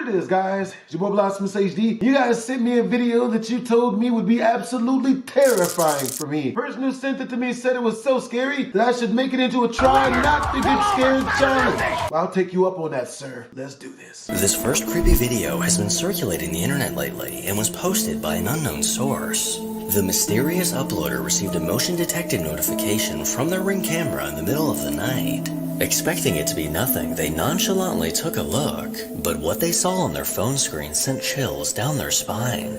it is, guys. It's your boy BlastphamousHD. You guys sent me a video that you told me would be absolutely terrifying for me. The person who sent it to me said it was so scary that I should make it into a try not to get scared challenge. Well, I'll take you up on that, sir. Let's do this. This first creepy video has been circulating the internet lately and was posted by an unknown source. The mysterious uploader received a motion detected notification from their Ring camera in the middle of the night. Expecting it to be nothing, they nonchalantly took a look, but what they saw on their phone screen sent chills down their spine.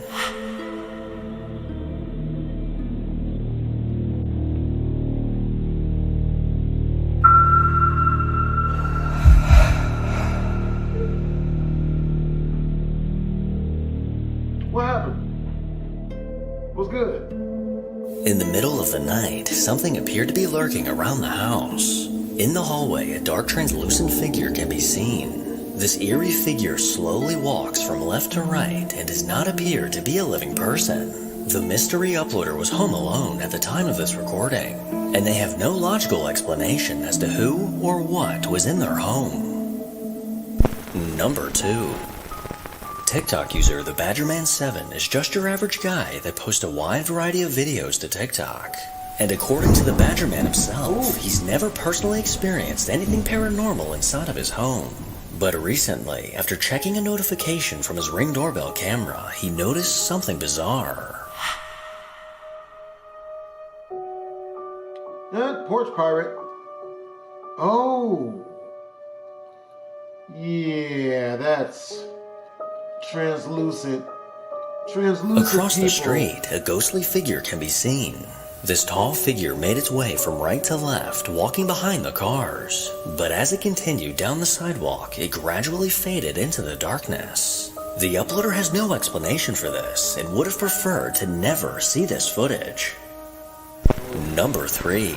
What happened? What's good? In the middle of the night, something appeared to be lurking around the house. In the hallway, a dark translucent figure can be seen. This eerie figure slowly walks from left to right and does not appear to be a living person. The mystery uploader was home alone at the time of this recording, and they have no logical explanation as to who or what was in their home. Number 2. TikTok user The Badgerman7 is just your average guy that posts a wide variety of videos to TikTok. And according to the Badgerman himself, he's never personally experienced anything paranormal inside of his home. But recently, after checking a notification from his Ring doorbell camera, he noticed something bizarre. Porch pirate. Oh. Yeah, that's translucent. Across people. the street, a ghostly figure can be seen. This tall figure made its way from right to left, walking behind the cars. But as it continued down the sidewalk, it gradually faded into the darkness. The uploader has no explanation for this and would have preferred to never see this footage. Number 3.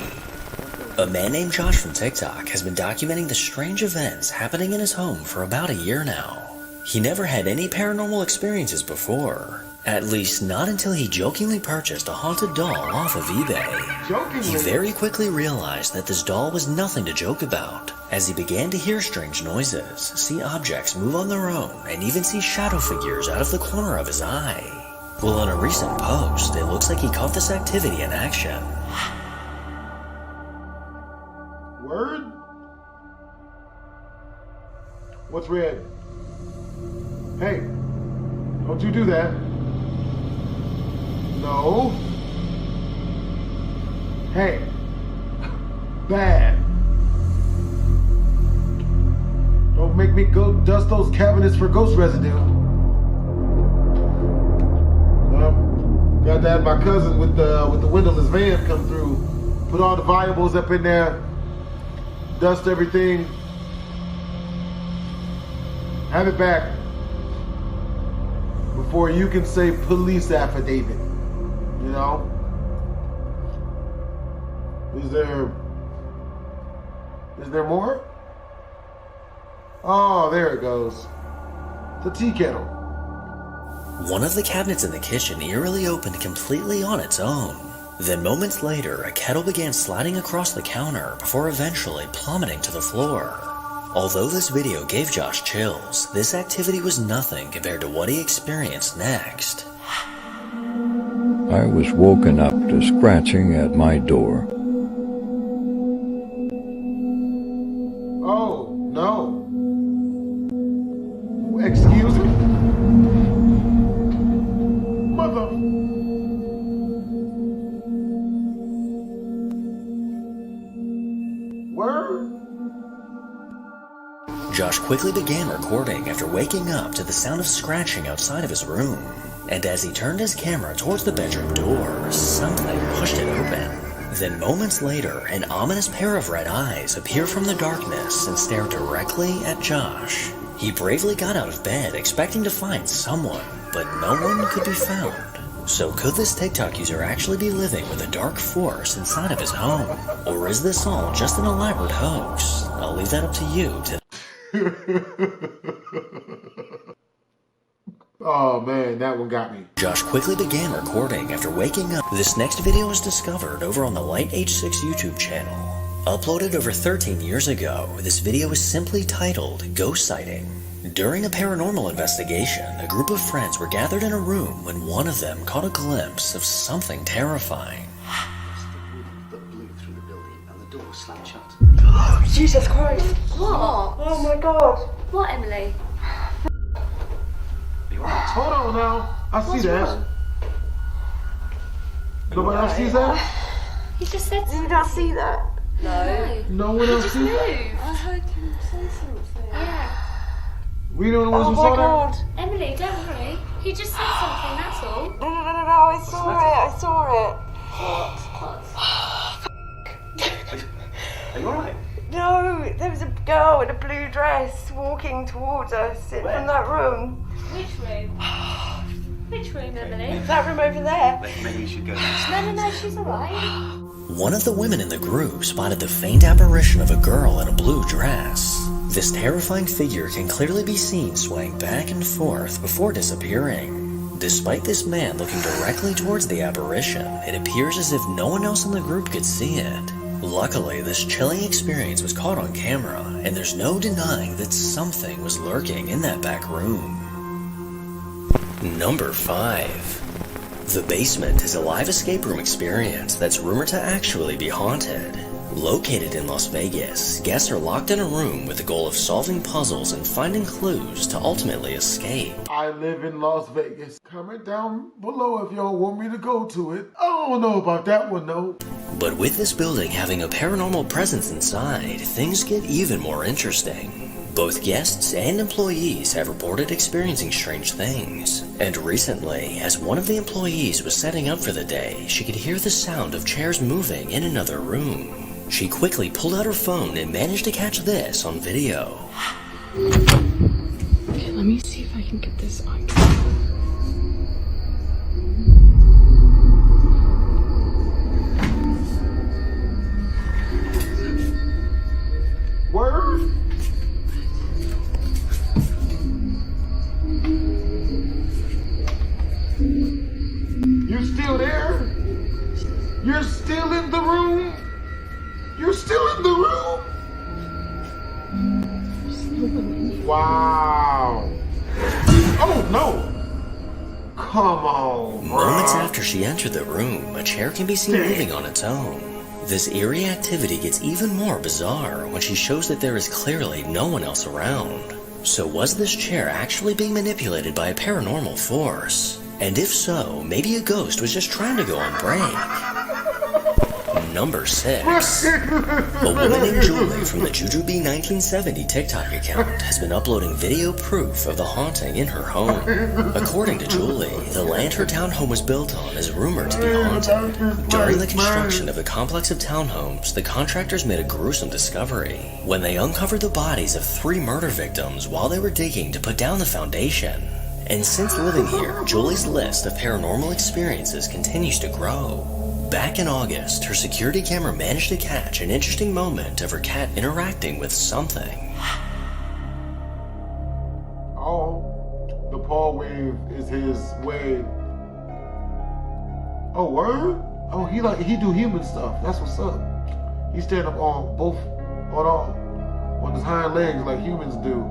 A man named Josh from TikTok has been documenting the strange events happening in his home for about a year now. He never had any paranormal experiences before. At least not until he jokingly purchased a haunted doll off of eBay. Jokingly? He very quickly realized that this doll was nothing to joke about, as he began to hear strange noises, see objects move on their own, and even see shadow figures out of the corner of his eye. Well, in a recent post, it looks like he caught this activity in action. Word? What's red? Hey, don't you do that. No. Hey. Bad. Don't make me go dust those cabinets for ghost residue. Got to have my cousin with the windowless van come through. Put all the valuables up in there. Dust everything. Have it back before you can say police affidavit. You know? Is there more? Oh, there it goes. The tea kettle. One of the cabinets in the kitchen eerily opened completely on its own. Then moments later, a kettle began sliding across the counter before eventually plummeting to the floor. Although this video gave Josh chills, this activity was nothing compared to what he experienced next. I was woken up to scratching at my door. Oh, no. Excuse me? Mother... Word? Josh quickly began recording after waking up to the sound of scratching outside of his room. And as he turned his camera towards the bedroom door, something pushed it open. Then moments later, an ominous pair of red eyes appear from the darkness and stare directly at Josh. He bravely got out of bed expecting to find someone, but no one could be found. So could this TikTok user actually be living with a dark force inside of his home? Or is this all just an elaborate hoax? I'll leave that up to you to... Oh man, that one got me. Josh quickly began recording after waking up. This next video was discovered over on the Light H6 YouTube channel. Uploaded over 13 years ago, this video is simply titled Ghost Sighting. During a paranormal investigation, a group of friends were gathered in a room when one of them caught a glimpse of something terrifying. That blew through the building and the door slammed shut. Oh, Jesus Christ. What? Oh my God. What, Emily? Are you alright? Hold on now. I see What's that. wrong? Nobody else sees that? He just said Did you not see that? no. No one else sees that? Move. I heard him say something. Yeah. We the only ones Oh who my saw God. Emily, don't worry. He just said something, that's all. No, I saw it. I saw it. Are you alright? No, there was a girl in a blue dress walking towards us from that room. Which room? Which room, Emily? That room over there. Maybe you should go. No, she's alright. One of the women in the group spotted the faint apparition of a girl in a blue dress. This terrifying figure can clearly be seen swaying back and forth before disappearing. Despite this man looking directly towards the apparition, it appears as if no one else in the group could see it. Luckily, this chilling experience was caught on camera, and there's no denying that something was lurking in that back room. Number 5. The basement is a live escape room experience that's rumored to actually be haunted. Located in Las Vegas, guests are locked in a room with the goal of solving puzzles and finding clues to ultimately escape. I live in Las Vegas. Comment down below if y'all want me to go to it. I don't know about that one though. But with this building having a paranormal presence inside, things get even more interesting. Both guests and employees have reported experiencing strange things. And recently, as one of the employees was setting up for the day, she could hear the sound of chairs moving in another room. She quickly pulled out her phone and managed to catch this on video. Okay, let me see if I can get this on camera. Word? You still there? You're still in the room? You're still in the room? Wow. Oh no! Come on, bro. Moments after she entered the room, a chair can be seen moving on its own. This eerie activity gets even more bizarre when she shows that there is clearly no one else around. So was this chair actually being manipulated by a paranormal force? And if so, maybe a ghost was just trying to go on break. Number 6. A woman named Julie from the Jujubee1970 TikTok account has been uploading video proof of the haunting in her home. According to Julie, the land her townhome was built on is rumored to be haunted. During the construction of the complex of townhomes, the contractors made a gruesome discovery when they uncovered the bodies of 3 murder victims while they were digging to put down the foundation. And since living here, Julie's list of paranormal experiences continues to grow. Back in August, her security camera managed to catch an interesting moment of her cat interacting with something. Oh, the paw wave is his way. Oh, word? Oh, he do human stuff. That's what's up. He stand up on his hind legs like humans do.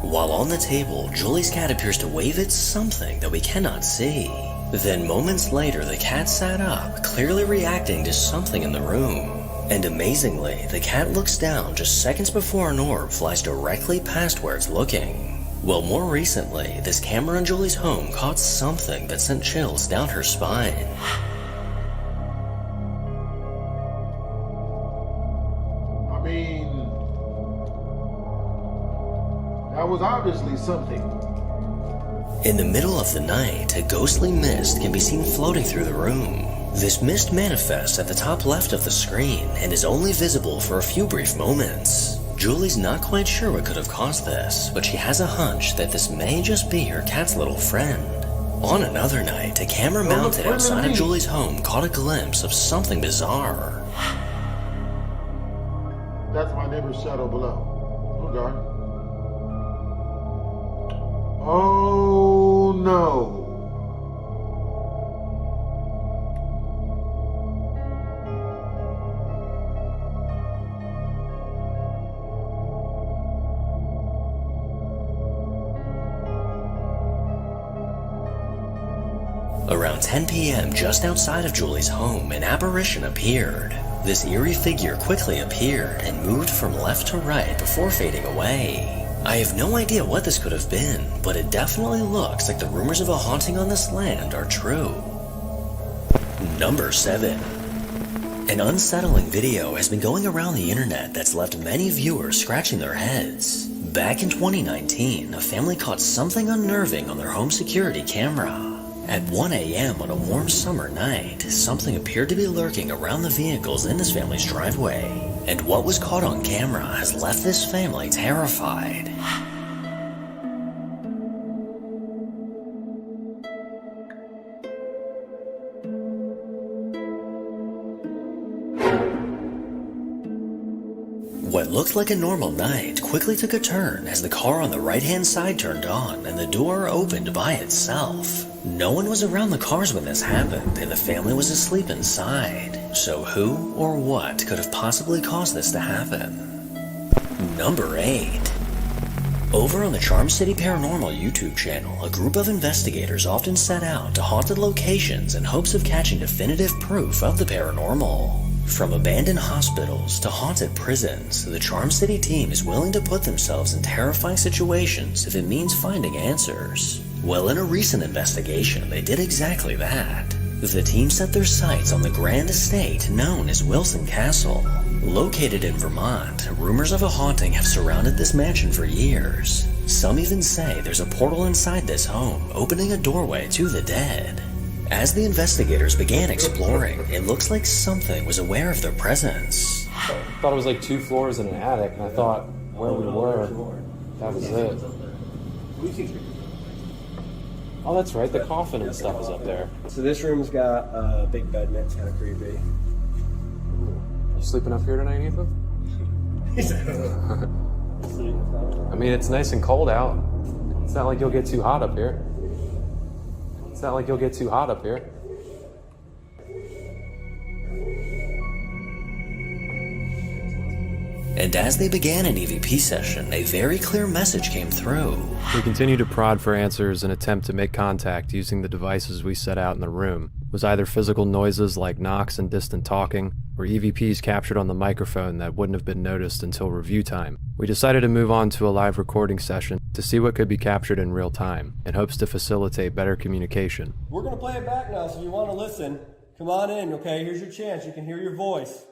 While on the table, Julie's cat appears to wave at something that we cannot see. Then moments later, the cat sat up, clearly reacting to something in the room. And amazingly, the cat looks down just seconds before an orb flies directly past where it's looking. Well, more recently, this camera in Julie's home caught something that sent chills down her spine. I mean, that was obviously something. In the middle of the night, a ghostly mist can be seen floating through the room. This mist manifests at the top left of the screen and is only visible for a few brief moments. Julie's not quite sure what could have caused this, but she has a hunch that this may just be her cat's little friend. On another night, a camera mounted outside of Julie's home caught a glimpse of something bizarre. That's my neighbor's shadow below. Oh God. Oh no. Around 10 p.m., just outside of Julie's home, an apparition appeared. This eerie figure quickly appeared and moved from left to right before fading away. I have no idea what this could have been, but it definitely looks like the rumors of a haunting on this land are true. Number 7. An unsettling video has been going around the internet that's left many viewers scratching their heads. Back in 2019, a family caught something unnerving on their home security camera. At 1 a.m. on a warm summer night, something appeared to be lurking around the vehicles in this family's driveway. And what was caught on camera has left this family terrified. What looked like a normal night quickly took a turn as the car on the right-hand side turned on and the door opened by itself. No one was around the cars when this happened, and the family was asleep inside. So who or what could have possibly caused this to happen? Number 8. Over on the Charm City Paranormal YouTube channel, a group of investigators often set out to haunted locations in hopes of catching definitive proof of the paranormal. From abandoned hospitals to haunted prisons, the Charm City team is willing to put themselves in terrifying situations if it means finding answers. Well, in a recent investigation, they did exactly that. The team set their sights on the grand estate known as Wilson Castle. Located in Vermont, rumors of a haunting have surrounded this mansion for years. Some even say there's a portal inside this home, opening a doorway to the dead. As the investigators began exploring, it looks like something was aware of their presence. I thought it was like 2 floors in an attic, and I thought where we were, that was it. Oh, that's right, the coffin and stuff is up there. So this room's got a big bed in it, it's kind of creepy. You sleeping up here tonight, Ethan? I mean, it's nice and cold out. It's not like you'll get too hot up here. It's not like you'll get too hot up here. And as they began an EVP session, a very clear message came through. We continue to prod for answers and attempt to make contact using the devices we set out in the room. It was either physical noises like knocks and distant talking, or EVPs captured on the microphone that wouldn't have been noticed until review time. We decided to move on to a live recording session to see what could be captured in real time, in hopes to facilitate better communication. We're going to play it back now, so if you want to listen, come on in, okay? Here's your chance. You can hear your voice.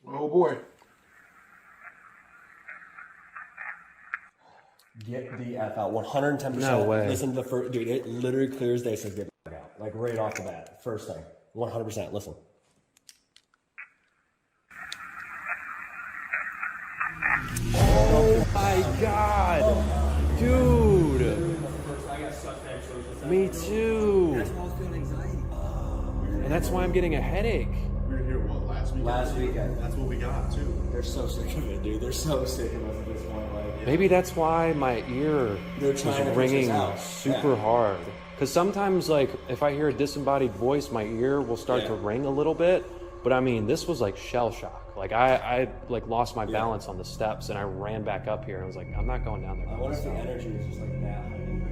Oh boy. Get the F out. 110%. No way. Listen to the first. Dude, it literally clears day says get the F out. Like right off the bat. First thing. 100%. Listen. Oh my god! Dude! Me too! And that's why I'm getting a headache. We were here, what, last weekend? Last weekend. That's what we got, too. They're so sick of it, dude. They're so sick of it at this point. Like, Maybe that's why my ear was ringing super hard. Because sometimes, like, if I hear a disembodied voice, my ear will start to ring a little bit. But I mean, this was like shell shock. Like I like lost my balance on the steps, and I ran back up here, and I was like, I'm not going down there. I wonder if the energy is just like that right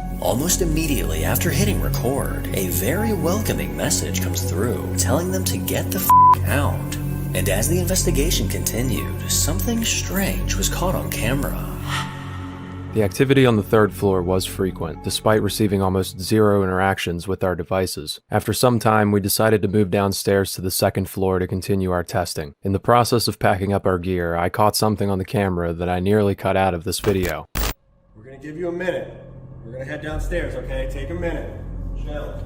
now. Almost immediately after hitting record, a very welcoming message comes through telling them to get the f*** out. And as the investigation continued, something strange was caught on camera. The activity on the 3rd floor was frequent, despite receiving almost zero interactions with our devices. After some time, we decided to move downstairs to the 2nd floor to continue our testing. In the process of packing up our gear, I caught something on the camera that I nearly cut out of this video. We're going to give you a minute. We're going to head downstairs, okay? Take a minute. Chill.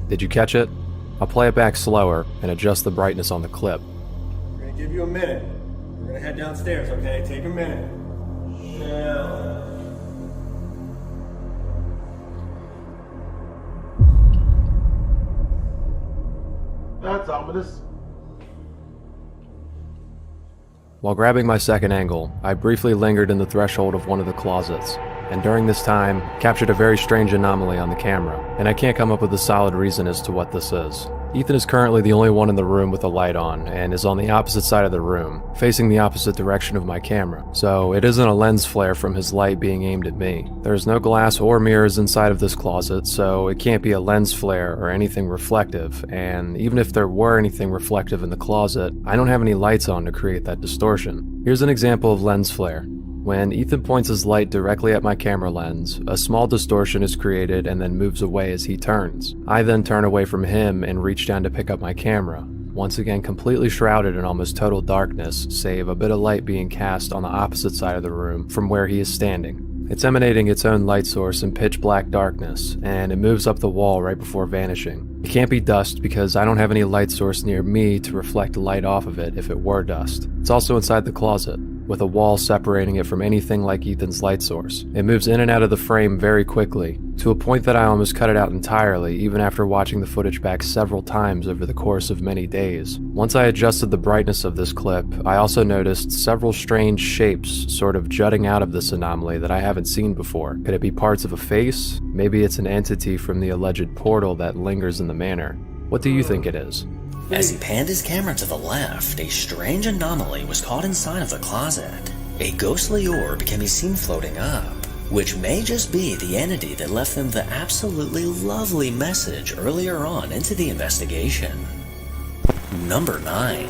Did you catch it? I'll play it back slower and adjust the brightness on the clip. We're going to give you a minute. We're going to head downstairs, okay? Take a minute. Chill. That's ominous. While grabbing my second angle, I briefly lingered in the threshold of one of the closets, and during this time, captured a very strange anomaly on the camera, and I can't come up with a solid reason as to what this is. Ethan is currently the only one in the room with a light on, and is on the opposite side of the room, facing the opposite direction of my camera, so it isn't a lens flare from his light being aimed at me. There's no glass or mirrors inside of this closet, so it can't be a lens flare or anything reflective, and even if there were anything reflective in the closet, I don't have any lights on to create that distortion. Here's an example of lens flare. When Ethan points his light directly at my camera lens, a small distortion is created and then moves away as he turns. I then turn away from him and reach down to pick up my camera, once again completely shrouded in almost total darkness, save a bit of light being cast on the opposite side of the room from where he is standing. It's emanating its own light source in pitch black darkness, and it moves up the wall right before vanishing. It can't be dust because I don't have any light source near me to reflect light off of it if it were dust. It's also inside the closet, with a wall separating it from anything like Ethan's light source. It moves in and out of the frame very quickly, to a point that I almost cut it out entirely even after watching the footage back several times over the course of many days. Once I adjusted the brightness of this clip, I also noticed several strange shapes sort of jutting out of this anomaly that I haven't seen before. Could it be parts of a face? Maybe it's an entity from the alleged portal that lingers in the manor. What do you think it is? As he panned his camera to the left, a strange anomaly was caught inside of the closet. A ghostly orb can be seen floating up, which may just be the entity that left them the absolutely lovely message earlier on into the investigation. Number 9.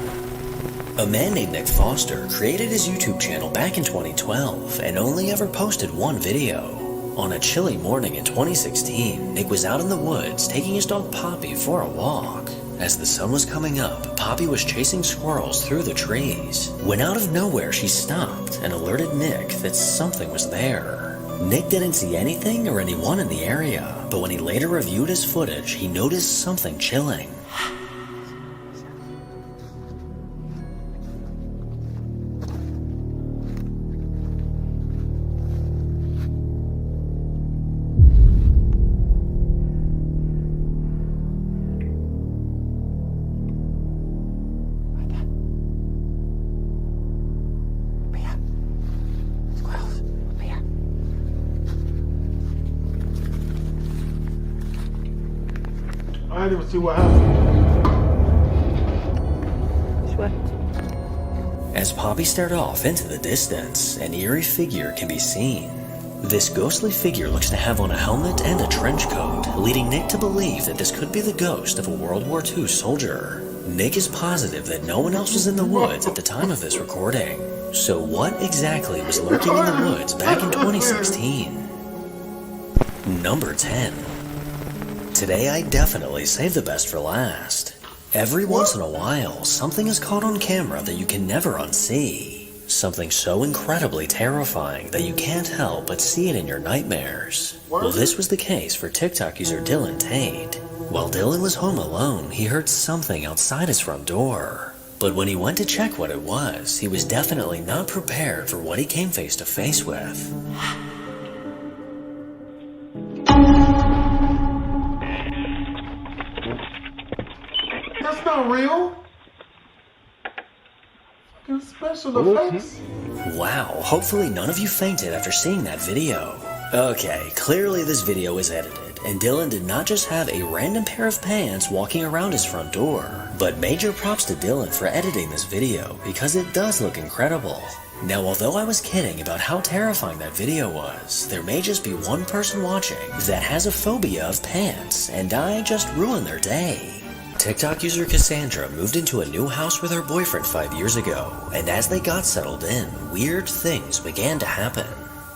A man named Nick Foster created his YouTube channel back in 2012 and only ever posted one video. On a chilly morning in 2016, Nick was out in the woods taking his dog Poppy for a walk. As the sun was coming up, Poppy was chasing squirrels through the trees, when out of nowhere she stopped and alerted Nick that something was there. Nick didn't see anything or anyone in the area, but when he later reviewed his footage, he noticed something chilling. I didn't even see what happened. As Poppy stared off into the distance, an eerie figure can be seen. This ghostly figure looks to have on a helmet and a trench coat, leading Nick to believe that this could be the ghost of a World War II soldier. Nick is positive that no one else was in the woods at the time of this recording. So what exactly was lurking in the woods back in 2016? Number 10. Today I definitely saved the best for last. Every once in a while, something is caught on camera that you can never unsee. Something so incredibly terrifying that you can't help but see it in your nightmares. Well, this was the case for TikTok user Dylan Tate. While Dylan was home alone, he heard something outside his front door. But when he went to check what it was, he was definitely not prepared for what he came face to face with. That's not real. Fucking special effects. Wow, hopefully none of you fainted after seeing that video. Okay, clearly this video is edited, and Dylan did not just have a random pair of pants walking around his front door, but major props to Dylan for editing this video, because it does look incredible. Now, although I was kidding about how terrifying that video was, there may just be one person watching that has a phobia of pants, and I just ruined their day. TikTok user Cassandra moved into a new house with her boyfriend 5 years ago, and as they got settled in, weird things began to happen.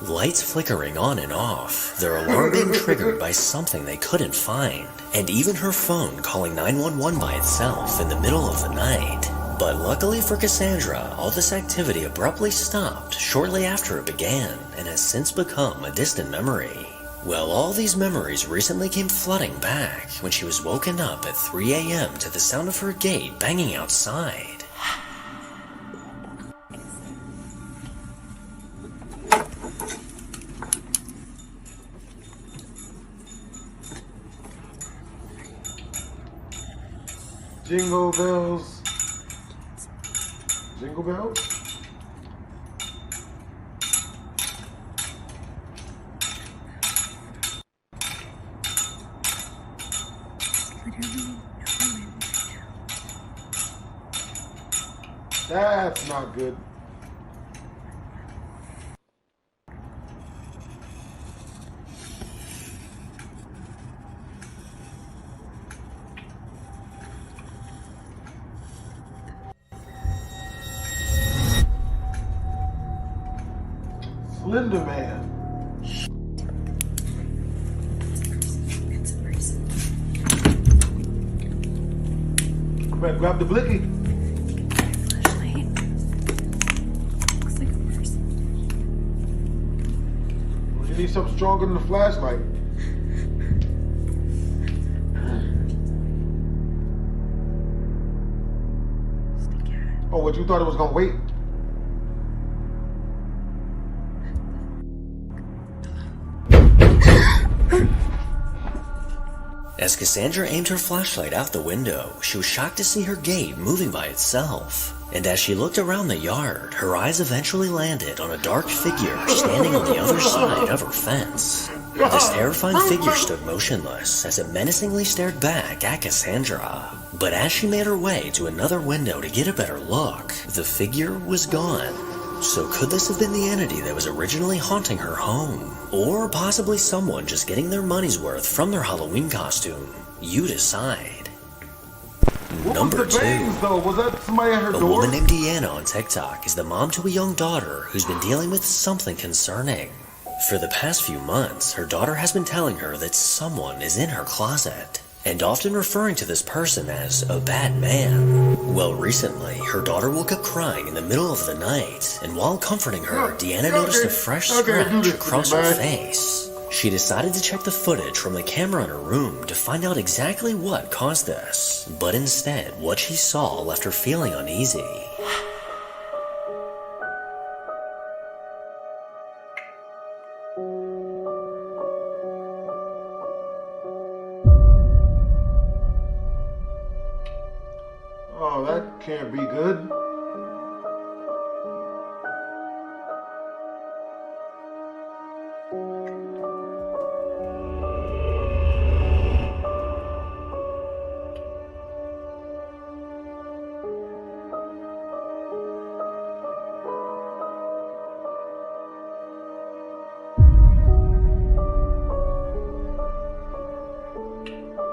Lights flickering on and off, their alarm being triggered by something they couldn't find, and even her phone calling 911 by itself in the middle of the night. But luckily for Cassandra, all this activity abruptly stopped shortly after it began, and has since become a distant memory. Well, all these memories recently came flooding back when she was woken up at 3 a.m. to the sound of her gate banging outside. Jingle bells. Jingle bells? That's not good. Slender Man. It's a person. Come back, grab the blicky. Flashlight. Looks like a person. Well, you need something stronger than the flashlight. Oh, what, you thought it was gonna wait? As Cassandra aimed her flashlight out the window, she was shocked to see her gate moving by itself. And as she looked around the yard, her eyes eventually landed on a dark figure standing on the other side of her fence. This terrifying figure stood motionless as it menacingly stared back at Cassandra. But as she made her way to another window to get a better look, the figure was gone. So could this have been the entity that was originally haunting her home? Or possibly someone just getting their money's worth from their Halloween costume? You decide. Number 2. Though? Was that somebody at her A door? woman named Deanna on TikTok is the mom to a young daughter who's been dealing with something concerning. For the past few months, her daughter has been telling her that someone is in her closet, and often referring to this person as a bad man. Well, recently, her daughter woke up crying in the middle of the night, and while comforting her, Deanna noticed a fresh scratch across her face. She decided to check the footage from the camera in her room to find out exactly what caused this, but instead, what she saw left her feeling uneasy. Oh, that can't be good.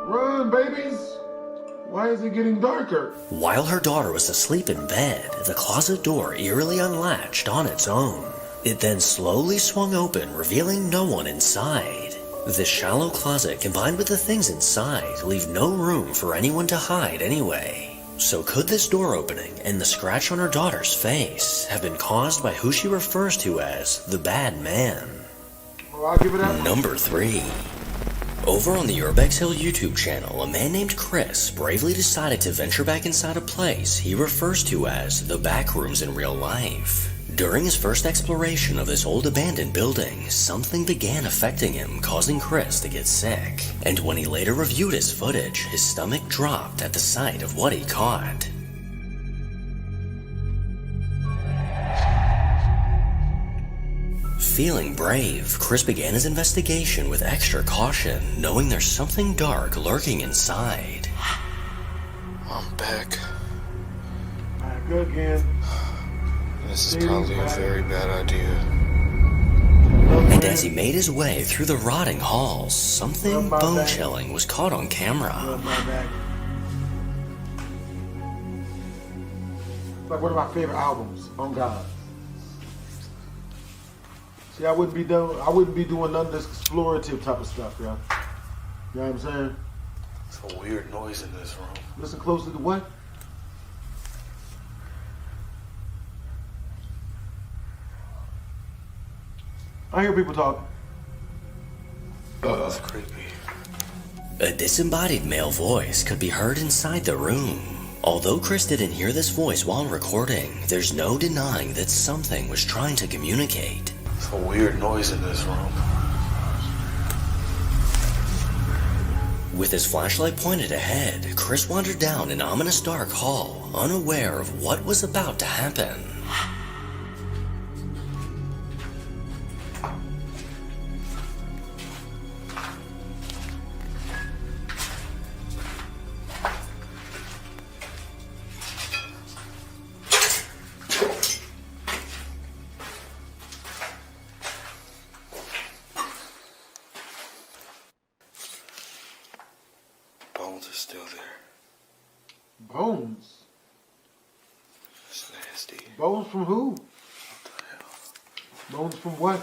Run, babies! Why is it getting darker? While her daughter was asleep in bed, the closet door eerily unlatched on its own. It then slowly swung open, revealing no one inside. This shallow closet combined with the things inside leave no room for anyone to hide anyway. So could this door opening and the scratch on her daughter's face have been caused by who she refers to as the bad man? Well, I'll give it up. Number 3. Over on the Urbex Hill YouTube channel, a man named Chris bravely decided to venture back inside a place he refers to as the Backrooms in real life. During his first exploration of this old abandoned building, something began affecting him, causing Chris to get sick. And when he later reviewed his footage, his stomach dropped at the sight of what he caught. Feeling brave, Chris began his investigation with extra caution, knowing there's something dark lurking inside. I'm back. Back again. This is probably a very bad idea. And as he made his way through the rotting halls, something bone-chilling was caught on camera. It's like one of my favorite albums, on God. See, I wouldn't be doing none of this explorative type of stuff, yeah. You know what I'm saying? It's a weird noise in this room. Listen closely to what? I hear people talking. That's creepy. A disembodied male voice could be heard inside the room. Although Chris didn't hear this voice while recording, there's no denying that something was trying to communicate. It's a weird noise in this room. With his flashlight pointed ahead, Chris wandered down an ominous dark hall, unaware of what was about to happen. Bones? It's nasty. Bones from who? What the hell? Bones from what?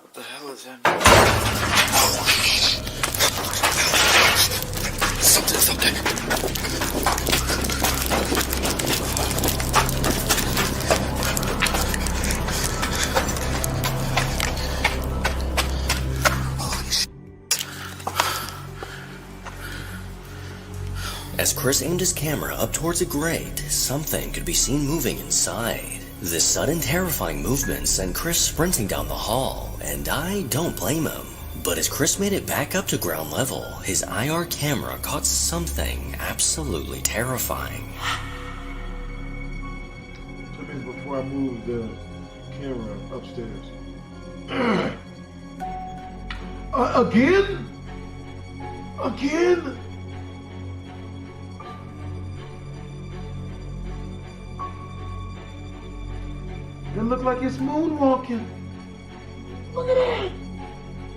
What the hell is that? Something. As Chris aimed his camera up towards a grate, something could be seen moving inside. This sudden terrifying movement sent Chris sprinting down the hall, and I don't blame him. But as Chris made it back up to ground level, his IR camera caught something absolutely terrifying. 2 minutes before I moved the camera upstairs. Again? Again? It looked like it's moonwalking. Look at that.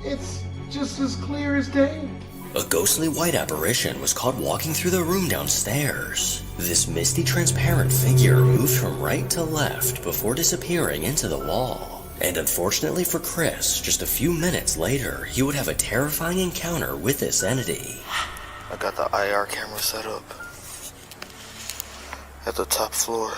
It's just as clear as day. A ghostly white apparition was caught walking through the room downstairs. This misty transparent figure moved from right to left before disappearing into the wall. And unfortunately for Chris, just a few minutes later, he would have a terrifying encounter with this entity. I got the IR camera set up at the top floor.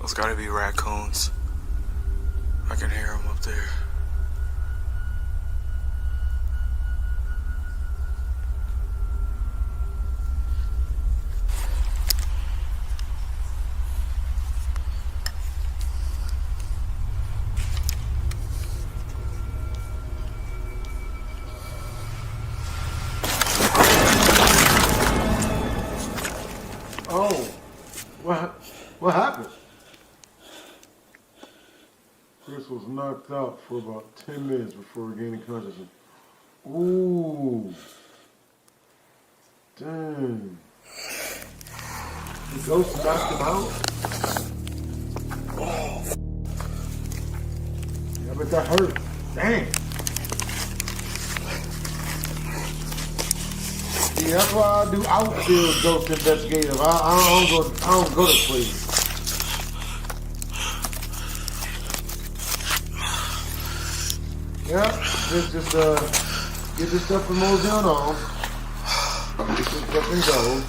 Those gotta be raccoons. I can hear them up there. Oh, what happened? Chris was knocked out for about 10 minutes before regaining consciousness. Ooh. Dang. The ghost knocked him out? Oh. Yeah, but that hurt. Dang. See, that's why I do outfield ghost investigative. I don't go to places. Yeah, just get this stuff from Moselle on. Get this stuff and go.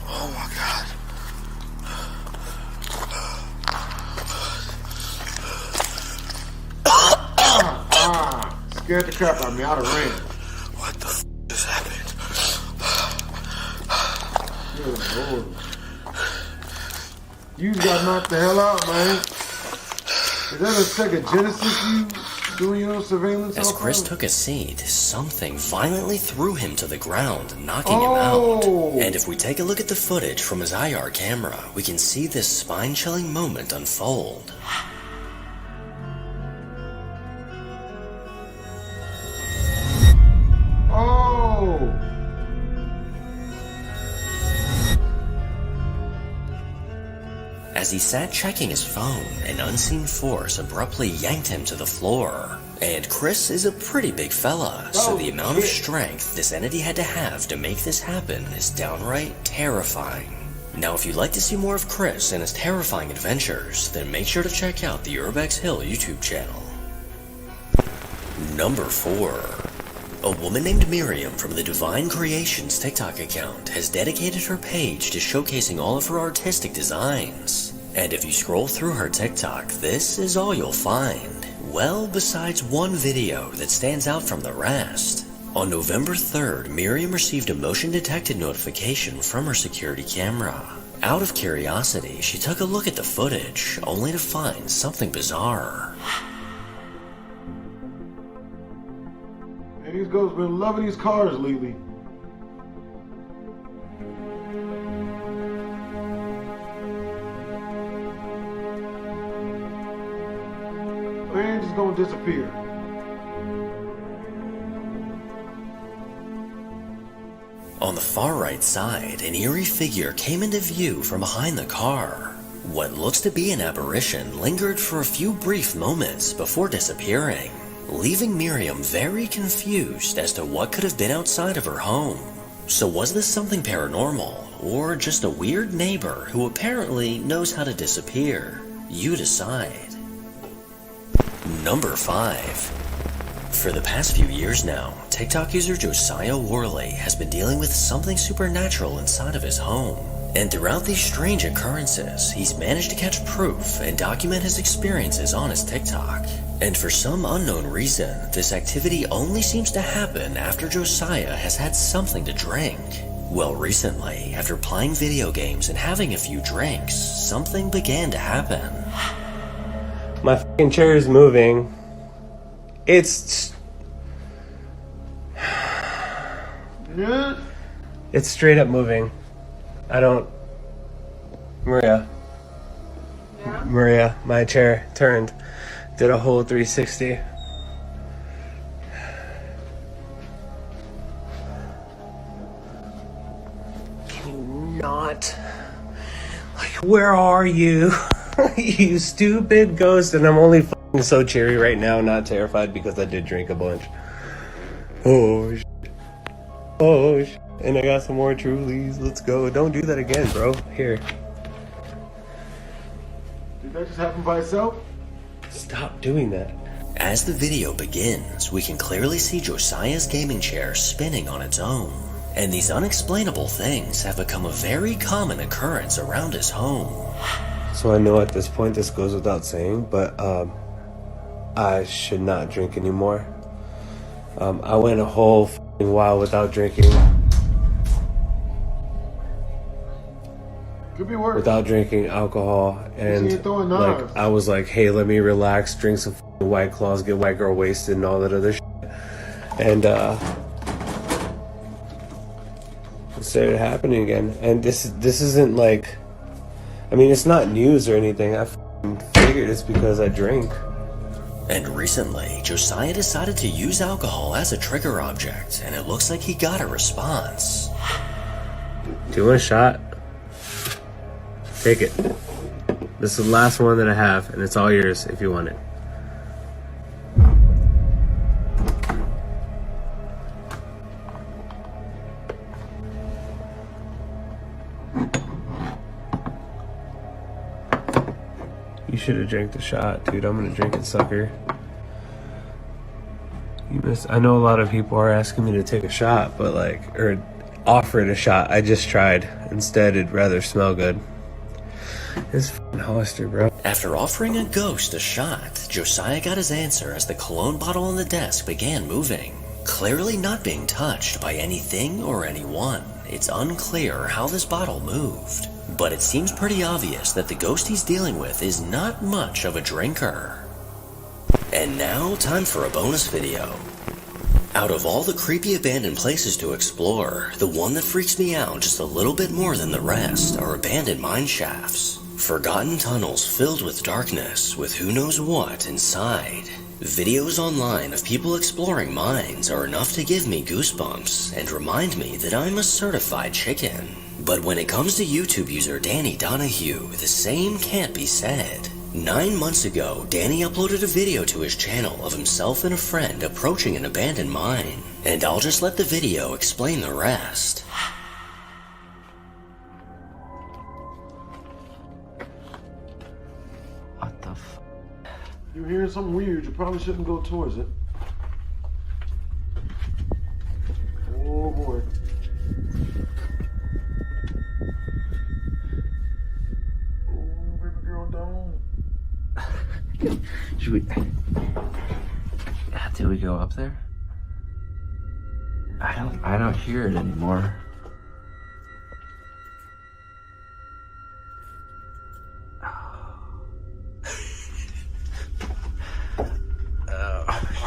Oh my God. Scared the crap out of me. I'd have ran. What the f just happened? Good Lord. You got knocked the hell out, man. Is that a second Genesis you doing your surveillance? As Chris took a seat, something violently threw him to the ground, knocking him out. And if we take a look at the footage from his IR camera, we can see this spine-chilling moment unfold. As he sat checking his phone, an unseen force abruptly yanked him to the floor. And Chris is a pretty big fella, so the amount of strength this entity had to have to make this happen is downright terrifying. Now, if you'd like to see more of Chris and his terrifying adventures, then make sure to check out the Urbex Hill YouTube channel. Number 4. A woman named Miriam from the Divine Creations TikTok account has dedicated her page to showcasing all of her artistic designs. And if you scroll through her TikTok, this is all you'll find. Well, besides one video that stands out from the rest. On November 3rd, Miriam received a motion-detected notification from her security camera. Out of curiosity, she took a look at the footage, only to find something bizarre. Man, these ghosts been loving these cars lately. They ain't just gonna disappear. On the far right side, an eerie figure came into view from behind the car. What looks to be an apparition lingered for a few brief moments before disappearing, leaving Miriam very confused as to what could have been outside of her home. So was this something paranormal, or just a weird neighbor who apparently knows how to disappear? You decide. Number 5. For the past few years now, TikTok user Josiah Worley has been dealing with something supernatural inside of his home. And throughout these strange occurrences, he's managed to catch proof and document his experiences on his TikTok. And for some unknown reason, this activity only seems to happen after Josiah has had something to drink. Well, recently, after playing video games and having a few drinks, something began to happen. My fucking chair is moving. It's straight up moving. I don't... Maria. Yeah? Maria, my chair turned. Did a whole 360. Can you not? Like, where are you? You stupid ghost. And I'm only fucking so cheery right now, not terrified because I did drink a bunch. Oh, shit. Oh, shit. And I got some more Trulies. Let's go. Don't do that again, bro. Here. Did that just happen by itself? Stop doing that. As the video begins, we can clearly see Josiah's gaming chair spinning on its own. And these unexplainable things have become a very common occurrence around his home. So I know at this point this goes without saying, but I should not drink anymore. I went a whole f***ing while without drinking. Could be worse. Without drinking alcohol, and like I was like, hey, let me relax, drink some f***ing White Claws, get white girl wasted and all that other shit. And it started happening again. And this isn't like, I mean, it's not news or anything. I f***ing figured it's because I drink. And recently, Josiah decided to use alcohol as a trigger object, and it looks like he got a response. Do you want a shot? Take it. This is the last one that I have, and it's all yours if you want it. You should have drank the shot, dude. I'm gonna drink it, sucker. You miss. I know a lot of people are asking me to take a shot, but like, or offer it a shot. I just tried. Instead, it'd rather smell good. It's f***ing Hollister, bro. After offering a ghost a shot, Josiah got his answer as the cologne bottle on the desk began moving. Clearly not being touched by anything or anyone, it's unclear how this bottle moved. But it seems pretty obvious that the ghost he's dealing with is not much of a drinker. And now, time for a bonus video. Out of all the creepy abandoned places to explore, the one that freaks me out just a little bit more than the rest are abandoned mine shafts. Forgotten tunnels filled with darkness with who knows what inside. Videos online of people exploring mines are enough to give me goosebumps and remind me that I'm a certified chicken. But when it comes to YouTube user Danny Donahue, the same can't be said. 9 months ago, Danny uploaded a video to his channel of himself and a friend approaching an abandoned mine. And I'll just let the video explain the rest. What the f***? You're hearing something weird, you probably shouldn't go towards it. Oh boy. Oh, baby girl, don't. Should we... Did we go up there? I don't hear it anymore.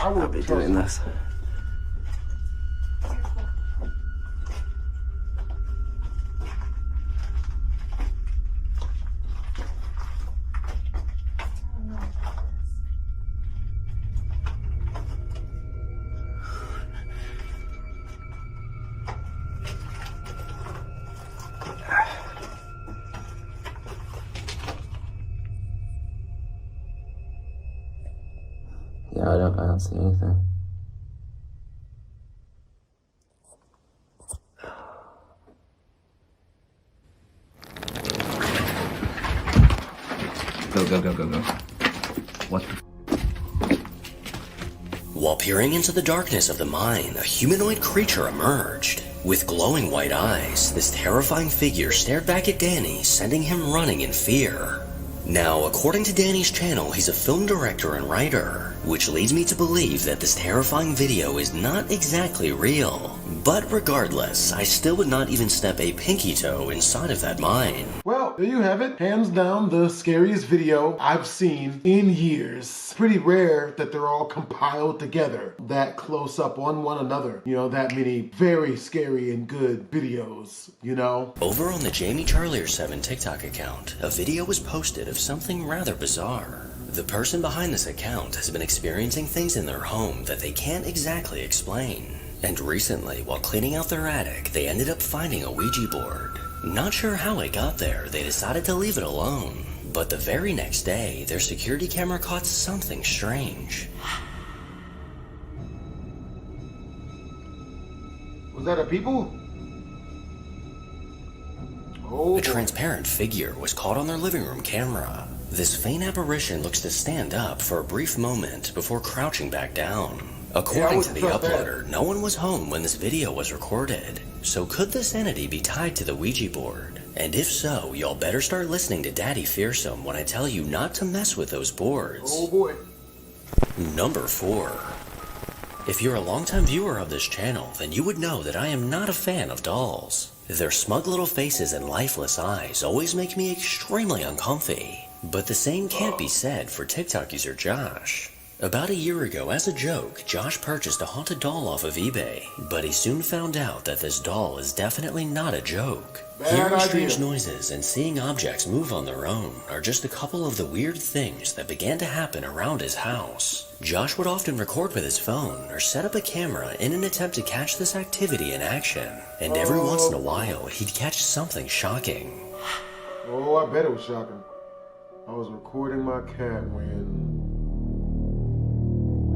I will be doing this. Yeah, I don't see anything. Go. What the While peering into the darkness of the mine, a humanoid creature emerged. With glowing white eyes, this terrifying figure stared back at Danny, sending him running in fear. Now, according to Danny's channel, he's a film director and writer, which leads me to believe that this terrifying video is not exactly real. But regardless, I still would not even step a pinky toe inside of that mine. Well, there you have it. Hands down, the scariest video I've seen in years. Pretty rare that they're all compiled together, that close up on one another. You know, that many very scary and good videos, you know? Over on the Jamie Charlier 7 TikTok account, a video was posted of something rather bizarre. The person behind this account has been experiencing things in their home that they can't exactly explain. And recently, while cleaning out their attic, they ended up finding a Ouija board. Not sure how it got there, they decided to leave it alone. But the very next day, their security camera caught something strange. Was that a people? Oh, a transparent figure was caught on their living room camera. This faint apparition looks to stand up for a brief moment before crouching back down. According to the uploader, no one was home when this video was recorded. So could this entity be tied to the Ouija board? And if so, y'all better start listening to Daddy Fearsome when I tell you not to mess with those boards. Oh boy. Number 4. If you're a longtime viewer of this channel, then you would know that I am not a fan of dolls. Their smug little faces and lifeless eyes always make me extremely uncomfy. But the same can't be said for TikTok user Josh. About a year ago, as a joke, Josh purchased a haunted doll off of eBay, but he soon found out that this doll is definitely not a joke. Hearing strange noises and seeing objects move on their own are just a couple of the weird things that began to happen around his house. Josh would often record with his phone or set up a camera in an attempt to catch this activity in action, and every once in a while, he'd catch something shocking. Oh, I bet it was shocking. I was recording my cat when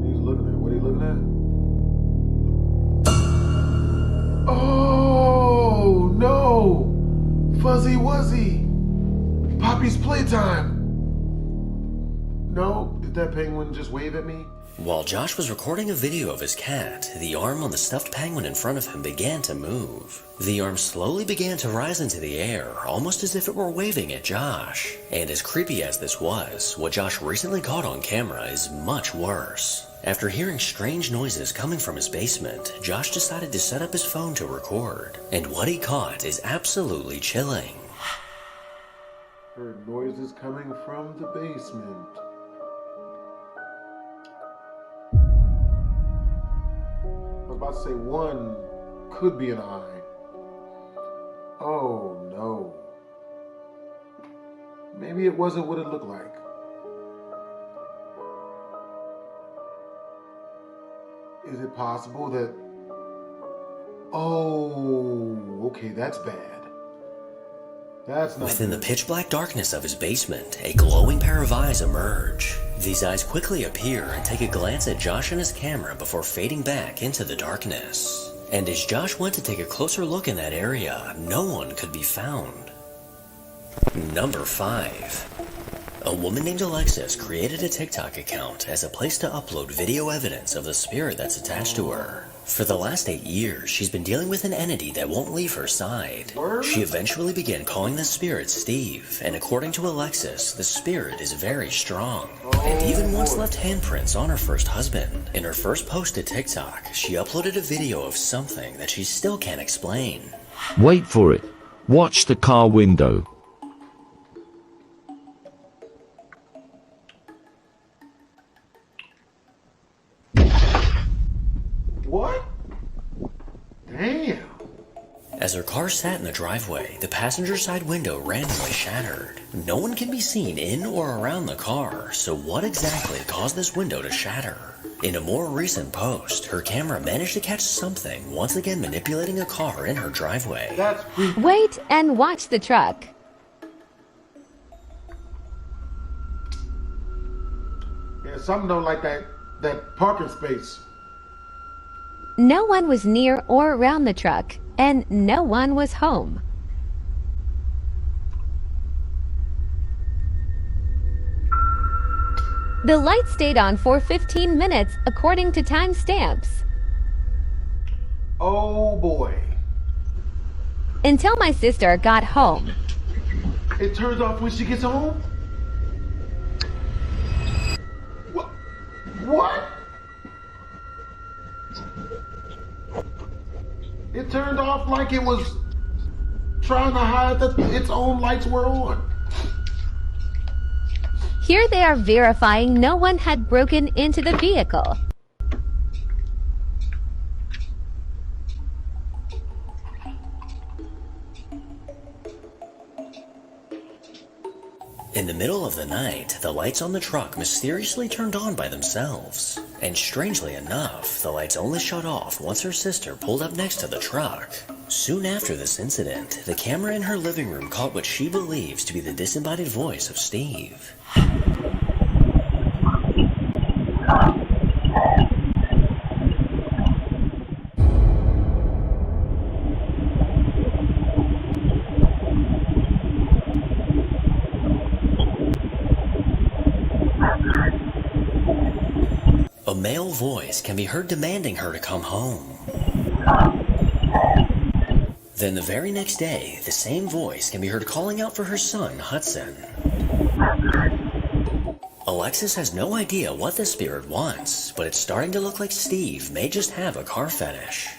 he's looking at. What are you looking at? Oh no! Fuzzy Wuzzy! Poppy's playtime! No? Did that penguin just wave at me? While Josh was recording a video of his cat, the arm on the stuffed penguin in front of him began to move. The arm slowly began to rise into the air, almost as if it were waving at Josh. And as creepy as this was, what Josh recently caught on camera is much worse. After hearing strange noises coming from his basement, Josh decided to set up his phone to record. And what he caught is absolutely chilling. Heard noises coming from the basement. I was about to say one could be an eye. Oh no. Maybe it wasn't what it looked like. Is it possible that... Oh, okay, that's bad. That's not Within the pitch black darkness of his basement, a glowing pair of eyes emerge. These eyes quickly appear and take a glance at Josh and his camera before fading back into the darkness. And as Josh went to take a closer look in that area, no one could be found. Number 5. A woman named Alexis created a TikTok account as a place to upload video evidence of the spirit that's attached to her. For the last 8 years, she's been dealing with an entity that won't leave her side. She eventually began calling the spirit Steve, and according to Alexis, the spirit is very strong, and even once left handprints on her first husband. In her first post to TikTok, she uploaded a video of something that she still can't explain. Wait for it. Watch the car window. What? Damn. As her car sat in the driveway, the passenger side window randomly shattered. No one can be seen in or around the car, so what exactly caused this window to shatter? In a more recent post, her camera managed to catch something once again manipulating a car in her driveway. That's creepy. Wait and watch the truck. Yeah, something don't like that parking space. No one was near or around the truck, and no one was home. The light stayed on for 15 minutes according to timestamps. Oh boy. Until my sister got home. It turns off when she gets home? What? It turned off like it was trying to hide that its own lights were on. Here they are verifying no one had broken into the vehicle. In the middle of the night, the lights on the truck mysteriously turned on by themselves. And strangely enough, the lights only shut off once her sister pulled up next to the truck. Soon after this incident, the camera in her living room caught what she believes to be the disembodied voice of Steve. A male voice can be heard demanding her to come home. Then the very next day, the same voice can be heard calling out for her son, Hudson. Alexis has no idea what the spirit wants, but it's starting to look like Steve may just have a car fetish.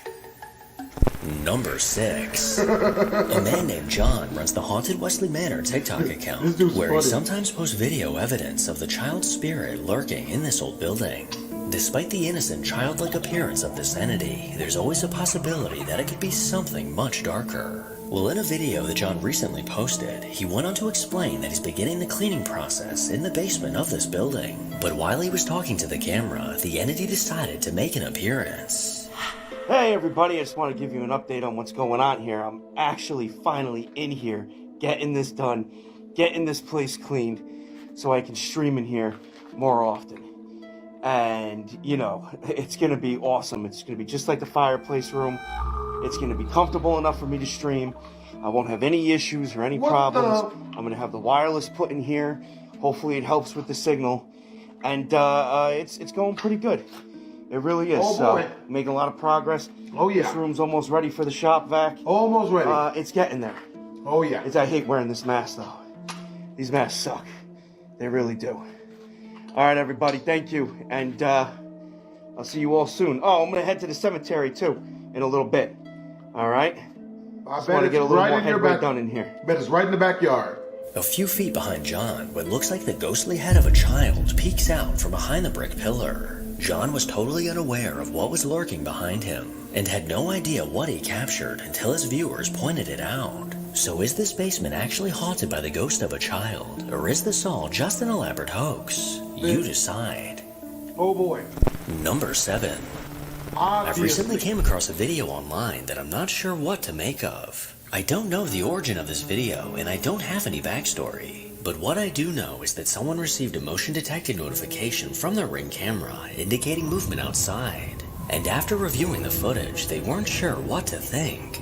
Number 6. A man named John runs the Haunted Wesley Manor TikTok account, where he sometimes posts video evidence of the child's spirit lurking in this old building. Despite the innocent, childlike appearance of this entity, there's always a possibility that it could be something much darker. Well, in a video that John recently posted, he went on to explain that he's beginning the cleaning process in the basement of this building. But while he was talking to the camera, the entity decided to make an appearance. Hey everybody, I just want to give you an update on what's going on here. I'm actually finally in here, getting this done, getting this place cleaned, so I can stream in here more often. And, you know, it's going to be awesome. It's going to be just like the fireplace room. It's going to be comfortable enough for me to stream. I won't have any issues or any problems. I'm going to have the wireless put in here. Hopefully it helps with the signal. And it's going pretty good. It really is. Oh boy. Making a lot of progress. Oh yeah. This room's almost ready for the shop vac. Almost ready. It's getting there. Oh yeah. I hate wearing this mask though. These masks suck. They really do. All right, everybody, thank you, and I'll see you all soon. Oh, I'm gonna head to the cemetery too in a little bit. All right. I just want to get a little more headway done in here. Bet it's right in the backyard. A few feet behind John, what looks like the ghostly head of a child peeks out from behind the brick pillar. John was totally unaware of what was lurking behind him, and had no idea what he captured until his viewers pointed it out. So is this basement actually haunted by the ghost of a child, or is this all just an elaborate hoax? You decide. Oh boy. Number 7. I've recently came across a video online that I'm not sure what to make of. I don't know the origin of this video, and I don't have any backstory. But what I do know is that someone received a motion detected notification from their Ring camera indicating movement outside. And after reviewing the footage, they weren't sure what to think.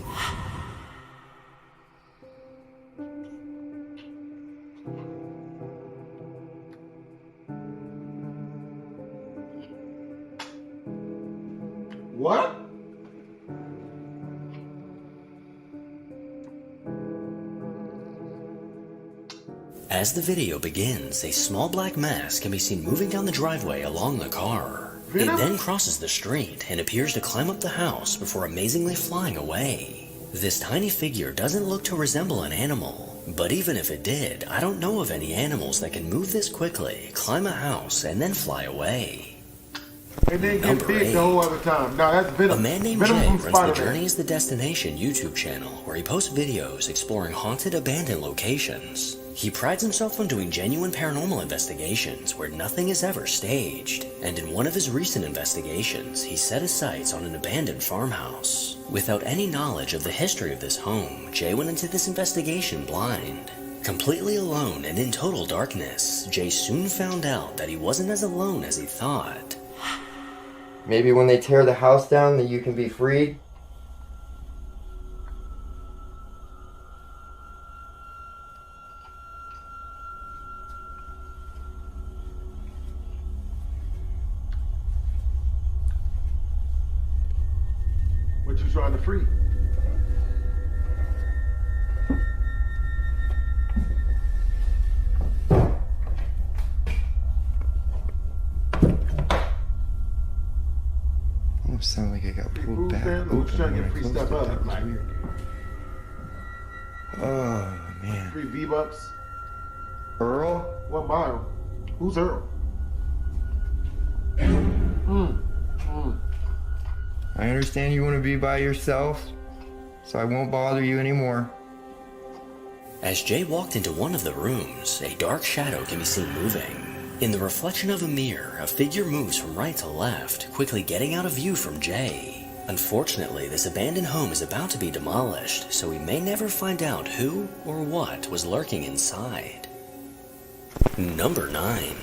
What? As the video begins, a small black mass can be seen moving down the driveway along the car. It then crosses the street and appears to climb up the house before amazingly flying away. This tiny figure doesn't look to resemble an animal, but even if it did, I don't know of any animals that can move this quickly, climb a house, and then fly away. And then get big the whole other time. No, that's Venom. A man named Venom Jay from runs Spider-Man. the Journey is the Destination YouTube channel where he posts videos exploring haunted, abandoned locations. He prides himself on doing genuine paranormal investigations where nothing is ever staged, and in one of his recent investigations, he set his sights on an abandoned farmhouse. Without any knowledge of the history of this home, Jay went into this investigation blind. Completely alone and in total darkness, Jay soon found out that he wasn't as alone as he thought. Maybe when they tear the house down, that you can be freed? What you trying to free? Almost sound like I got pulled back. Who's trying to get free stuff up? Oh, man. Free V-Bucks. Earl? 1 mile. Who's Earl? I understand you want to be by yourself, so I won't bother you anymore. As Jay walked into one of the rooms, a dark shadow can be seen moving. In the reflection of a mirror, a figure moves from right to left, quickly getting out of view from Jay. Unfortunately, this abandoned home is about to be demolished, so we may never find out who or what was lurking inside. Number 9.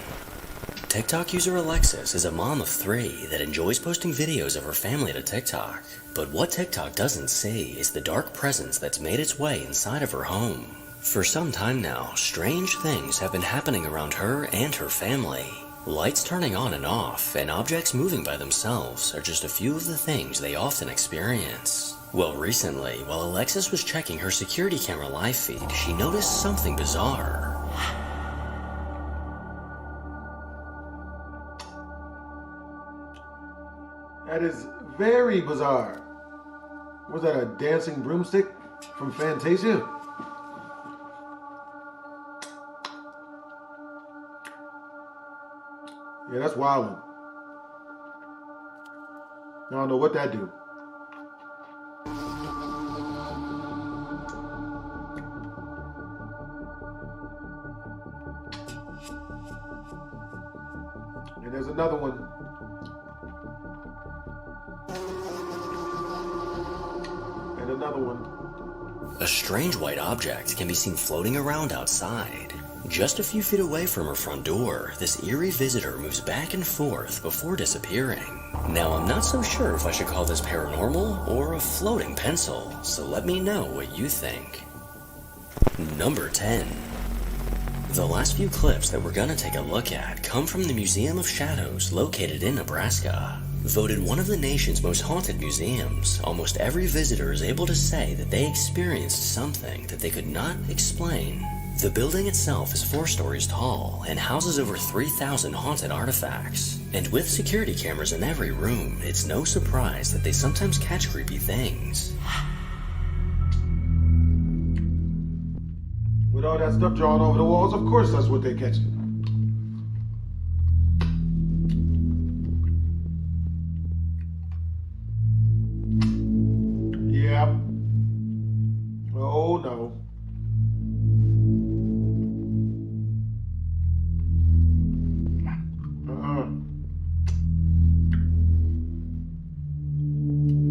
TikTok user Alexis is a mom of 3 that enjoys posting videos of her family to TikTok. But what TikTok doesn't see is the dark presence that's made its way inside of her home. For some time now, strange things have been happening around her and her family. Lights turning on and off, and objects moving by themselves are just a few of the things they often experience. Well, recently, while Alexis was checking her security camera live feed, she noticed something bizarre. That is very bizarre. Was that a dancing broomstick from Fantasia? Yeah, that's wild. I don't know what that do. And there's another one. And another one. A strange white object can be seen floating around outside. Just a few feet away from her front door, this eerie visitor moves back and forth before disappearing. Now, I'm not so sure if I should call this paranormal or a floating pencil, so let me know what you think. Number 10. The last few clips that we're gonna take a look at come from the Museum of Shadows located in Nebraska. Voted one of the nation's most haunted museums, almost every visitor is able to say that they experienced something that they could not explain. The building itself is 4 stories tall and houses over 3,000 haunted artifacts. And with security cameras in every room, it's no surprise that they sometimes catch creepy things. With all that stuff drawn over the walls, of course that's what they catch. Yeah. Oh no.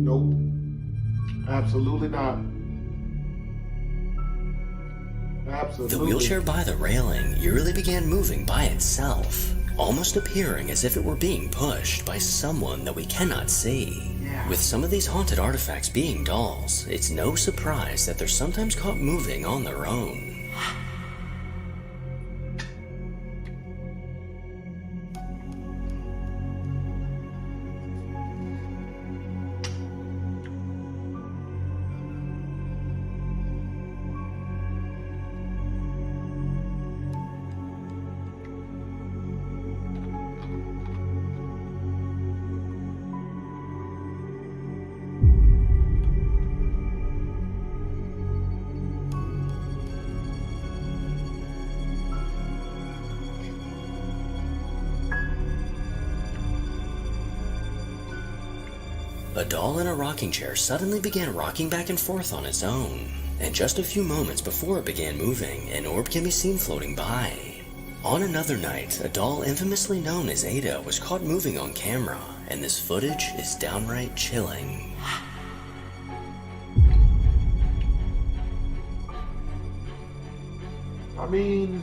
Nope. Absolutely not. Absolutely. The wheelchair by the railing eerily began moving by itself, almost appearing as if it were being pushed by someone that we cannot see. With some of these haunted artifacts being dolls, it's no surprise that they're sometimes caught moving on their own. a doll in a rocking chair suddenly began rocking back and forth on its own, and just a few moments before it began moving, an orb can be seen floating by. On another night, a doll infamously known as Ada was caught moving on camera, and this footage is downright chilling. I mean,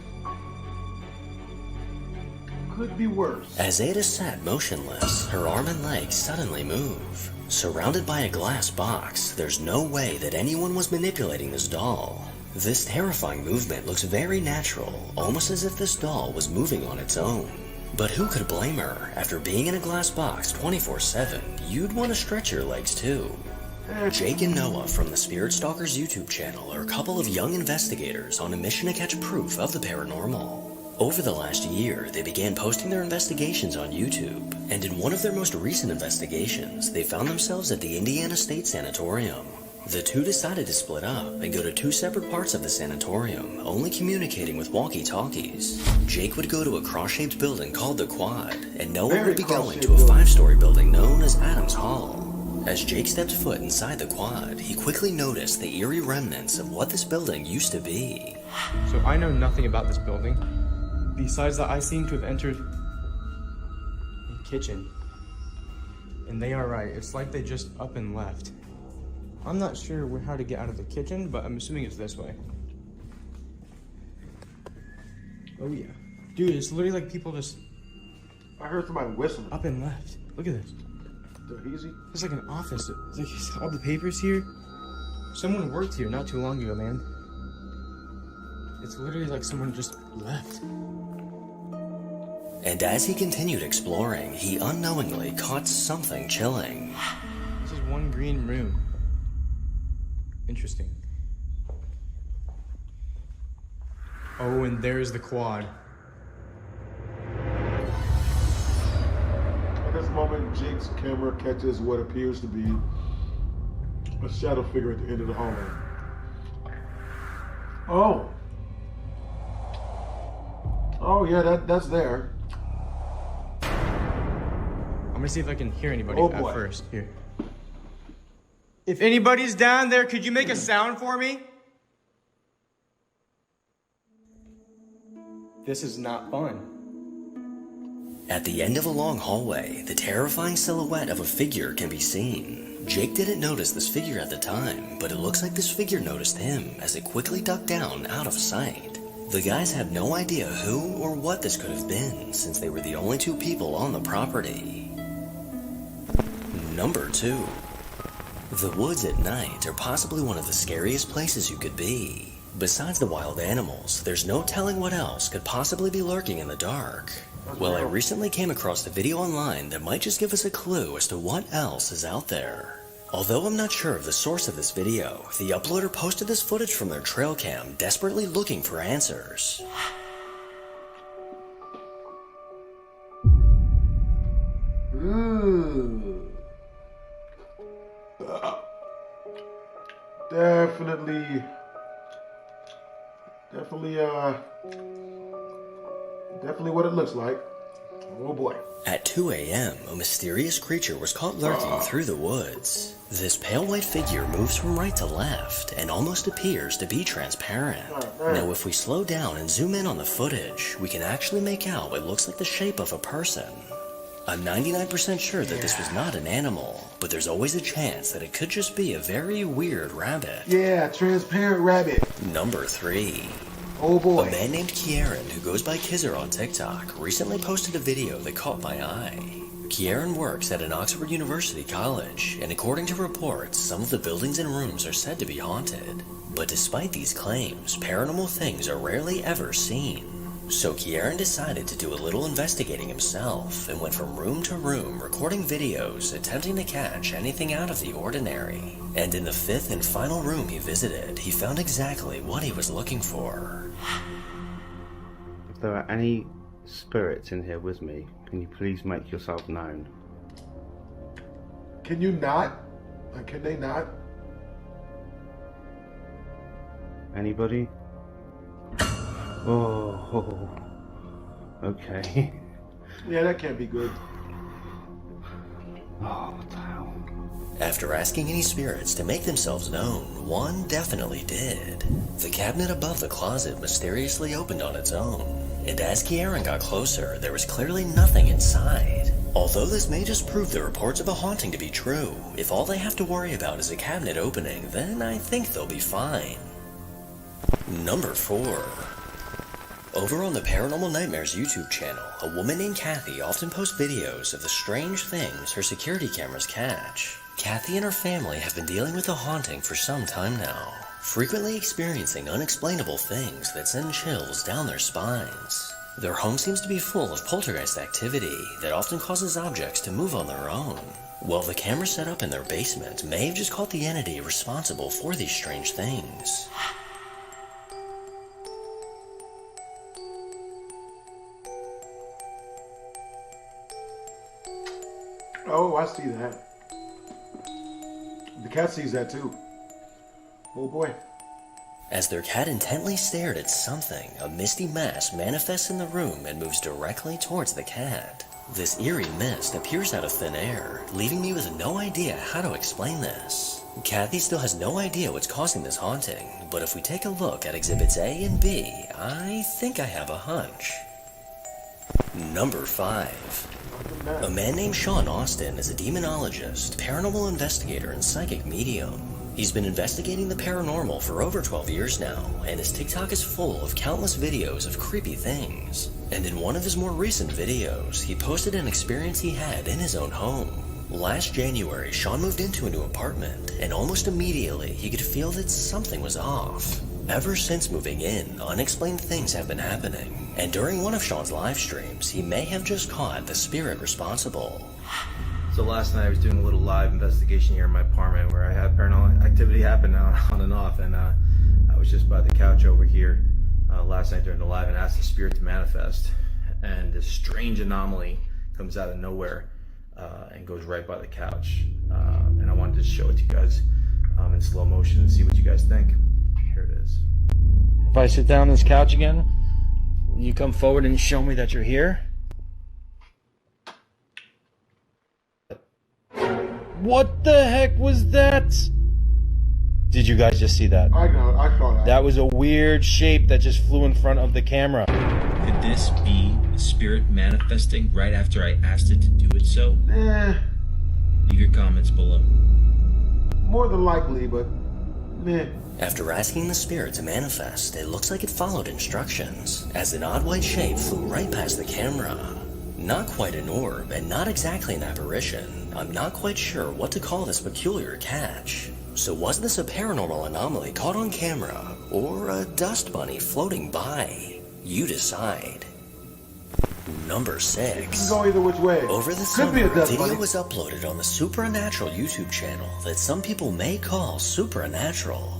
could be worse. As Ada sat motionless, her arm and leg suddenly move. Surrounded by a glass box, there's no way that anyone was manipulating this doll. This terrifying movement looks very natural, almost as if this doll was moving on its own. But who could blame her? After being in a glass box 24/7, you'd want to stretch your legs too. Jake and Noah from the Spirit Stalkers YouTube channel are a couple of young investigators on a mission to catch proof of the paranormal. Over the last year, they began posting their investigations on YouTube, and in one of their most recent investigations, they found themselves at the Indiana State Sanatorium. The two decided to split up and go to two separate parts of the sanatorium, only communicating with walkie-talkies. Jake would go to a cross-shaped building called the Quad, and Noah would be going to a 5-story building known as Adams Hall. As Jake stepped foot inside the Quad, he quickly noticed the eerie remnants of what this building used to be. So I know nothing about this building, besides that I seem to have entered a kitchen. And they are right, it's like they just up and left. I'm not sure how to get out of the kitchen, but I'm assuming it's this way. Oh yeah. Dude, it's literally like people just... I heard somebody whistling. Up and left. Look at this. Easy. It's like an office. It's like all the papers here. Someone worked here not too long ago, man. It's literally like someone just left. And as he continued exploring, he unknowingly caught something chilling. This is one green room. Interesting. Oh, and there's the Quad. At this moment, Jake's camera catches what appears to be a shadow figure at the end of the hallway. Oh. Oh yeah, that's there. I'm gonna see if I can hear anybody Oh, at boy. first. Here. If anybody's down there, could you make a sound for me? This is not fun. At the end of a long hallway, the terrifying silhouette of a figure can be seen. Jake didn't notice this figure at the time, but it looks like this figure noticed him as it quickly ducked down out of sight. The guys have no idea who or what this could have been, since they were the only two people on the property. Number 2. The woods at night are possibly one of the scariest places you could be. Besides the wild animals, there's no telling what else could possibly be lurking in the dark. Well, I recently cam across a video online that might just give us a clue as to what else is out there. Although I'm not sure of the source of this video, the uploader posted this footage from their trail cam, desperately looking for answers. Ooh. Definitely what it looks like. Oh boy. At 2 a.m., a mysterious creature was caught lurking through the woods. This pale white figure moves from right to left and almost appears to be transparent. Now, if we slow down and zoom in on the footage, we can actually make out what looks like the shape of a person. I'm 99% sure that this was not an animal, but there's always a chance that it could just be a very weird rabbit. Yeah, transparent rabbit. Number 3. Oh boy. A man named Kieran, who goes by Kizzer on TikTok, recently posted a video that caught my eye. Kieran works at an Oxford University college, and according to reports, some of the buildings and rooms are said to be haunted. But despite these claims, paranormal things are rarely ever seen. So Kieran decided to do a little investigating himself and went from room to room recording videos attempting to catch anything out of the ordinary. And in the 5th and final room he visited, he found exactly what he was looking for. If there are any spirits in here with me, can you please make yourself known? Can you not? Can they not? Anybody? Oh, okay. Yeah, that can't be good. Oh, what the hell? After asking any spirits to make themselves known, one definitely did. The cabinet above the closet mysteriously opened on its own, and as Kieran got closer, there was clearly nothing inside. Although this may just prove the reports of a haunting to be true, if all they have to worry about is a cabinet opening, then I think they'll be fine. Number 4. Over on the Paranormal Nightmares YouTube channel, a woman named Kathy often posts videos of the strange things her security cameras catch. Kathy and her family have been dealing with a haunting for some time now, frequently experiencing unexplainable things that send chills down their spines. Their home seems to be full of poltergeist activity that often causes objects to move on their own. Well, the camera set up in their basement may have just caught the entity responsible for these strange things. Oh, I see that. The cat sees that too. Oh boy. As their cat intently stared at something, a misty mass manifests in the room and moves directly towards the cat. This eerie mist appears out of thin air, leaving me with no idea how to explain this. Kathy still has no idea what's causing this haunting, but if we take a look at exhibits A and B, I think I have a hunch. Number 5. A man named Sean Austin is a demonologist, paranormal investigator, and psychic medium. He's been investigating the paranormal for over 12 years now, and his TikTok is full of countless videos of creepy things. And in one of his more recent videos, he posted an experience he had in his own home. Last January, Sean moved into a new apartment, and almost immediately he could feel that something was off. Ever since moving in, unexplained things have been happening, and during one of Sean's live streams, he may have just caught the spirit responsible. So last night I was doing a little live investigation here in my apartment where I had paranormal activity happen on and off, and I was just by the couch over here last night during the live and asked the spirit to manifest, and this strange anomaly comes out of nowhere and goes right by the couch, and I wanted to show it to you guys in slow motion and see what you guys think. Here it is. If I sit down on this couch again, you come forward and show me that you're here. What the heck was that? Did you guys just see that? I saw that. That was a weird shape that just flew in front of the camera. Could this be a spirit manifesting right after I asked it to do it so? Leave your comments below. More than likely, but meh. After asking the spirit to manifest, it looks like it followed instructions, as an odd white shape flew right past the camera. Not quite an orb, and not exactly an apparition. I'm not quite sure what to call this peculiar catch. So was this a paranormal anomaly caught on camera, or a dust bunny floating by? You decide. Number 6. Go either which way. Over the summer, a video was uploaded on the Supernatural YouTube channel that some people may call supernatural.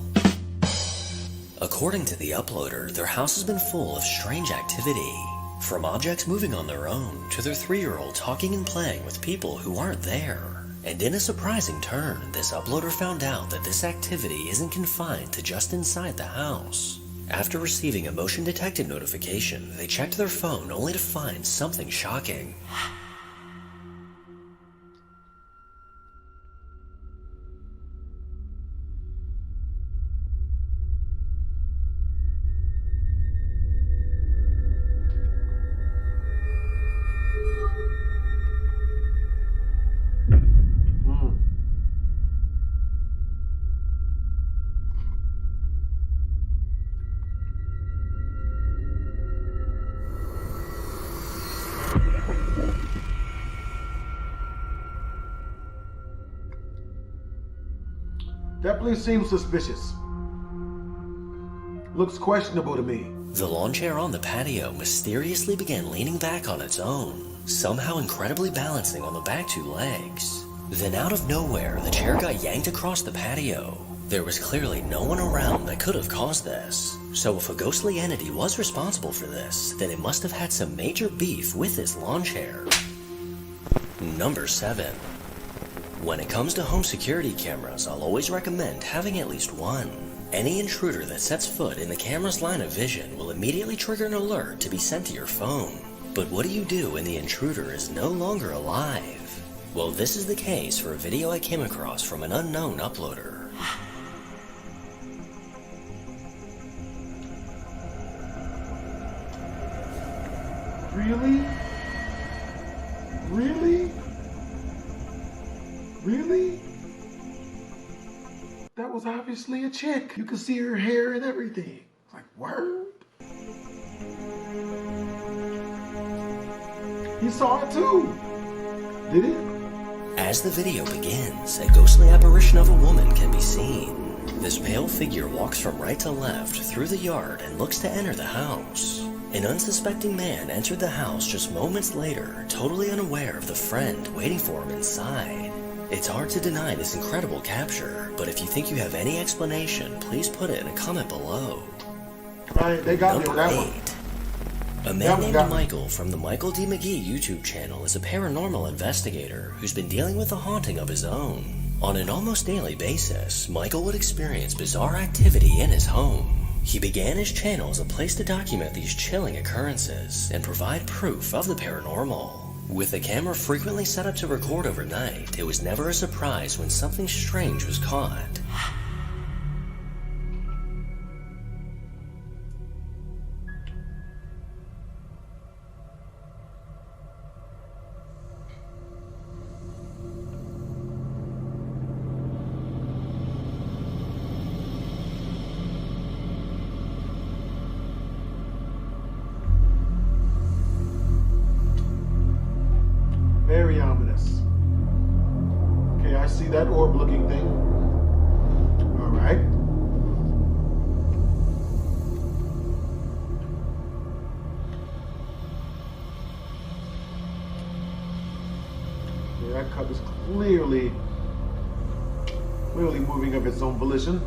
According to the uploader, their house has been full of strange activity. From objects moving on their own, to their 3-year-old talking and playing with people who aren't there. And in a surprising turn, this uploader found out that this activity isn't confined to just inside the house. After receiving a motion detected notification, they checked their phone only to find something shocking. Definitely seems suspicious. Looks questionable to me. The lawn chair on the patio mysteriously began leaning back on its own, somehow incredibly balancing on the back 2 legs. Then out of nowhere, the chair got yanked across the patio. There was clearly no one around that could have caused this. So if a ghostly entity was responsible for this, then it must have had some major beef with this lawn chair. Number 7. When it comes to home security cameras, I'll always recommend having at least one. Any intruder that sets foot in the camera's line of vision will immediately trigger an alert to be sent to your phone. But what do you do when the intruder is no longer alive? Well, this is the case for a video I came across from an unknown uploader. Really? Really? Really? That was obviously a chick. You could see her hair and everything. Like, word? He saw it too. Did he? As the video begins, a ghostly apparition of a woman can be seen. This pale figure walks from right to left through the yard and looks to enter the house. An unsuspecting man entered the house just moments later, totally unaware of the friend waiting for him inside. It's hard to deny this incredible capture, but if you think you have any explanation, please put it in a comment below. Alright, they got me with that one. A man named Michael from the Michael D. McGee YouTube channel is a paranormal investigator who's been dealing with a haunting of his own. On an almost daily basis, Michael would experience bizarre activity in his home. He began his channel as a place to document these chilling occurrences and provide proof of the paranormal. With the camera frequently set up to record overnight, it was never a surprise when something strange was caught. Very ominous. Okay, I see that orb-looking thing. All right. Yeah, that cup is clearly moving of its own volition.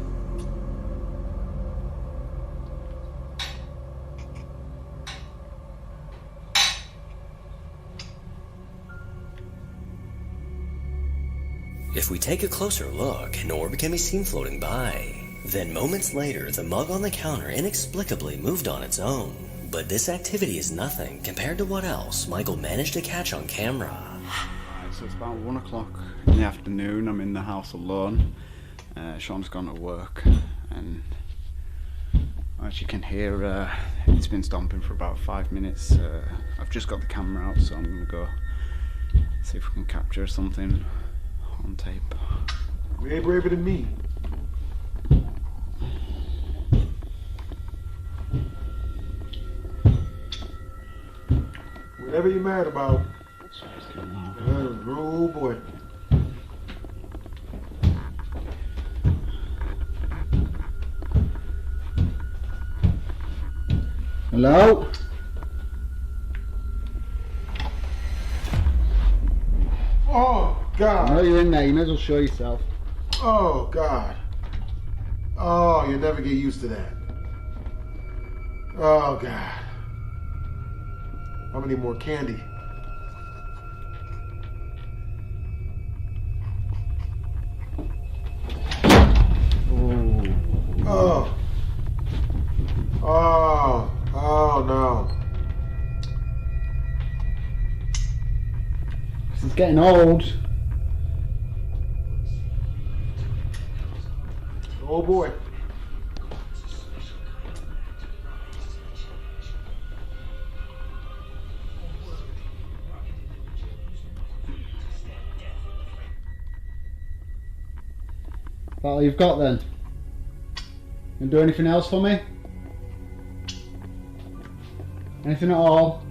If we take a closer look, an orb can be seen floating by. Then moments later, the mug on the counter inexplicably moved on its own. But this activity is nothing compared to what else Michael managed to catch on camera. Right, so it's about 1 o'clock in the afternoon. I'm in the house alone. Sean's gone to work, and as you can hear, it's been stomping for about 5 minutes. I've just got the camera out, so I'm going to go see if we can capture something on tape. Way braver than me. Whatever you're mad about. Oh boy. Hello? Oh God. I know you're in there, you may as well show yourself. Oh God. Oh, you'll never get used to that. Oh God. I'm gonna need more candy. Oh. Oh. Oh no. This is getting old. Oh boy. All you've got then? Can do anything else for me? Anything at all?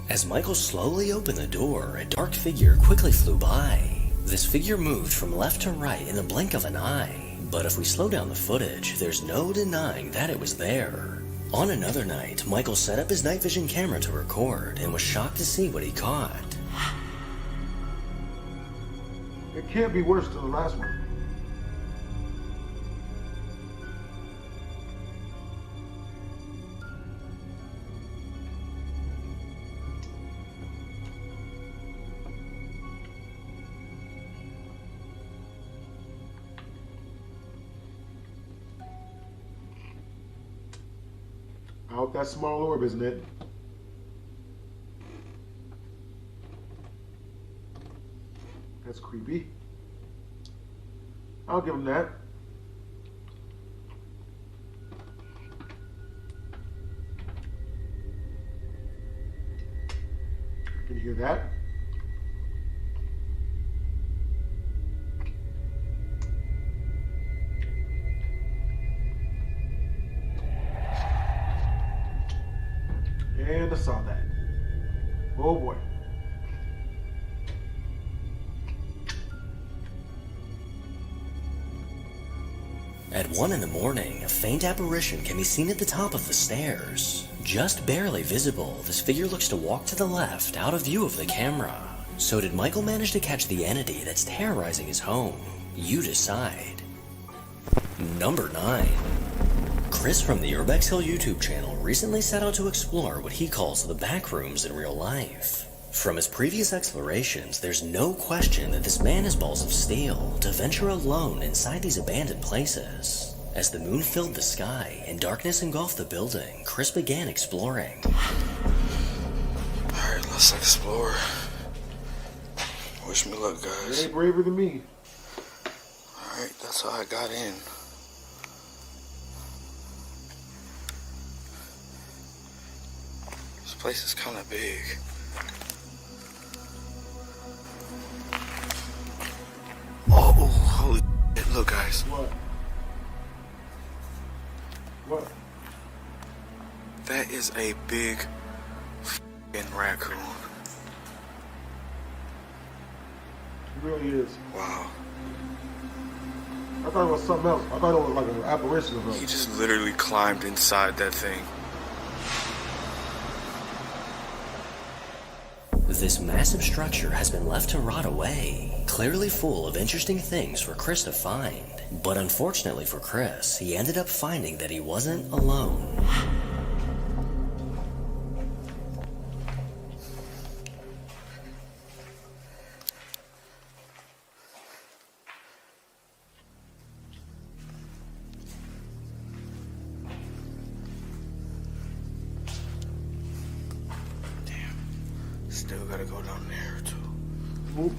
As Michael slowly opened the door, a dark figure quickly flew by. This figure moved from left to right in the blink of an eye, but if we slow down the footage, there's no denying that it was there. On another night, Michael set up his night vision camera to record and was shocked to see what he caught. It can't be worse than the last one. I hope that small orb, isn't it? That's creepy. I'll give him that. Can you hear that? And I saw that. Oh boy. At 1 in the morning, a faint apparition can be seen at the top of the stairs. Just barely visible, this figure looks to walk to the left, out of view of the camera. So did Michael manage to catch the entity that's terrorizing his home? You decide. Number 9. Chris from the Urbex Hill YouTube channel recently set out to explore what he calls the Backrooms in real life. From his previous explorations, there's no question that this man has balls of steel to venture alone inside these abandoned places. As the moon filled the sky and darkness engulfed the building, Chris began exploring. Alright, let's explore. Wish me luck, guys. You ain't braver than me. Alright, that's how I got in. This place is kind of big. Oh, holy shit. Look, guys. What? What? That is a big f***ing raccoon. It really is. Wow. I thought it was something else. I thought it was like an apparition or something. He just literally climbed inside that thing. This massive structure has been left to rot away, clearly full of interesting things for Chris to find. But unfortunately for Chris, he ended up finding that he wasn't alone. Still gotta go down there too. Oop.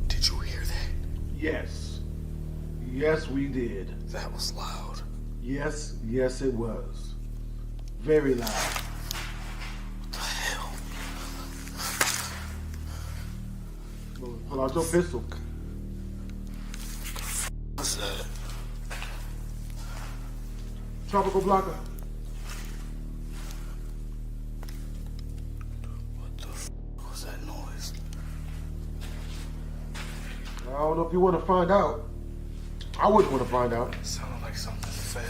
Did you hear that? Yes. Yes, we did. That was loud. Yes, yes, it was. Very loud. What the hell? Pull out your pistol. What's that? Tropical blocker. What the f was that noise? I don't know if you want to find out. I wouldn't want to find out. It sounded like something fell.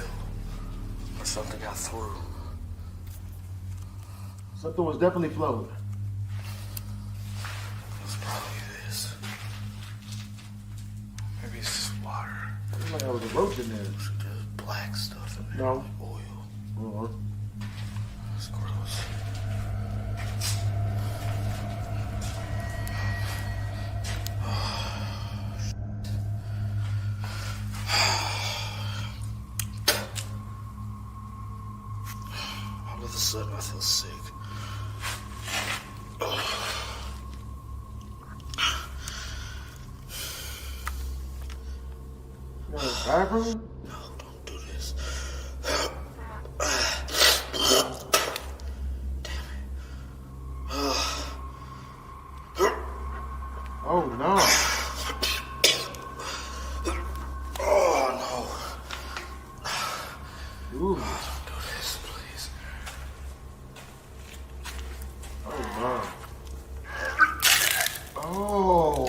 Or something got through. Something was definitely flowing. It was probably this. Maybe it's just water. It looked like there was a roach in there. There's black stuff in there. No. Like oil. It's gross. All of a sudden I feel sick. You know, the bathroom? No, don't do this. Oh no. Oh no. Ooh. Don't do this, please. Oh no. Oh.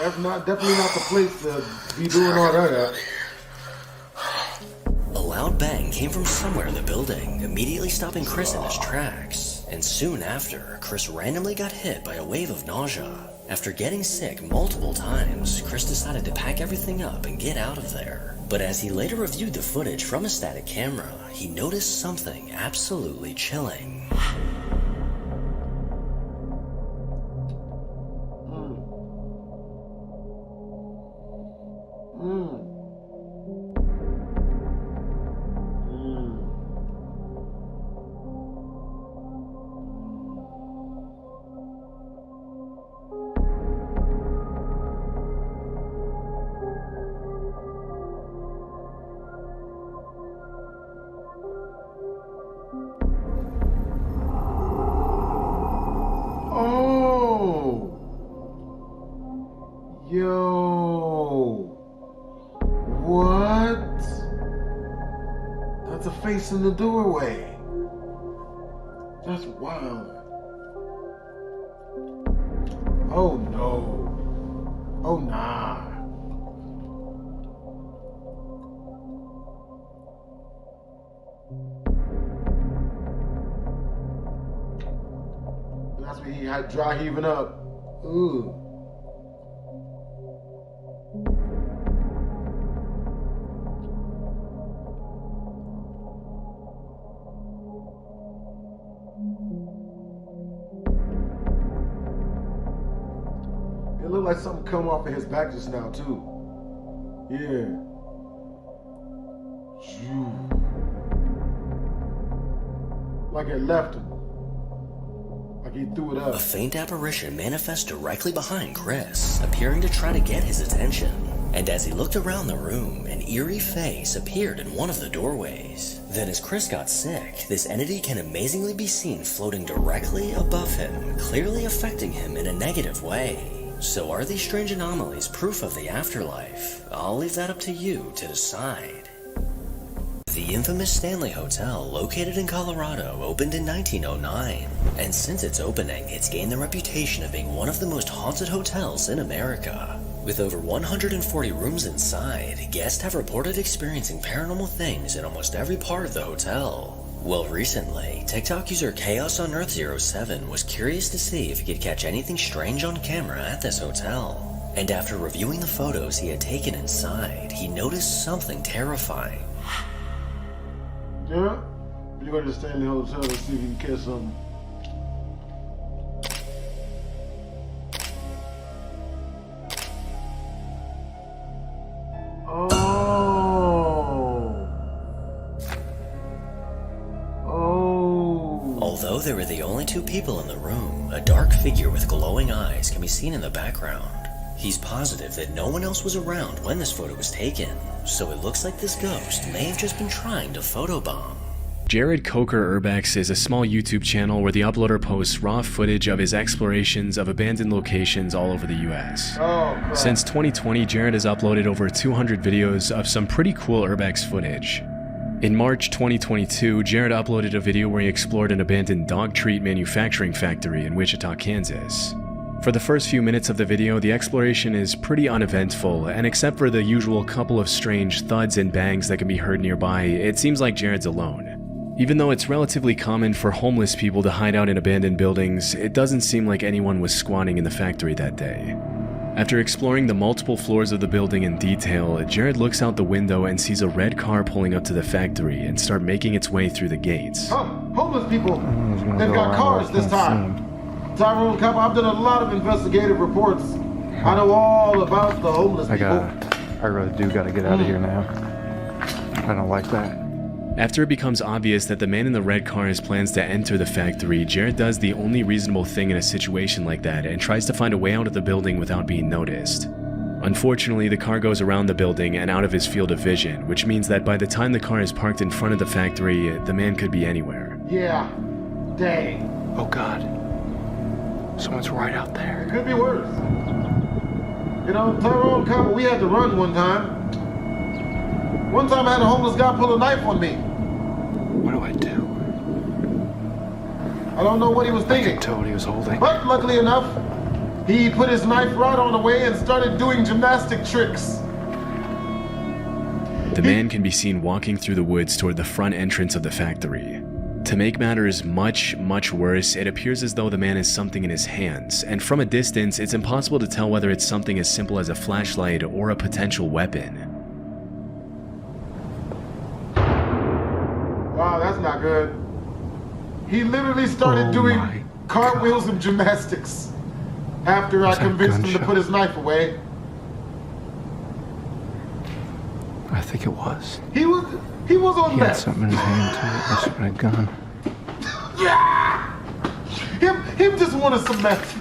That's definitely not the place to be doing all that at. A loud bang came from somewhere in the building, immediately stopping Chris in his tracks. And soon after, Chris randomly got hit by a wave of nausea. After getting sick multiple times, Chris decided to pack everything up and get out of there. But as he later reviewed the footage from a static camera, he noticed something absolutely chilling. In the doorway. That's wild. Oh no. Oh nah. That's what he had dry heaving up. Ooh. Like something come off of his back just now too. Yeah. Like it left him. Like he threw it up. A faint apparition manifests directly behind Chris, appearing to try to get his attention. And as he looked around the room, an eerie face appeared in one of the doorways. Then as Chris got sick, this entity can amazingly be seen floating directly above him, clearly affecting him in a negative way. So are these strange anomalies proof of the afterlife? I'll leave that up to you to decide. The infamous Stanley Hotel, located in Colorado, opened in 1909. And since its opening, it's gained the reputation of being one of the most haunted hotels in America. With over 140 rooms inside, guests have reported experiencing paranormal things in almost every part of the hotel. Well, recently, TikTok user ChaosOnEarth07 was curious to see if he could catch anything strange on camera at this hotel. And after reviewing the photos he had taken inside, he noticed something terrifying. Yeah? You go to the Stanley Hotel and see if you can catch something. Although they were the only two people in the room, a dark figure with glowing eyes can be seen in the background. He's positive that no one else was around when this photo was taken, so it looks like this ghost may have just been trying to photobomb. Jared Coker Urbex is a small YouTube channel where the uploader posts raw footage of his explorations of abandoned locations all over the US. Since 2020, Jared has uploaded over 200 videos of some pretty cool Urbex footage. In March 2022, Jared uploaded a video where he explored an abandoned dog treat manufacturing factory in Wichita, Kansas. For the first few minutes of the video, the exploration is pretty uneventful, and except for the usual couple of strange thuds and bangs that can be heard nearby, it seems like Jared's alone. Even though it's relatively common for homeless people to hide out in abandoned buildings, it doesn't seem like anyone was squatting in the factory that day. After exploring the multiple floors of the building in detail, Jared looks out the window and sees a red car pulling up to the factory and start making its way through the gates. Homeless people, they've got cars this time. Tyrone Cop, I've done a lot of investigative reports. I know all about the homeless people. I really do gotta get out of here now. I don't like that. After it becomes obvious that the man in the red car has plans to enter the factory, Jared does the only reasonable thing in a situation like that and tries to find a way out of the building without being noticed. Unfortunately, the car goes around the building and out of his field of vision, which means that by the time the car is parked in front of the factory, the man could be anywhere. Yeah, dang. Oh God. Someone's right out there. It could be worse. You know, Tyrone Cop, we had to run one time. One time I had a homeless guy pull a knife on me. What do I do? I don't know what he was thinking. I can tell what he was holding. But luckily enough, He put his knife right on away and started doing gymnastic tricks. The man can be seen walking through the woods toward the front entrance of the factory. To make matters much worse, it appears as though the man has something in his hands, and from a distance, it's impossible to tell whether it's something as simple as a flashlight or a potential weapon. Wow, that's not good. He literally started doing cartwheels and gymnastics after I convinced him to put his knife away. I think it was. He was on He that. had something in his hand too. It must have been a gun. Yeah! Him just wanted some meth.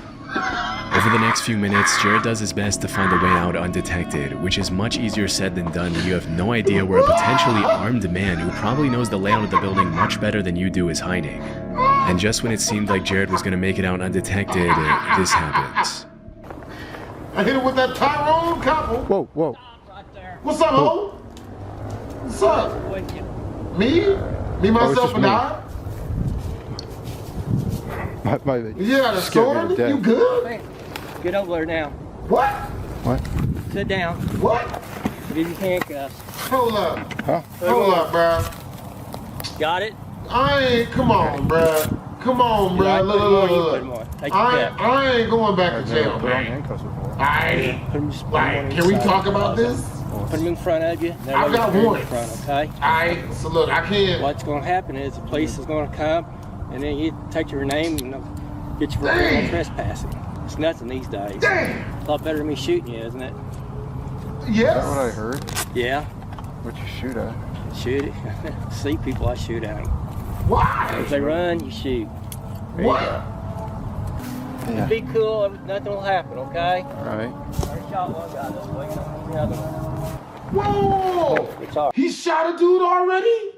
Over the next few minutes, Jared does his best to find a way out undetected, which is much easier said than done when you have no idea where a potentially armed man who probably knows the layout of the building much better than you do is hiding. And just when it seemed like Jared was going to make it out undetected, this happens. I hit him with that Tyrone couple. Whoa. What's up, ho? What's up? Me, myself, and I? Yeah, the sword? You good? Hey, get over there now. What? What? Sit down. What? Give you handcuffs. Hold up. Huh? Hold up, bro. Got it? Come on, bro. Come on, bro. Look. I ain't going back to jail, man. Can we talk about this? Put them in front of you. I got one. Okay? Alright, so look, I can't. What's going to happen is the police is going to come, and then you take your name and they'll get you for criminal trespassing. It's nothing these days. Dang. A lot better than me shooting you, isn't it? Yes. Is that what I heard? Yeah. What'd you shoot at? Shoot it. See people, I shoot at them. Why? If they run, you shoot. There What? You go. Yeah. Be cool, nothing will happen, okay? Alright. I shot one guy this way, the other one. Whoa! It's all He shot a dude already?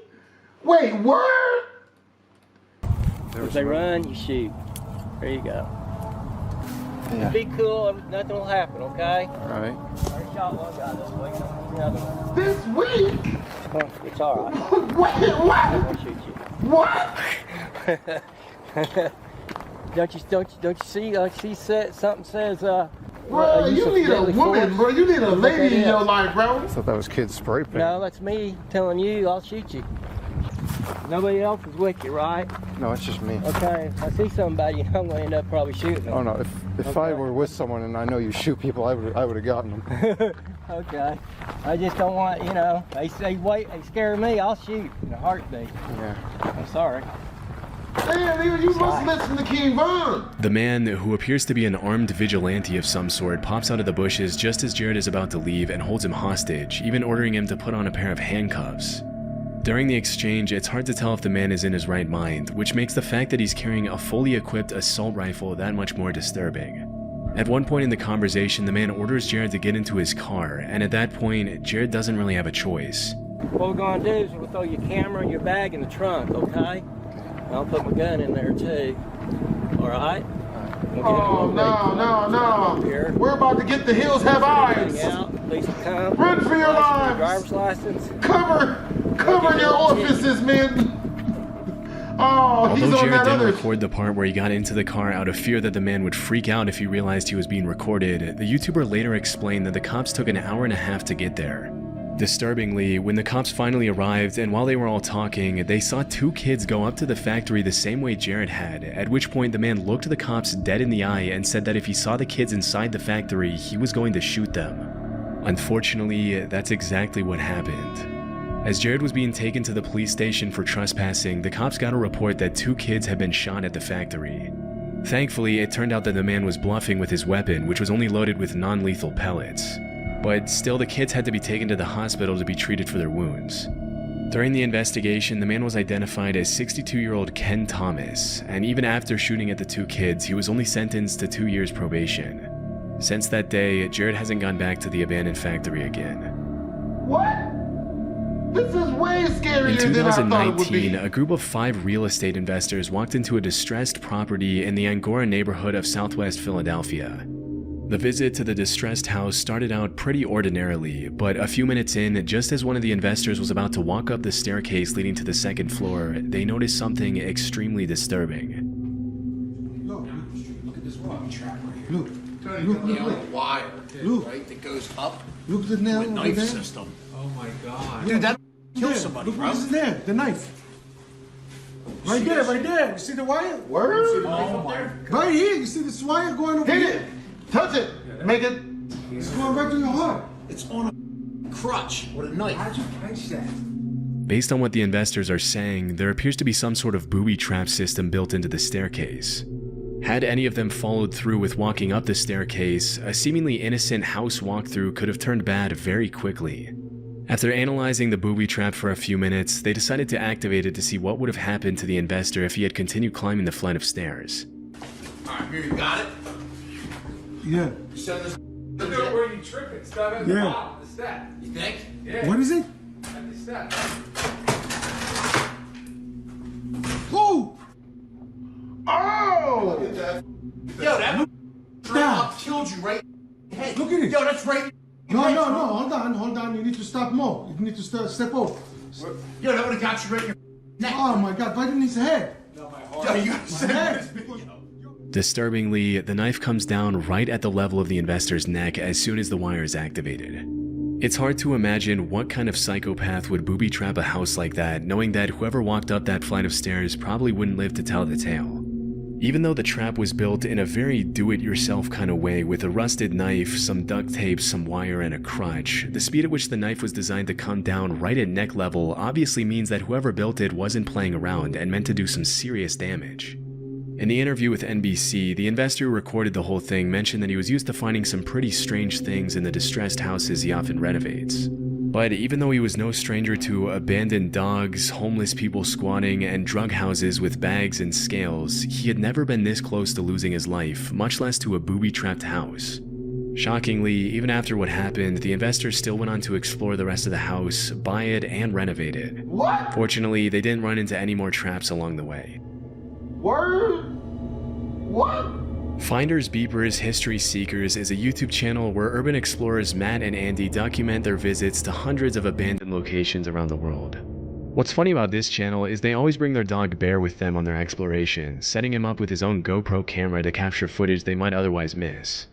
Wait, word? If they run, you shoot. There you go. Yeah. Be cool, nothing will happen, okay? Alright. I shot one guy this way, the other one. This week? It's all right. Wait, what? I'll shoot you. What? Don't you see? Something says. Bro, you need a woman, bro. You need a lady in your life, bro. I thought that was kids spray paint. No, that's me telling you. I'll shoot you. Nobody else is with you, right? No, it's just me. Okay. If I see somebody, I'm going to end up probably shooting them. Oh no, if I were with someone and I know you shoot people, I would have gotten them. Okay. I just don't want, they say wait, they scare me, I'll shoot in a heartbeat. Yeah. I'm sorry. Damn, you must listen to King Von. The man, who appears to be an armed vigilante of some sort, pops out of the bushes just as Jared is about to leave and holds him hostage, even ordering him to put on a pair of handcuffs. During the exchange, it's hard to tell if the man is in his right mind, which makes the fact that he's carrying a fully equipped assault rifle that much more disturbing. At one point in the conversation, the man orders Jared to get into his car, and at that point, Jared doesn't really have a choice. What we're going to do is we'll throw your camera and your bag in the trunk, okay? I'll put my gun in there too. All right? Oh, no. We're about to get the hills have eyes. Please come. Run for your lives. Driver's license. Cover your orifices, men. Oh, he's Although on Jared that didn't other. record the part where he got into the car out of fear that the man would freak out if he realized he was being recorded, the YouTuber later explained that the cops took an hour and a half to get there. Disturbingly, when the cops finally arrived and while they were all talking, they saw two kids go up to the factory the same way Jared had, at which point the man looked the cops dead in the eye and said that if he saw the kids inside the factory, he was going to shoot them. Unfortunately, that's exactly what happened. As Jared was being taken to the police station for trespassing, the cops got a report that two kids had been shot at the factory. Thankfully, it turned out that the man was bluffing with his weapon, which was only loaded with non-lethal pellets. But still, the kids had to be taken to the hospital to be treated for their wounds. During the investigation, the man was identified as 62-year-old Ken Thomas, and even after shooting at the two kids, he was only sentenced to 2 years probation. Since that day, Jared hasn't gone back to the abandoned factory again. What? This is way In scarier than I thought it would be. 2019, a group of 5 real estate investors walked into a distressed property in the Angora neighborhood of southwest Philadelphia. The visit to the distressed house started out pretty ordinarily, but a few minutes in, just as one of the investors was about to walk up the staircase leading to the second floor, they noticed something extremely disturbing. Look at this Booby-trapped right here. Look. Look. Wire, Look. right, that goes up. Look at the nail With over knife there. system. Oh my god. Yeah. Dude, that killed There. somebody, Look bro. what is there, the knife. Right there, right there. You see the wire? Word? See the knife up there? Right here, you see this wire going over Hit here? it. Touch it. Make it. It's going right through your heart. It's on a crutch with a knife. How'd you catch that? Based on what the investors are saying, there appears to be some sort of booby-trap system built into the staircase. Had any of them followed through with walking up the staircase, a seemingly innocent house walkthrough could have turned bad very quickly. After analyzing the booby trap for a few minutes, they decided to activate it to see what would have happened to the investor if he had continued climbing the flight of stairs. Alright, here, you got it? Yeah. You send this. Look at where you tripping. It's not at the Yeah. bottom of the step. You think? Yeah. What is it? At the step. Oh! Oh! Look at that. Yo, that drop killed you right in the head. Look at it. Yo, that's right. No, hold on. You need to stop more. You need to step over. Yo, that would have got you right in your neck. Oh my god, right in his head. No, my heart. Yo, you gotta say this. Disturbingly, the knife comes down right at the level of the investor's neck as soon as the wire is activated. It's hard to imagine what kind of psychopath would booby-trap a house like that, knowing that whoever walked up that flight of stairs probably wouldn't live to tell the tale. Even though the trap was built in a very do-it-yourself kind of way with a rusted knife, some duct tape, some wire, and a crutch, the speed at which the knife was designed to come down right at neck level obviously means that whoever built it wasn't playing around and meant to do some serious damage. In the interview with NBC, the investor who recorded the whole thing mentioned that he was used to finding some pretty strange things in the distressed houses he often renovates. But even though he was no stranger to abandoned dogs, homeless people squatting, and drug houses with bags and scales, he had never been this close to losing his life, much less to a booby-trapped house. Shockingly, even after what happened, the investor still went on to explore the rest of the house, buy it, and renovate it. What? Fortunately, they didn't run into any more traps along the way. Word? What? Finders Beepers History Seekers is a YouTube channel where urban explorers Matt and Andy document their visits to hundreds of abandoned locations around the world. What's funny about this channel is they always bring their dog Bear with them on their explorations, setting him up with his own GoPro camera to capture footage they might otherwise miss.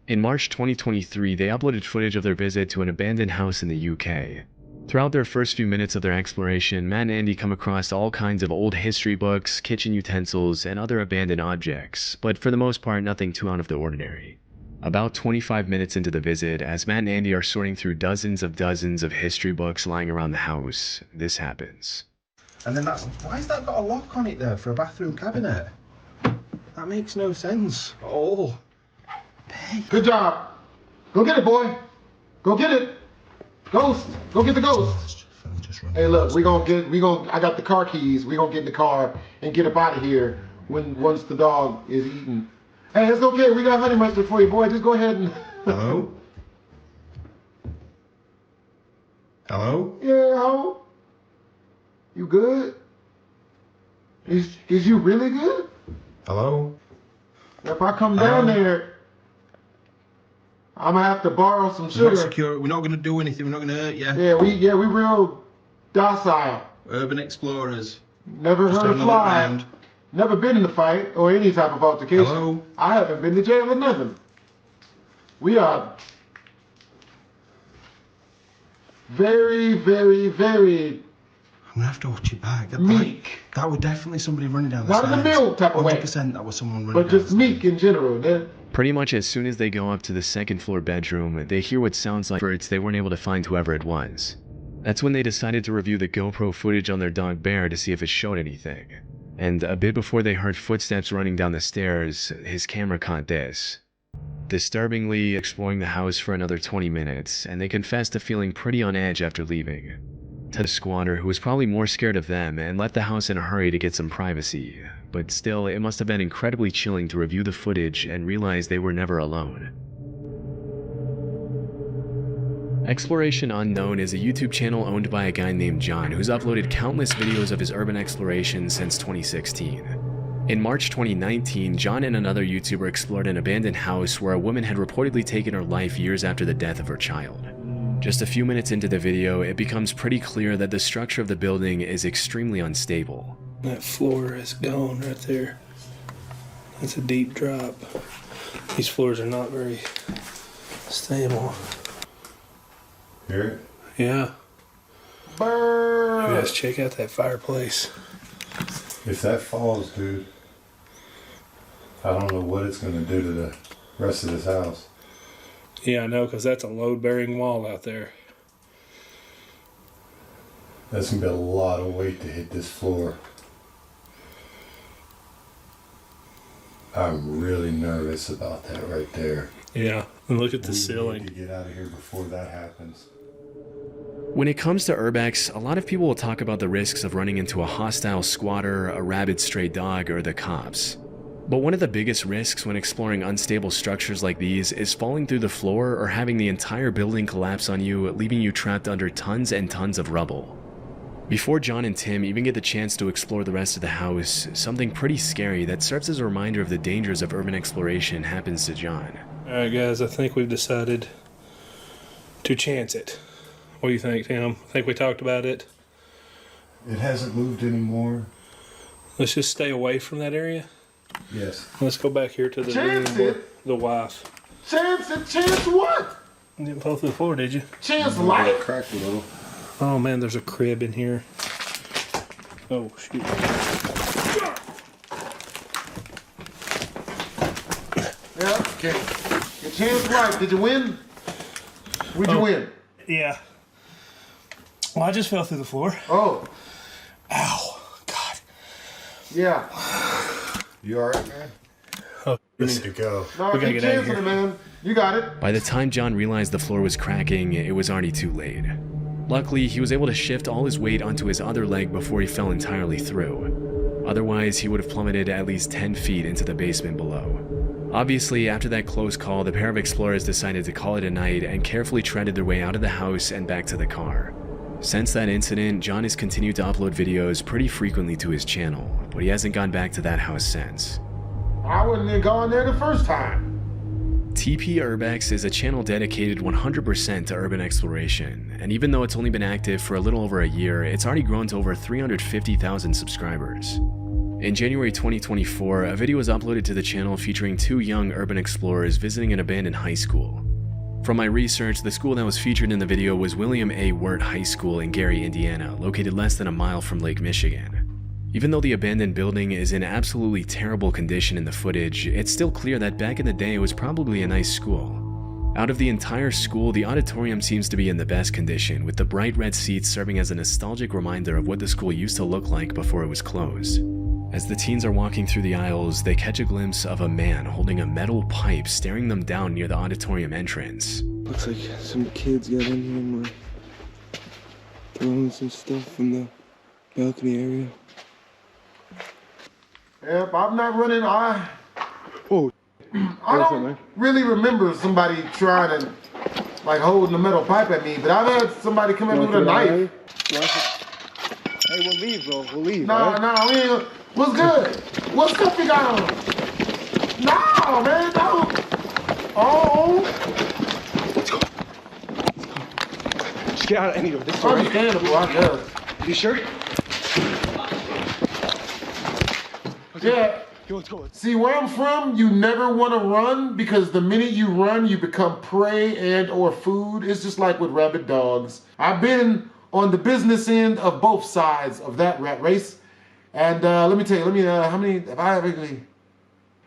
In March 2023, they uploaded footage of their visit to an abandoned house in the UK. Throughout their first few minutes of their exploration, Matt and Andy come across all kinds of old history books, kitchen utensils, and other abandoned objects, but for the most part nothing too out of the ordinary. About 25 minutes into the visit, as Matt and Andy are sorting through dozens of history books lying around the house, this happens. And then that's, why has that got a lock on it there for a bathroom cabinet? That makes no sense. Oh. Good job. Go get it, boy. Go get it. Ghost, go get the ghost. Hey, look, I got the car keys. We gonna get in the car and get up out of here once the dog is eaten. Hey, it's okay. We got honey mustard for you, boy. Just go ahead and. Hello? Hello? Yeah, how? You good? Is you really good? Hello? If I come down there, I'm gonna have to borrow some sugar. We're not secure. We're not gonna do anything. We're not gonna hurt you. Yeah, we real docile. Urban explorers. Never Just heard a having a look fly. round. Never been in a fight or any type of altercation. Hello? I haven't been to jail or nothing. We are very, very, very I'm gonna have to watch it back. meek. That was definitely somebody running down the Not stairs. in the milk type of way. 100% that was someone running But down just meek in general. Pretty much as soon as they go up to the second floor bedroom, they hear what sounds like birds. They weren't able to find whoever it was. That's when they decided to review the GoPro footage on their dog Bear to see if it showed anything. And a bit before they heard footsteps running down the stairs, his camera caught this. Disturbingly exploring the house for another 20 minutes, and they confessed to feeling pretty on edge after leaving. To the squatter, who was probably more scared of them and left the house in a hurry to get some privacy. But still, it must have been incredibly chilling to review the footage and realize they were never alone. Exploration Unknown is a YouTube channel owned by a guy named John who's uploaded countless videos of his urban explorations since 2016. In March 2019, John and another YouTuber explored an abandoned house where a woman had reportedly taken her life years after the death of her child. Just a few minutes into the video, it becomes pretty clear that the structure of the building is extremely unstable. That floor is gone right there. It's a deep drop. These floors are not very stable. Hear it? Yeah. Burn! Guys, check out that fireplace. If that falls, dude, I don't know what it's going to do to the rest of this house. Yeah, I know, because that's a load-bearing wall out there. That's going to be a lot of weight to hit this floor. I'm really nervous about that right there. Yeah, and look at the We ceiling. need to get out of here before that happens. When it comes to urbex, a lot of people will talk about the risks of running into a hostile squatter, a rabid stray dog, or the cops. But one of the biggest risks when exploring unstable structures like these is falling through the floor or having the entire building collapse on you, leaving you trapped under tons and tons of rubble. Before John and Tim even get the chance to explore the rest of the house, something pretty scary that serves as a reminder of the dangers of urban exploration happens to John. Alright guys, I think we've decided to chance it. What do you think, Tim? I think we talked about it. It hasn't moved anymore. Let's just stay away from that area. Yes. Let's go back here to the Chance room where it? the wife. Chance it? Chance what? You didn't fall through the floor, did you? Chance light? Cracked a little. Oh man, there's a crib in here. Oh shoot. Yeah, okay. Your chance light. Did you win? Where'd you win? Yeah. Well, I just fell through the floor. Oh. Ow. God. Yeah. You alright, man? Oh, you need to go. No, We gotta keep get out of chancing here. it, man. You got it. By the time John realized the floor was cracking, it was already too late. Luckily, he was able to shift all his weight onto his other leg before he fell entirely through. Otherwise, he would have plummeted at least 10 feet into the basement below. Obviously, after that close call, the pair of explorers decided to call it a night and carefully treaded their way out of the house and back to the car. Since that incident, John has continued to upload videos pretty frequently to his channel, but he hasn't gone back to that house since. I wouldn't have gone there the first time. TP Urbex is a channel dedicated 100% to urban exploration, and even though it's only been active for a little over a year, it's already grown to over 350,000 subscribers. In January 2024, a video was uploaded to the channel featuring two young urban explorers visiting an abandoned high school. From my research, the school that was featured in the video was William A. Wirt High School in Gary, Indiana, located less than a mile from Lake Michigan. Even though the abandoned building is in absolutely terrible condition in the footage, it's still clear that back in the day it was probably a nice school. Out of the entire school, the auditorium seems to be in the best condition, with the bright red seats serving as a nostalgic reminder of what the school used to look like before it was closed. As the teens are walking through the aisles, they catch a glimpse of a man holding a metal pipe staring them down near the auditorium entrance. Looks like some kids got in here and were throwing some stuff from the balcony area. Yep, I'm not running. I don't really remember somebody trying to, like, holding a metal pipe at me, but I've had somebody come at me with a knife. Hey, we'll leave, bro. We'll leave. No, we ain't. What's good? What stuff you got on? No, man, no. Oh. Let's go. Just get out anyway. This is Understandable, I guess. You sure? Yeah. Let's go. See, where I'm from, you never want to run because the minute you run, you become prey and or food. It's just like with rabid dogs. I've been on the business end of both sides of that rat race. And let me tell you, how many have I ever...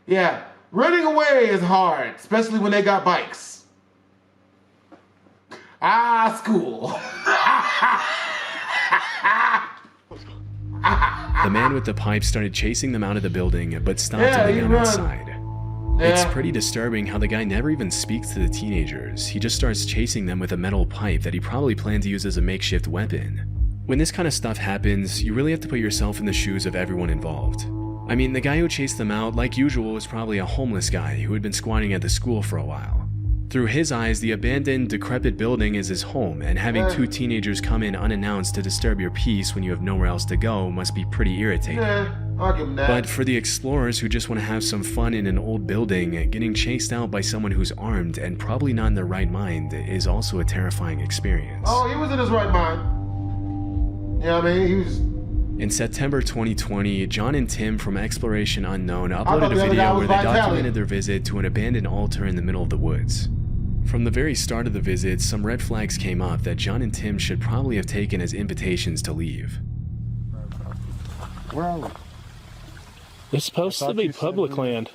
Yeah, running away is hard, especially when they got bikes. School. The man with the pipe started chasing them out of the building, but stopped and they got outside. It's pretty disturbing how the guy never even speaks to the teenagers. He just starts chasing them with a metal pipe that he probably planned to use as a makeshift weapon. When this kind of stuff happens, you really have to put yourself in the shoes of everyone involved. I mean, the guy who chased them out, like usual, was probably a homeless guy who had been squatting at the school for a while. Through his eyes, the abandoned, decrepit building is his home, and having two teenagers come in unannounced to disturb your peace when you have nowhere else to go must be pretty irritating. I'll give him that. But for the explorers who just want to have some fun in an old building, getting chased out by someone who's armed and probably not in their right mind is also a terrifying experience. Oh, he was in his right mind. Yeah, I mean, he was... In September 2020, John and Tim from Exploration Unknown uploaded a video where they documented their visit to an abandoned altar in the middle of the woods. From the very start of the visit, some red flags came up that John and Tim should probably have taken as invitations to leave. Where are we? It's supposed to be public land.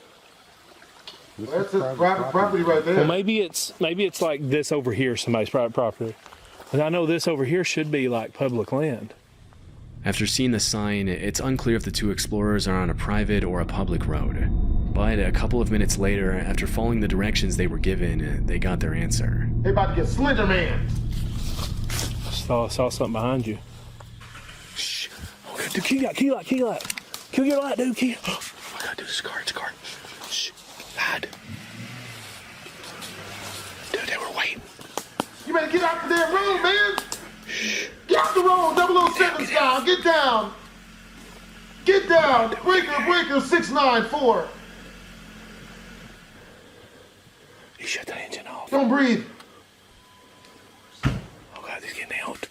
That's his private property right there. Well, maybe it's like this over here, somebody's private property. But I know this over here should be like public land. After seeing the sign, it's unclear if the two explorers are on a private or a public road. But a couple of minutes later, after following the directions they were given, they got their answer. They about to get Slender Man. I saw something behind you. Shh. Okay, dude, key light. Kill your light, dude. Oh my God, dude, it's a car. Shh. Hide. Dude, they were waiting. You better get out the damn road, man. Shh. Get out the road, 007 style. Get down. Get down. Breaker 694. You shut that engine off. Don't breathe. Oh God, they're getting out.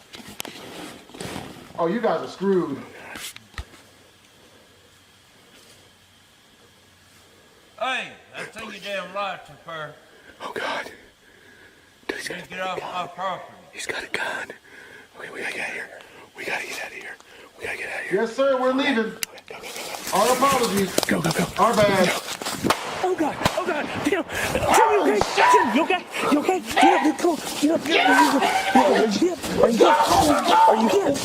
Oh, you guys are screwed. Hey, that's taking your damn lights, sir. Oh God. Dude, he's get off my property. He's got a gun. Okay, we gotta get out of here. We gotta get out of here. Yes, sir, we're leaving. Our apologies. Go. Our bad. Oh God. Tim, you okay? Tim, you okay? Get up, dude, come on. Get up. Are you good?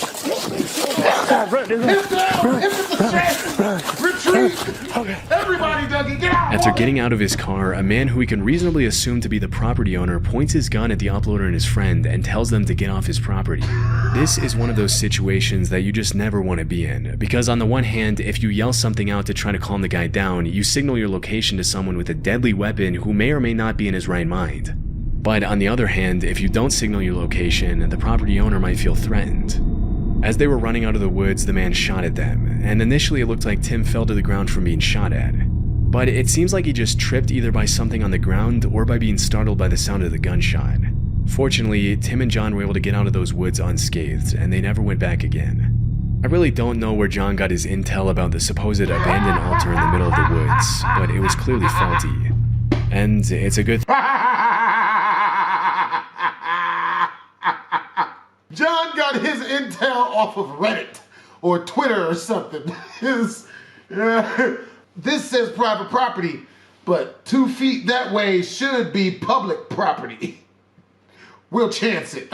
God, run, dude. Run. Retreat. Okay. Everybody, Dougie, get out. After getting out of his car, a man who we can reasonably assume to be the property owner points his gun at the uploader and his friend and tells them to get off his property. This is one of those situations that you just never want to be in, because on the one hand, if you yell something out to try to calm the guy down, you signal your location to someone with a deadly weapon who may or may not be in his right mind. But on the other hand, if you don't signal your location, the property owner might feel threatened. As they were running out of the woods, the man shot at them, and initially it looked like Tim fell to the ground from being shot at. But it seems like he just tripped either by something on the ground or by being startled by the sound of the gunshot. Fortunately, Tim and John were able to get out of those woods unscathed, and they never went back again. I really don't know where John got his intel about the supposed abandoned altar in the middle of the woods, but it was clearly faulty. And it's a good John got his intel off of Reddit or Twitter or something. This says private property, but 2 feet that way should be public property. We'll chance it.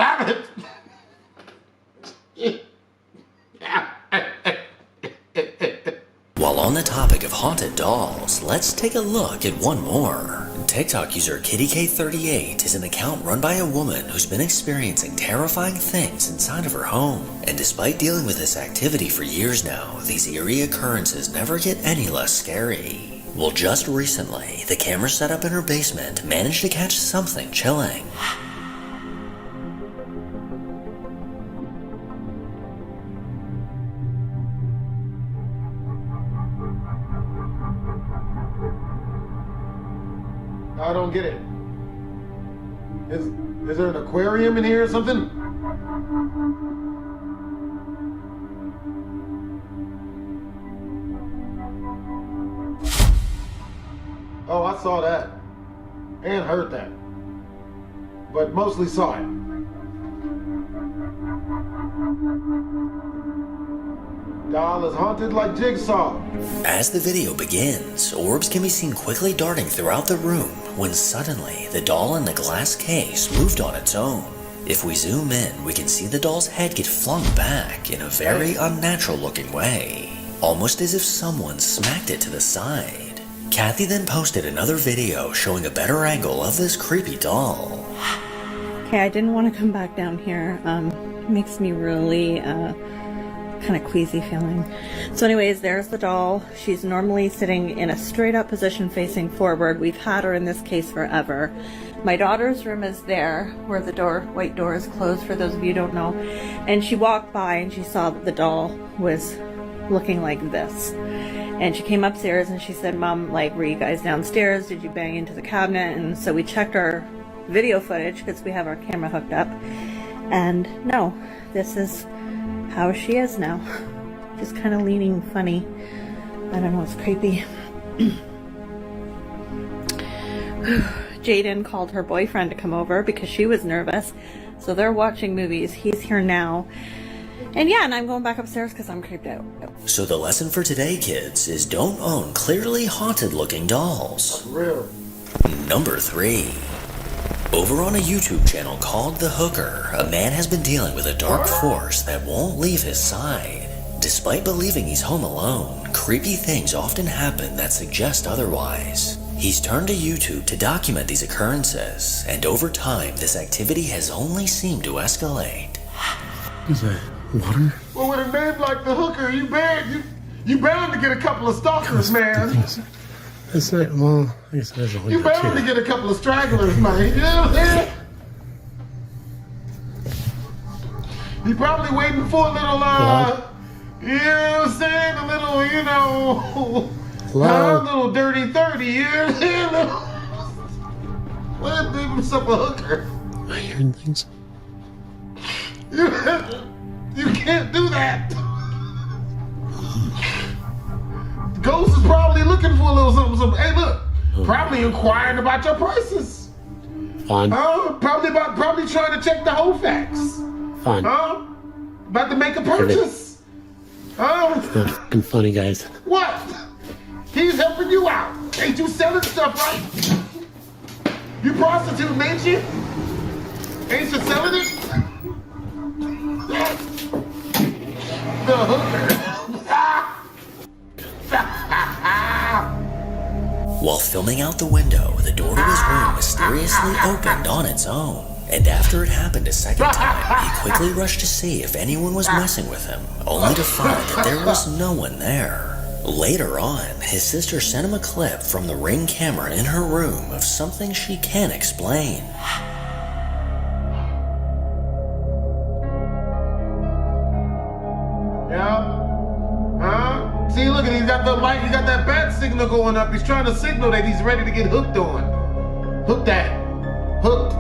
While on the topic of haunted dolls, let's take a look at one more. TikTok user KittyK38 is an account run by a woman who's been experiencing terrifying things inside of her home. And despite dealing with this activity for years now, these eerie occurrences never get any less scary. Well, just recently, the camera set up in her basement managed to catch something chilling. I don't get it. Is there an aquarium in here or something? Oh, I saw that. And heard that. But mostly saw it. Doll is haunted like Jigsaw. As the video begins, orbs can be seen quickly darting throughout the room when suddenly the doll in the glass case moved on its own. If we zoom in, we can see the doll's head get flung back in a very unnatural looking way, almost as if someone smacked it to the side. Kathy then posted another video showing a better angle of this creepy doll. Okay, I didn't want to come back down here. It makes me really kind of queasy feeling. So anyways, there's the doll. She's normally sitting in a straight up position facing forward. We've had her in this case forever. My daughter's room is there where the white door is closed, for those of you who don't know. And she walked by and she saw that the doll was looking like this. And she came upstairs and she said, Mom, like, were you guys downstairs? Did you bang into the cabinet? And so we checked our video footage because we have our camera hooked up. And no, this is how she is now. Just kind of leaning funny. I don't know, it's creepy. Jaden called her boyfriend to come over because she was nervous. So they're watching movies. He's here now. And yeah, and I'm going back upstairs because I'm creeped out. So the lesson for today, kids, is don't own clearly haunted looking dolls. Real. Number 3. Over on a YouTube channel called The Hooker, a man has been dealing with a dark force that won't leave his side. Despite believing he's home alone, creepy things often happen that suggest otherwise. He's turned to YouTube to document these occurrences, and over time, this activity has only seemed to escalate. Is that water? Well, with a name like The Hooker, you bound to get a couple of stalkers, man. That's not, well, I guess there's a You bound to get a couple of stragglers, man. You know what I'm saying? You probably waiting for a little, you know what I'm saying? A little, you know, a little dirty 30, you know what I'm saying? Let him himself a hooker. I hear things. You can't do that. Ghost is probably looking for a little something. Hey, look, probably inquiring about your prices. Fine. Probably trying to check the whole facts. Fine. About to make a purchase. It's not fucking funny, guys. What? He's helping you out. Ain't you selling stuff, right? You prostituting, ain't you? Ain't you selling it? The hooker. While filming out the window, the door to his room mysteriously opened on its own. And after it happened a second time, he quickly rushed to see if anyone was messing with him, only to find that there was no one there. Later on, his sister sent him a clip from the Ring camera in her room of something she can't explain. Yeah. See, look at he's got the light, he got that bat signal going up. He's trying to signal that he's ready to get hooked on. Hooked.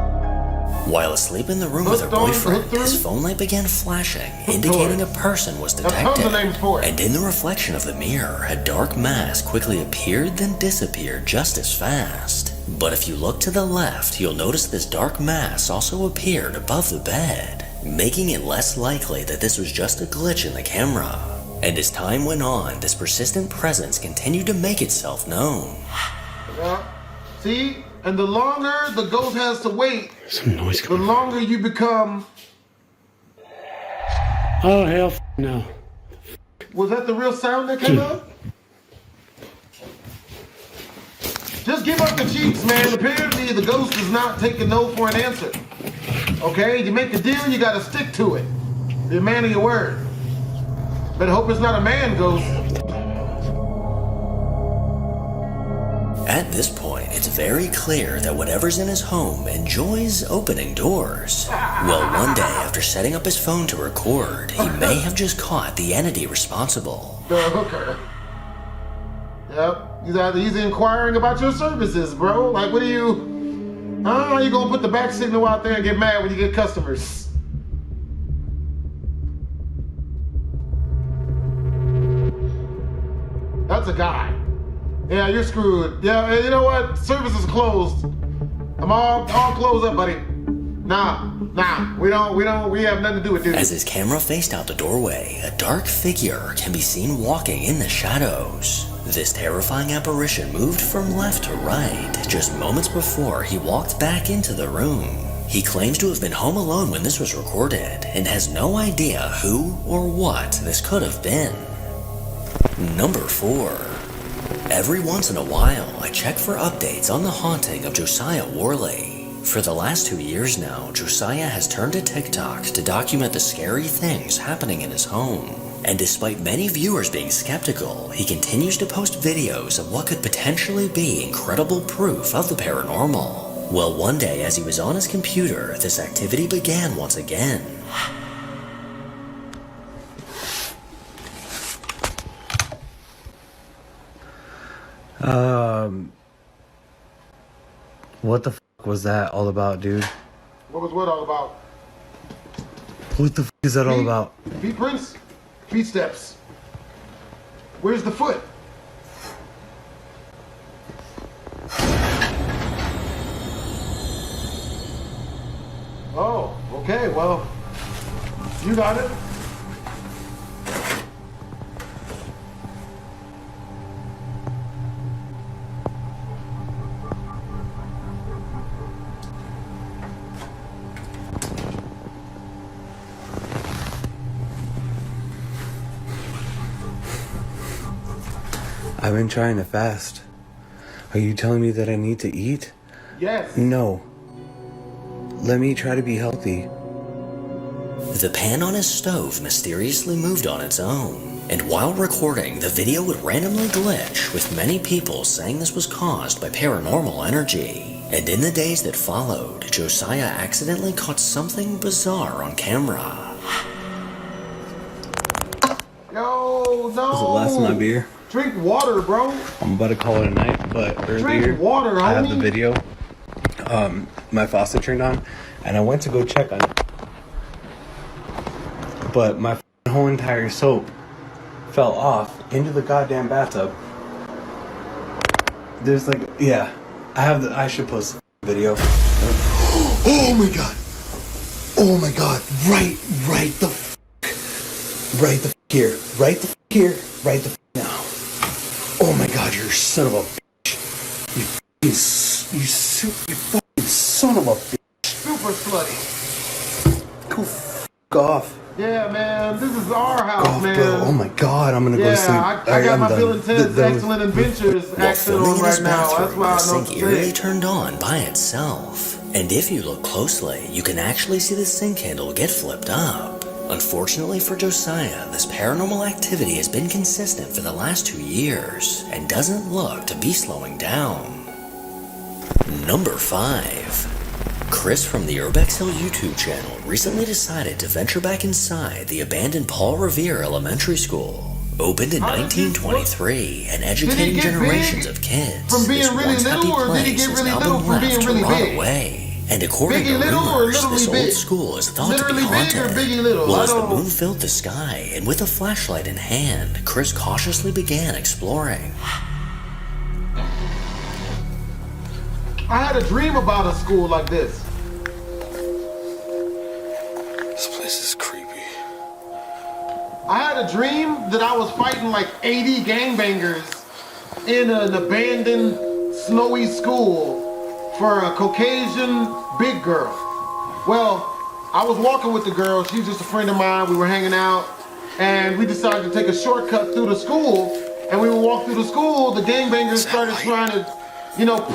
While asleep in the room with her boyfriend, his phone light began flashing, indicating a person was detected. And in the reflection of the mirror, a dark mass quickly appeared then disappeared just as fast. But if you look to the left, you'll notice this dark mass also appeared above the bed, making it less likely that this was just a glitch in the camera. And as time went on, this persistent presence continued to make itself known. Yeah. See? And the longer the ghost has to wait, some noise the longer you become... Oh, hell no. Was that the real sound that came out? Just give up the cheeks, man. Apparently the ghost is not taking no for an answer. Okay? You make a deal, you gotta stick to it. You're a man of your word. Better hope it's not a man ghost. At this point, it's very clear that whatever's in his home enjoys opening doors. Well, one day after setting up his phone to record, he may have just caught the entity responsible. The hooker. Yep. He's inquiring about your services, bro. Like, what are you... How are you gonna put the back signal out there and get mad when you get customers? That's a guy. Yeah, you're screwed. Yeah, you know what? Service is closed. I'm all closed up, buddy. Nah, we have nothing to do with this. As his camera faced out the doorway, a dark figure can be seen walking in the shadows. This terrifying apparition moved from left to right, just moments before he walked back into the room. He claims to have been home alone when this was recorded, and has no idea who or what this could have been. Number 4. Every once in a while, I check for updates on the haunting of Josiah Worley. For the last 2 years now, Josiah has turned to TikTok to document the scary things happening in his home. And despite many viewers being skeptical, he continues to post videos of what could potentially be incredible proof of the paranormal. Well, one day as he was on his computer, this activity began once again. What the f was that all about, dude? What was what all about? What the f is that all about? Feet prints? Feet steps. Where's the foot? Oh, okay, well, you got it. I've been trying to fast. Are you telling me that I need to eat? Yes. No. Let me try to be healthy. The pan on his stove mysteriously moved on its own, and while recording, the video would randomly glitch, with many people saying this was caused by paranormal energy. And in the days that followed, Josiah accidentally caught something bizarre on camera. Yo, no. Was it last in my beer? Drink water, bro. I'm about to call it a night, but earlier Drink water, I had the homie. video. My faucet turned on, and I went to go check on it. But my whole entire soap fell off into the goddamn bathtub. There's like, yeah, I should post the video. Oh my god. Oh my god, right the here, right the now. Oh my god, you're a son of a bitch. You fucking son of a bitch. Super slutty. Go f*** off. Yeah, man, this is our house, Off, man. bro. Oh my god, I'm gonna go to sleep. Yeah, I got I'm my done. Bill and Ted's Excellent Adventures While accent filming on in his right now. That's bathroom, why the I know sink what to eerily say. turned on by itself. And if you look closely, you can actually see the sink handle get flipped up. Unfortunately for Josiah, this paranormal activity has been consistent for the last 2 years, and doesn't look to be slowing down. Number 5. Chris from the Urbex Hill YouTube channel recently decided to venture back inside the abandoned Paul Revere Elementary School. Opened in 1923 and educating generations of kids, From being this really once happy little, or did he place get has really now little been from being left to really rot big? away. And according Biggie to little or rumors, literally this big? old school is thought to be Literally big or haunted. biggie little? Well, I as the don't- moon filled the sky, and with a flashlight in hand, Chris cautiously began exploring. I had a dream about a school like this. This place is creepy. I had a dream that I was fighting like 80 gangbangers in an abandoned, snowy school for a Caucasian big girl. Well, I was walking with the girl. She was just a friend of mine. We were hanging out, and we decided to take a shortcut through the school. And we would walk through the school. The gangbangers started trying to,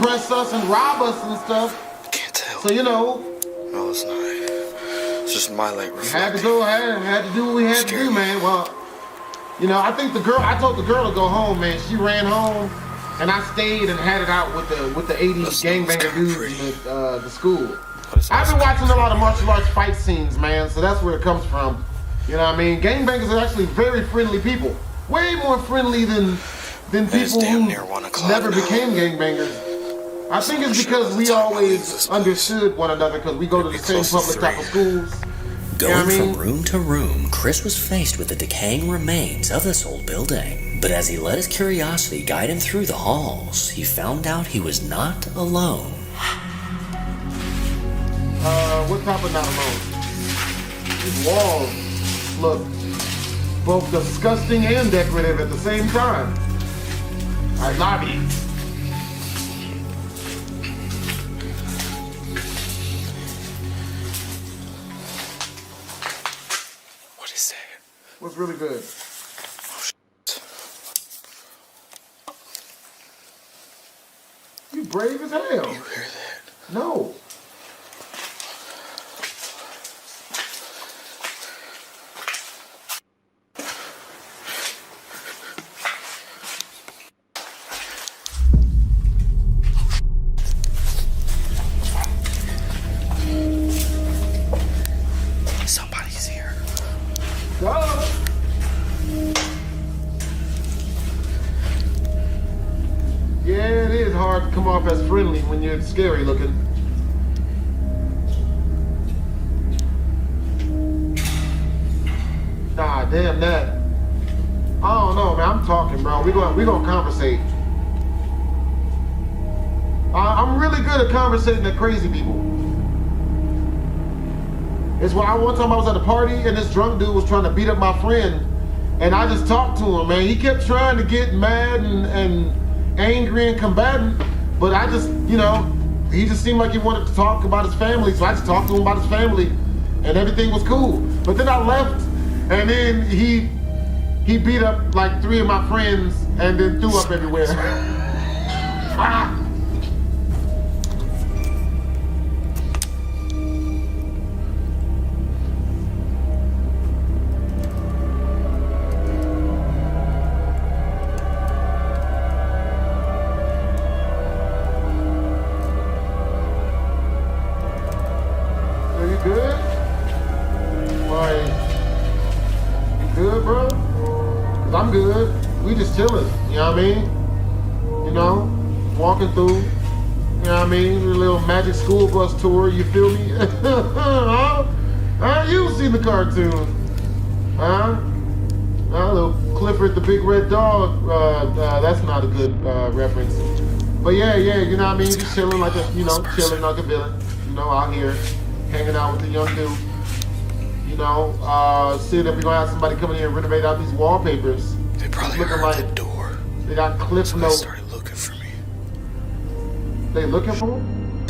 press us and rob us and stuff. Can't tell. So, No, it's not. It's just my light reflecting. Had to do what we had to do, man. Well, I think I told the girl to go home, man. She ran home, and I stayed and had it out with the 80 gangbanger dudes in the school. I've been watching a lot of martial arts fight scenes, man, so that's where it comes from. You know what I mean? Gangbangers are actually very friendly people. Way more friendly than people who never became gangbangers. I think it's because we always understood one another because we go to the same public type of schools. Going from room to room, Chris was faced with the decaying remains of this old building. But as he let his curiosity guide him through the halls, he found out he was not alone. What type of not alone? These walls look both disgusting and decorative at the same time. Our lobby. What is that? What's really good? You brave as hell. You hear that? No. Somebody's here. Duh. Yeah, it is hard to come off as friendly when you're scary looking. Nah, damn that. I don't know, man. I'm talking, bro. We gonna conversate. I'm really good at conversating with crazy people. It's why one time I was at a party and this drunk dude was trying to beat up my friend, and I just talked to him, man. He kept trying to get mad and angry and combatant, but I just, you know, he just seemed like he wanted to talk about his family, so I just talked to him about his family, and everything was cool. But then I left, and then he beat up like 3 of my friends and then threw up everywhere. Ah! Are you good? Like, you good, bro? I'm good. We just chilling, you know what I mean? You know, walking through, you know what I mean? A little magic school bus tour, you feel me? Huh? You've seen the cartoon. Huh? Little Clifford the Big Red Dog. That's not a good reference. But yeah, you know what I mean? Just chilling like a, you know, chilling like a villain. You know, out here, hanging out with the young dude. You know, seeing if we're gonna have somebody come in here and renovate out these wallpapers. They probably looking heard like the door. They got cliff So notes. they started looking for me. They looking for him?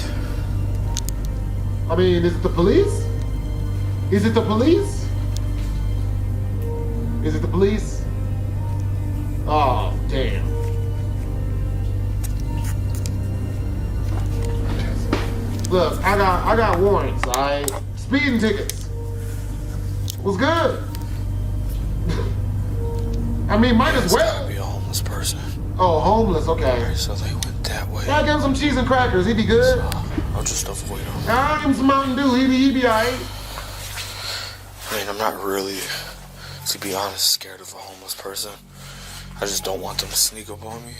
I mean, is it the police? Is it the police? Is it the police? Oh, damn. Look, I got warrants, alright? Speeding tickets. What's good? I mean, might as well. Gotta be a homeless person. Oh, homeless, okay. Alright, so they went that way. Yeah, give him some cheese and crackers, he'd be good. So, I'll just avoid him. I'll give him some Mountain Dew, he'd be alright. I mean, I'm not really, to be honest, scared of a homeless person. I just don't want them to sneak up on me.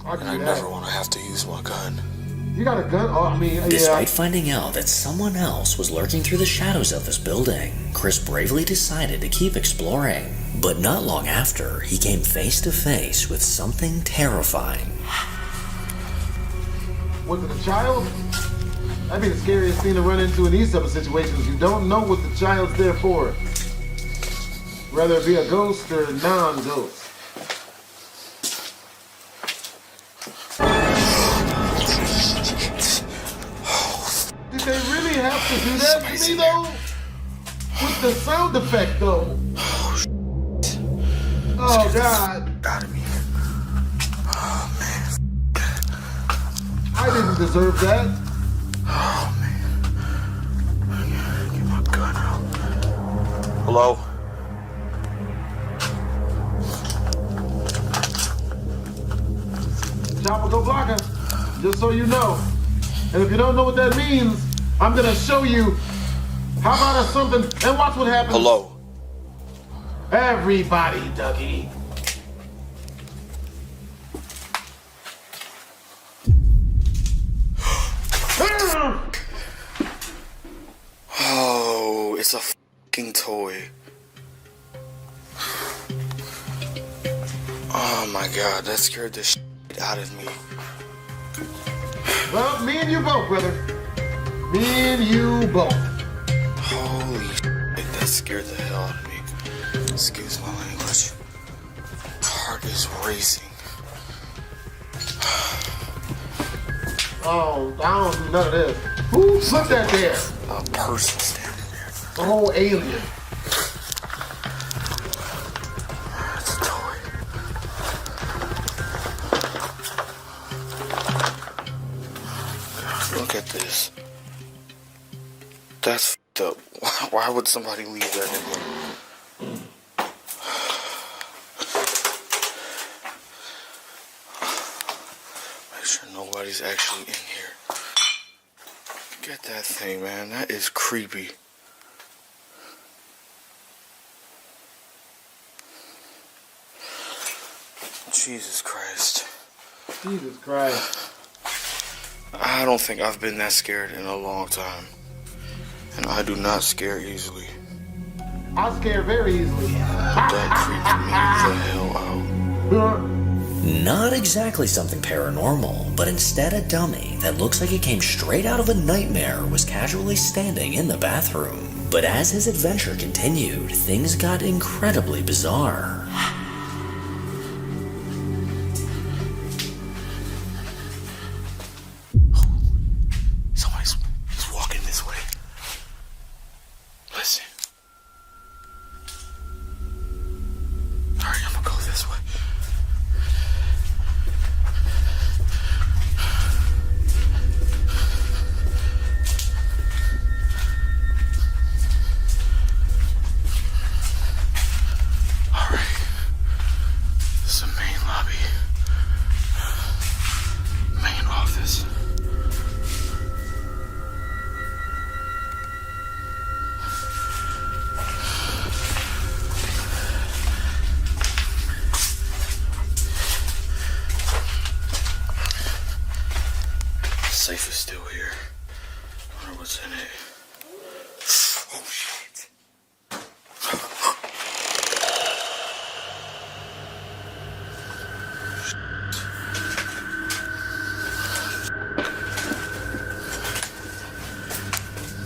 And I never want to have to use my gun. You got a gun? Oh, I mean, Despite finding out that someone else was lurking through the shadows of this building, Chris bravely decided to keep exploring. But not long after, he came face to face with something terrifying. Was it a child? That'd be the scariest thing to run into in these type of situations. You don't know what the child's there for. Whether it be a ghost or a non-ghost. Did they really have to do that to me, though? With the sound effect, though. Oh, God. Out of me. Oh, man. I didn't deserve that. Oh, man. Get my gun out. Hello? Chopper, go block her. Just so you know. And if you don't know what that means, I'm gonna show you. How about us something? And watch what happens. Hello? Everybody, Dougie. Oh, it's a fucking toy. Oh my god, that scared the shit out of me. Well, me and you both, brother. Me and you both. Holy shit, that scared the hell out of me. Excuse my language. My heart is racing. Oh, I don't do none of this. Who put that there? A person standing there. A whole alien. It's a toy. Look at this. That's f***ed up. Why would somebody leave that in there? Make sure nobody's actually in here. Get that thing, man. That is creepy. Jesus Christ. Jesus Christ. I don't think I've been that scared in a long time. And I do not scare easily. I scare very easily. That creeped me the hell out. Not exactly something paranormal, but instead a dummy that looks like it came straight out of a nightmare was casually standing in the bathroom. But as his adventure continued, things got incredibly bizarre. Somebody's walking this way. Listen. Alright, I'm gonna go this way. Safe is still here. I wonder what's in it. Oh shit.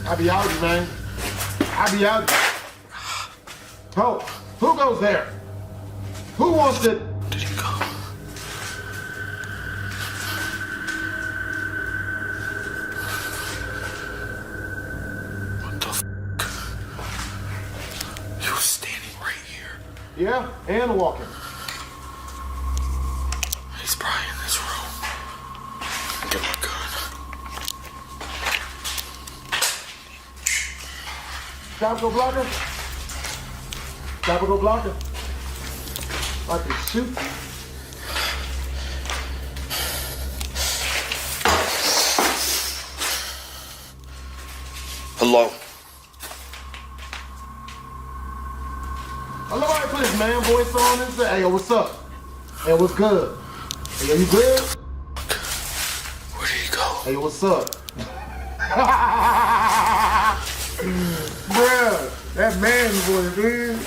I be out, man. I be out. Oh, who goes there? Who wants it? Did he go? Yeah, and walking. He's probably in this room. Get my gun. Tropical blocker? Tropical blocker? I can shoot. Hello. I love how I put his man voice on and say, hey, yo, what's up? Hey, what's good? Hey, yo, you good? Where did he go? Hey, what's up? Bruh, that man voice, dude.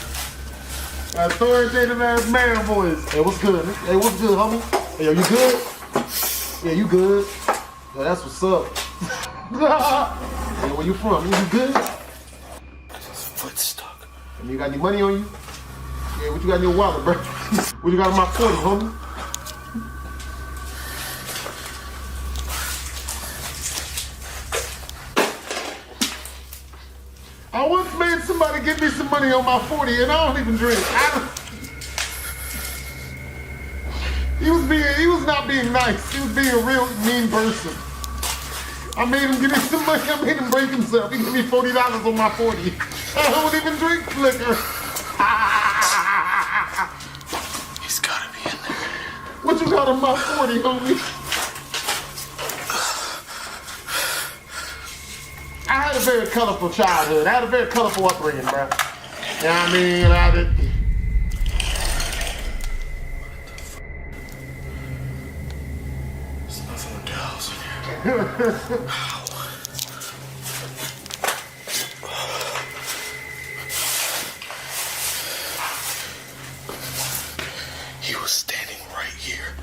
Authoritative ass man voice. Hey, what's good? Hey, what's good, homie? Hey, yo, you good? Yeah, you good? Yo, that's what's up. Hey, where you from? You good? His foot's stuck. And you got any money on you? Yeah, what you got in your wallet, bro? What you got in my 40, homie? I once made somebody give me some money on my 40 and I don't even drink. He was not being nice. He was being a real mean person. I made him give me some money. I made him break himself. He gave me $40 on my 40. I don't even drink liquor. He's gotta be in there. What you got on my 40, homie? I had a very colorful childhood. I had a very colorful upbringing, bro. You know what I mean? I did. There's nothing but dolls in here. He was standing right here.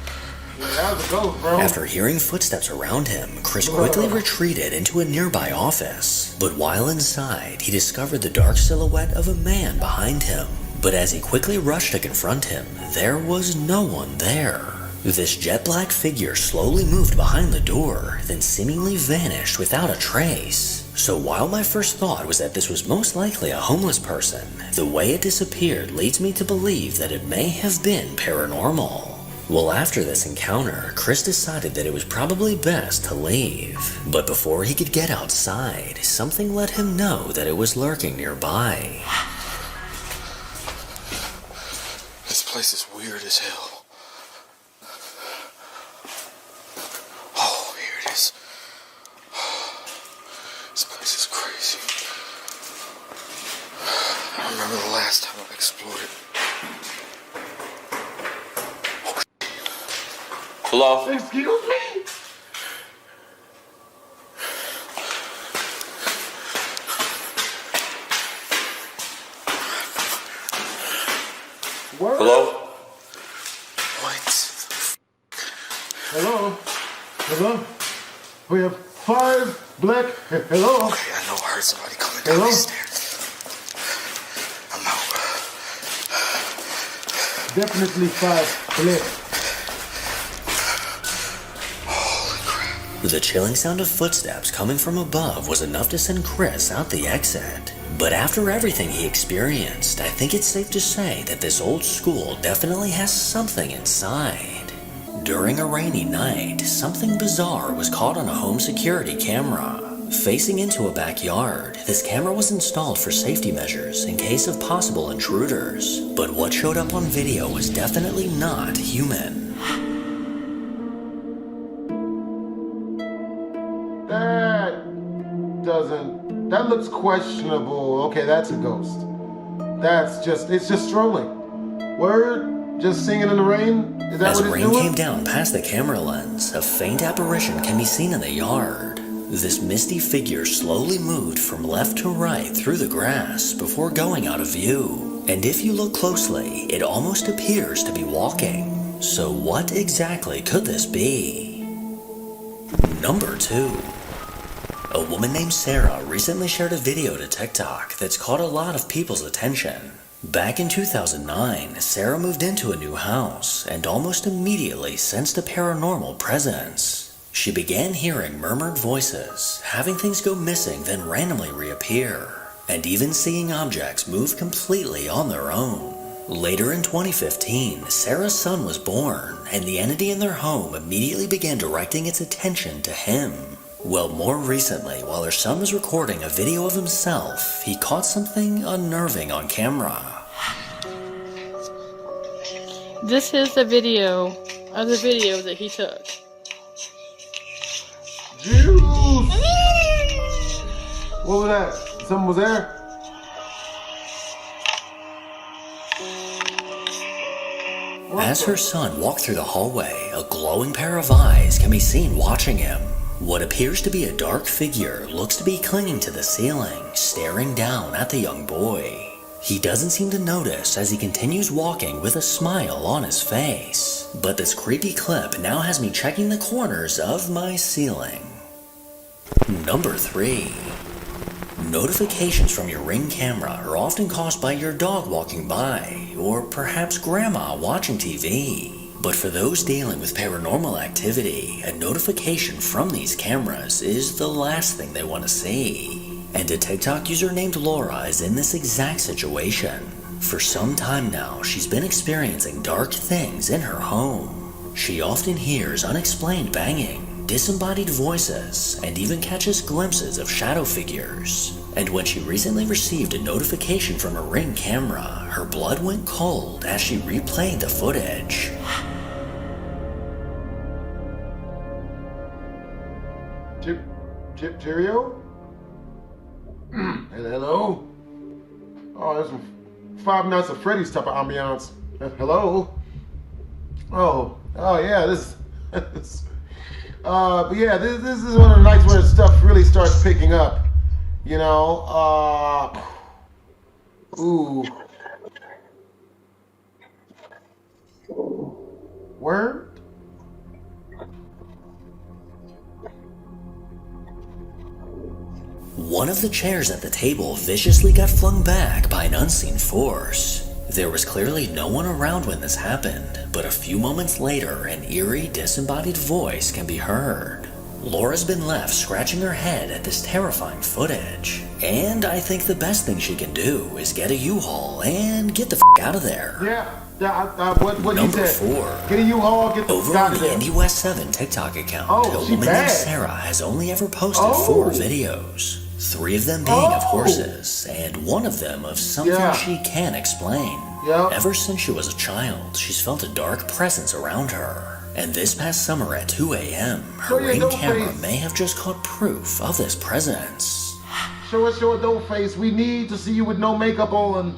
Yeah, that was a ghost, bro. After hearing footsteps around him, Chris quickly retreated into a nearby office. But while inside, he discovered the dark silhouette of a man behind him. But as he quickly rushed to confront him, there was no one there. This jet black figure slowly moved behind the door, then seemingly vanished without a trace. So while my first thought was that this was most likely a homeless person, the way it disappeared leads me to believe that it may have been paranormal. Well, after this encounter, Chris decided that it was probably best to leave. But before he could get outside, something let him know that it was lurking nearby. This place is weird as hell. Oh, here it is. This place is crazy. I remember the last time I explored it. Hello? Excuse me? Hello? What? Hello? Hello? We have 5 black... Hello? Okay, I know I heard somebody coming down these stairs. I'm out. Definitely 5 black. The chilling sound of footsteps coming from above was enough to send Chris out the exit. But after everything he experienced, I think it's safe to say that this old school definitely has something inside. During a rainy night, something bizarre was caught on a home security camera. Facing into a backyard, this camera was installed for safety measures in case of possible intruders. But what showed up on video was definitely not human. That looks questionable. Okay, that's a ghost. It's just strolling. Word? Just singing in the rain? Is that As what it's rain doing? came down past the camera lens, a faint apparition can be seen in the yard. This misty figure slowly moved from left to right through the grass before going out of view. And if you look closely, it almost appears to be walking. So what exactly could this be? Number 2. A woman named Sarah recently shared a video to TikTok that's caught a lot of people's attention. Back in 2009, Sarah moved into a new house and almost immediately sensed a paranormal presence. She began hearing murmured voices, having things go missing then randomly reappear, and even seeing objects move completely on their own. Later in 2015, Sarah's son was born, and the entity in their home immediately began directing its attention to him. Well, more recently, while her son was recording a video of himself, he caught something unnerving on camera. This is the video of the video that he took. Juice! What was that? Someone was there? As her son walked through the hallway, a glowing pair of eyes can be seen watching him. What appears to be a dark figure looks to be clinging to the ceiling, staring down at the young boy. He doesn't seem to notice as he continues walking with a smile on his face. But this creepy clip now has me checking the corners of my ceiling. Number 3. Notifications from your Ring camera are often caused by your dog walking by, or perhaps grandma watching TV. But for those dealing with paranormal activity, a notification from these cameras is the last thing they want to see. And a TikTok user named Laura is in this exact situation. For some time now, she's been experiencing dark things in her home. She often hears unexplained banging, disembodied voices, and even catches glimpses of shadow figures. And when she recently received a notification from her Ring camera, her blood went cold as she replayed the footage. Cheerio? Hello? Oh, there's some Five Nights at Freddy's type of ambiance. Hello? Oh yeah, this but yeah, this is one of the nights where stuff really starts picking up. You know, ooh. Word? One of the chairs at the table viciously got flung back by an unseen force. There was clearly no one around when this happened, but a few moments later, an eerie, disembodied voice can be heard. Laura's been left scratching her head at this terrifying footage, and I think the best thing she can do is get a U-Haul and get the f*** out of there. What Number you said? 4. Get a U-Haul, get the Over f*** out on of the there. Indie West 7 TikTok account, a she woman bad. named Sarah has only ever posted 4 videos. 3 of them being of horses, and 1 of them of something she can't explain. Ever since she was a child, she's felt a dark presence around her. And this past summer at 2 a.m., her Ring camera may have just caught proof of this presence. Show a dope face. We need to see you with no makeup on.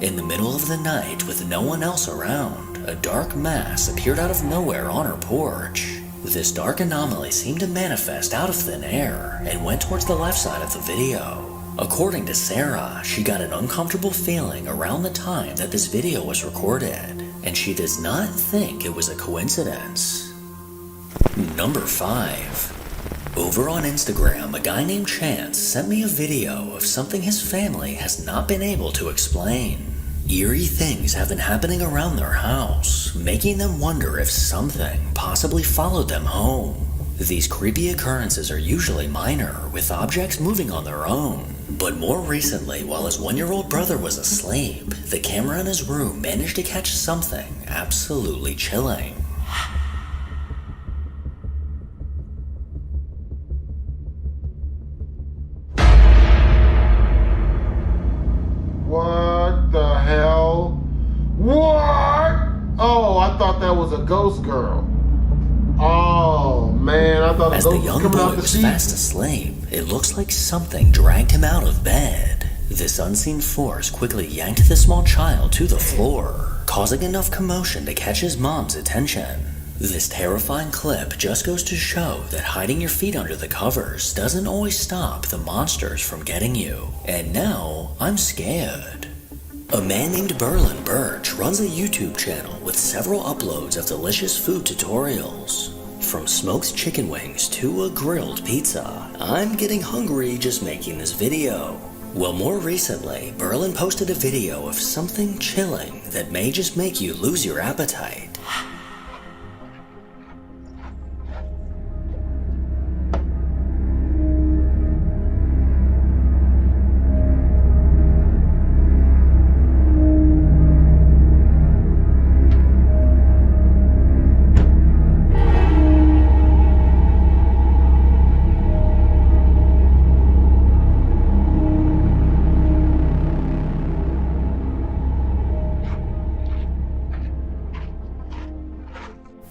In the middle of the night, with no one else around, a dark mass appeared out of nowhere on her porch. This dark anomaly seemed to manifest out of thin air and went towards the left side of the video. According to Sarah, she got an uncomfortable feeling around the time that this video was recorded, and she does not think it was a coincidence. Number 5. Over on Instagram, a guy named Chance sent me a video of something his family has not been able to explain. Eerie things have been happening around their house, making them wonder if something possibly followed them home. These creepy occurrences are usually minor, with objects moving on their own. But more recently, while his 1-year-old brother was asleep, the camera in his room managed to catch something absolutely chilling. What the hell? What? Oh, I thought that was a ghost girl. Oh man, I thought as the young boy was fast asleep, it looks like something dragged him out of bed. This unseen force quickly yanked the small child to the floor, causing enough commotion to catch his mom's attention. This terrifying clip just goes to show that hiding your feet under the covers doesn't always stop the monsters from getting you. And now, I'm scared. A man named Berlin Birch runs a YouTube channel with several uploads of delicious food tutorials. From smoked chicken wings to a grilled pizza, I'm getting hungry just making this video. Well, more recently, Berlin posted a video of something chilling that may just make you lose your appetite.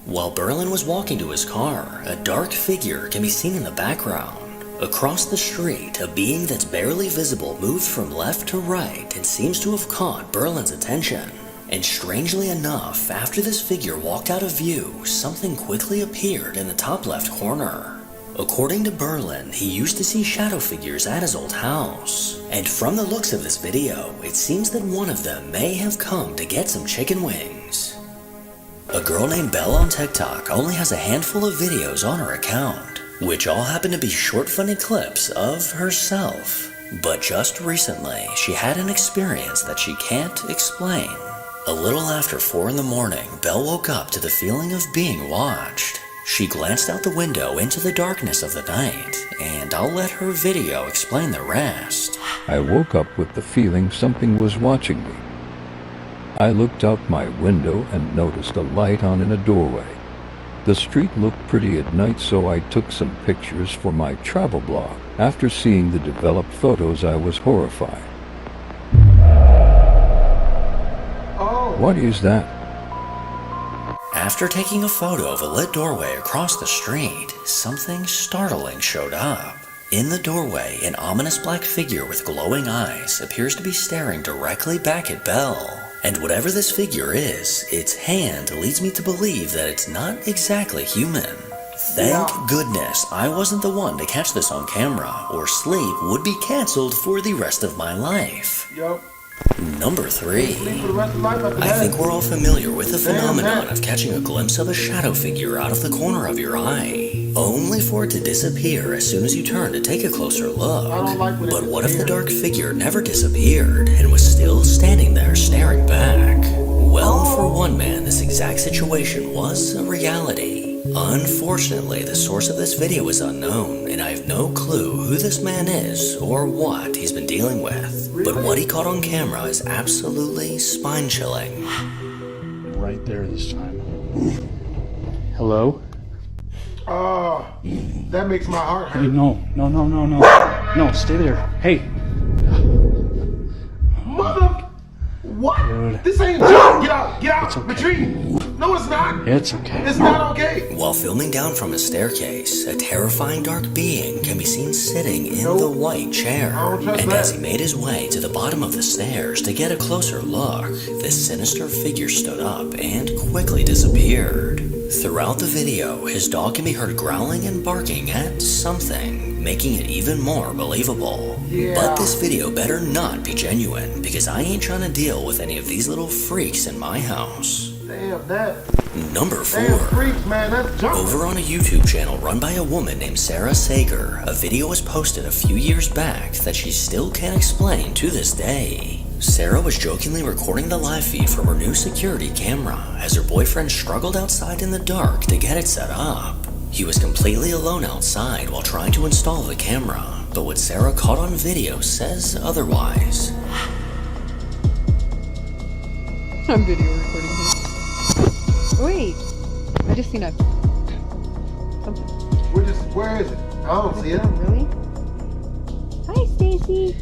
While Berlin was walking to his car, a dark figure can be seen in the background. Across the street, a being that's barely visible moved from left to right and seems to have caught Berlin's attention. And strangely enough, after this figure walked out of view, something quickly appeared in the top left corner. According to Berlin, he used to see shadow figures at his old house. And from the looks of this video, it seems that one of them may have come to get some chicken wings. A girl named Belle on TikTok only has a handful of videos on her account, which all happen to be short funny clips of herself. But just recently, she had an experience that she can't explain. A little after 4 in the morning, Belle woke up to the feeling of being watched. She glanced out the window into the darkness of the night, and I'll let her video explain the rest. I woke up with the feeling something was watching me. I looked out my window and noticed a light on in a doorway. The street looked pretty at night, so I took some pictures for my travel blog. After seeing the developed photos, I was horrified. Oh. What is that? After taking a photo of a lit doorway across the street, something startling showed up. In the doorway, an ominous black figure with glowing eyes appears to be staring directly back at Belle. And whatever this figure is, its hand leads me to believe that it's not exactly human. Thank goodness I wasn't the one to catch this on camera, or sleep would be cancelled for the rest of my life. Yup. Number 3. I think we're all familiar with the phenomenon of catching a glimpse of a shadow figure out of the corner of your eye, only for it to disappear as soon as you turn to take a closer look. But what if the dark figure never disappeared and was still standing there staring back? Well, for one man, this exact situation was a reality. Unfortunately, the source of this video is unknown, and I have no clue who this man is or what he's been dealing with. But what he caught on camera is absolutely spine-chilling. Right there this time. Hello? That makes my heart hurt. Hey, no. No, stay there. Hey. Mother... What? Dude. This ain't a joke. Get out. Retreat. No, it's not. It's okay. It's not okay. While filming down from a staircase, a terrifying dark being can be seen sitting in the white chair. And as he made his way to the bottom of the stairs to get a closer look, this sinister figure stood up and quickly disappeared. Throughout the video, his dog can be heard growling and barking at something, making it even more believable. But this video better not be genuine, because I ain't trying to deal with any of these little freaks in my house. Damn, that. Number 4. Damn freaks, man, that's jumping. Over on a YouTube channel run by a woman named Sarah Sager, a video was posted a few years back that she still can't explain to this day. Sarah was jokingly recording the live feed from her new security camera as her boyfriend struggled outside in the dark to get it set up. He was completely alone outside while trying to install the camera, but what Sarah caught on video says otherwise. I'm video recording here. Wait, I just seen something. Where is it? I don't see it. Oh, really? Hi, Stacy.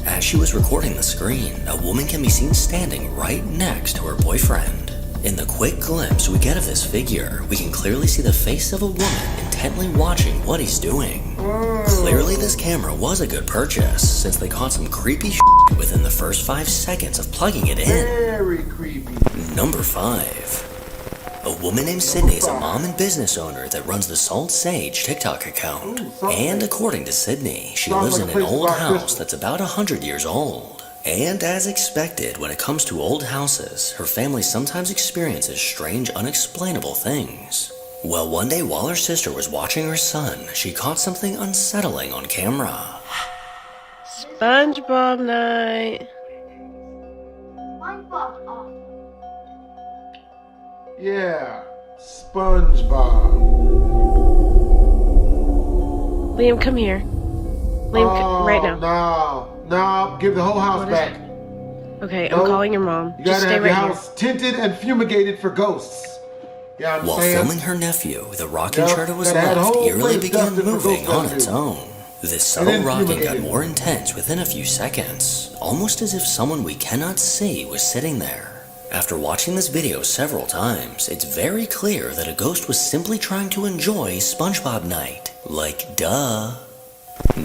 As she was recording the screen, a woman can be seen standing right next to her boyfriend. In the quick glimpse we get of this figure, we can clearly see the face of a woman intently watching what he's doing. Clearly this camera was a good purchase, since they caught some creepy shit within the first 5 seconds of plugging it in. Very creepy. Number 5. A woman named Sydney is a mom and business owner that runs the Salt Sage TikTok account. And according to Sydney, she lives in an old house that's about 100 years old. And as expected, when it comes to old houses, her family sometimes experiences strange, unexplainable things. Well, one day while her sister was watching her son, she caught something unsettling on camera. SpongeBob night. Yeah, SpongeBob. Liam, come here. Liam, right now. No, give the whole house back. Okay, I'm calling your mom. You Just gotta stay have right your here. house tinted and fumigated for ghosts. Yeah, I'm While saying. filming her nephew, the rocking chair that was gotta have the left whole eerily place began dusted for moving ghost on its residue. own. This And subtle then rocking got fumigated. more intense within a few seconds, almost as if someone we cannot see was sitting there. After watching this video several times, it's very clear that a ghost was simply trying to enjoy SpongeBob night. Like, duh.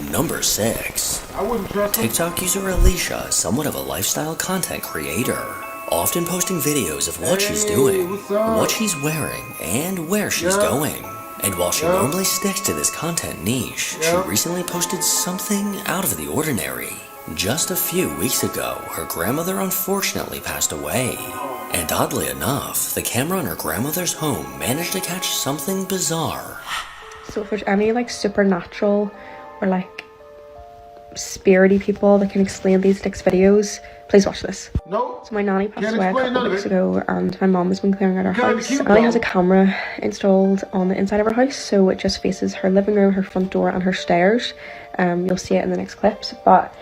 Number 6. I wouldn't trust him. TikTok user Alicia is somewhat of a lifestyle content creator, often posting videos of what she's doing, what she's wearing, and where she's going. And while she normally sticks to this content niche, she recently posted something out of the ordinary. Just a few weeks ago, her grandmother unfortunately passed away. And oddly enough, the camera in her grandmother's home managed to catch something bizarre. So if there's any like supernatural or like spirity people that can explain these next videos, please watch this. No. So my nanny passed Can't away a explain couple none of weeks it. ago, and my mom has been clearing out our Kinda house. cute, Annie has though. a camera installed on the inside of her house, so it just faces her living room, her front door, and her stairs. You'll see it in the next clips, but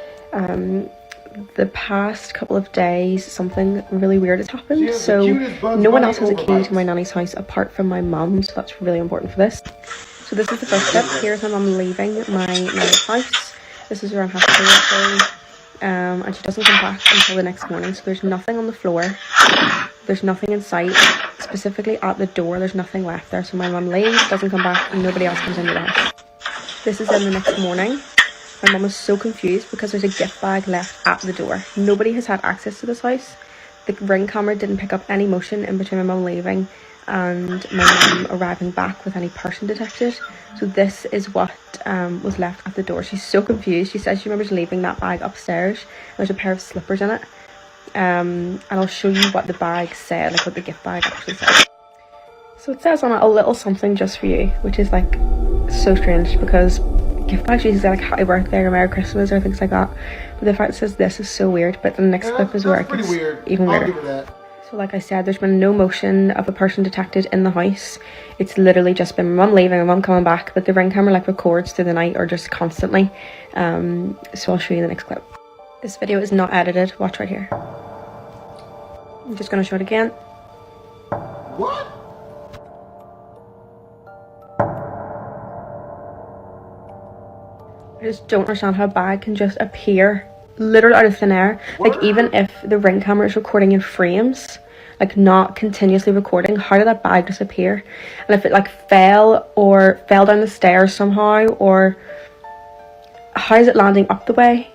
the past couple of days something really weird has happened. So no one else has a key to my nanny's house apart from my mum, so that's really important for this. So this is the first clip. Here's my mum leaving my nanny's house. This is around 2:30, and she doesn't come back until the next morning. So there's nothing on the floor, there's nothing in sight, specifically at the door there's nothing left there. So my mum leaves, doesn't come back, and nobody else comes into the house. This is in the next morning. My mum is so confused because there's a gift bag left at the door. Nobody has had access to this house. The ring camera didn't pick up any motion in between my mum leaving and my mum arriving back with any person detected. So this is what was left at the door. She's so confused. She says she remembers leaving that bag upstairs. There's a pair of slippers in it. And I'll show you what the bag said, like what the gift bag actually said. So it says on it a little something just for you, which is like so strange because gift bags usually say like happy birthday or Merry Christmas or things like that. But the fact it says this is so weird. But the next clip is where it gets even I'll weirder. give her that. So like I said, there's been no motion of a person detected in the house. It's literally just been my mum leaving, my mum coming back, but the ring camera like records through the night or just constantly. So I'll show you the next clip. This video is not edited. Watch right here. I'm just gonna show it again. What? I just don't understand how a bag can just appear literally out of thin air. Like, even if the Ring camera is recording in frames, like not continuously recording, how did that bag disappear? And if it like fell down the stairs somehow, or how is it landing up the way?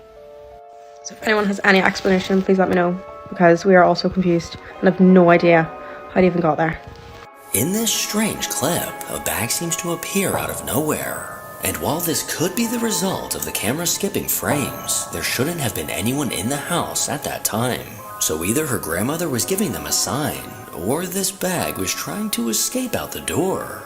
So if anyone has any explanation, please let me know, because we are also confused and have no idea how it even got there. In this strange clip, a bag seems to appear out of nowhere. And while this could be the result of the camera skipping frames, there shouldn't have been anyone in the house at that time. So either her grandmother was giving them a sign, or this bag was trying to escape out the door.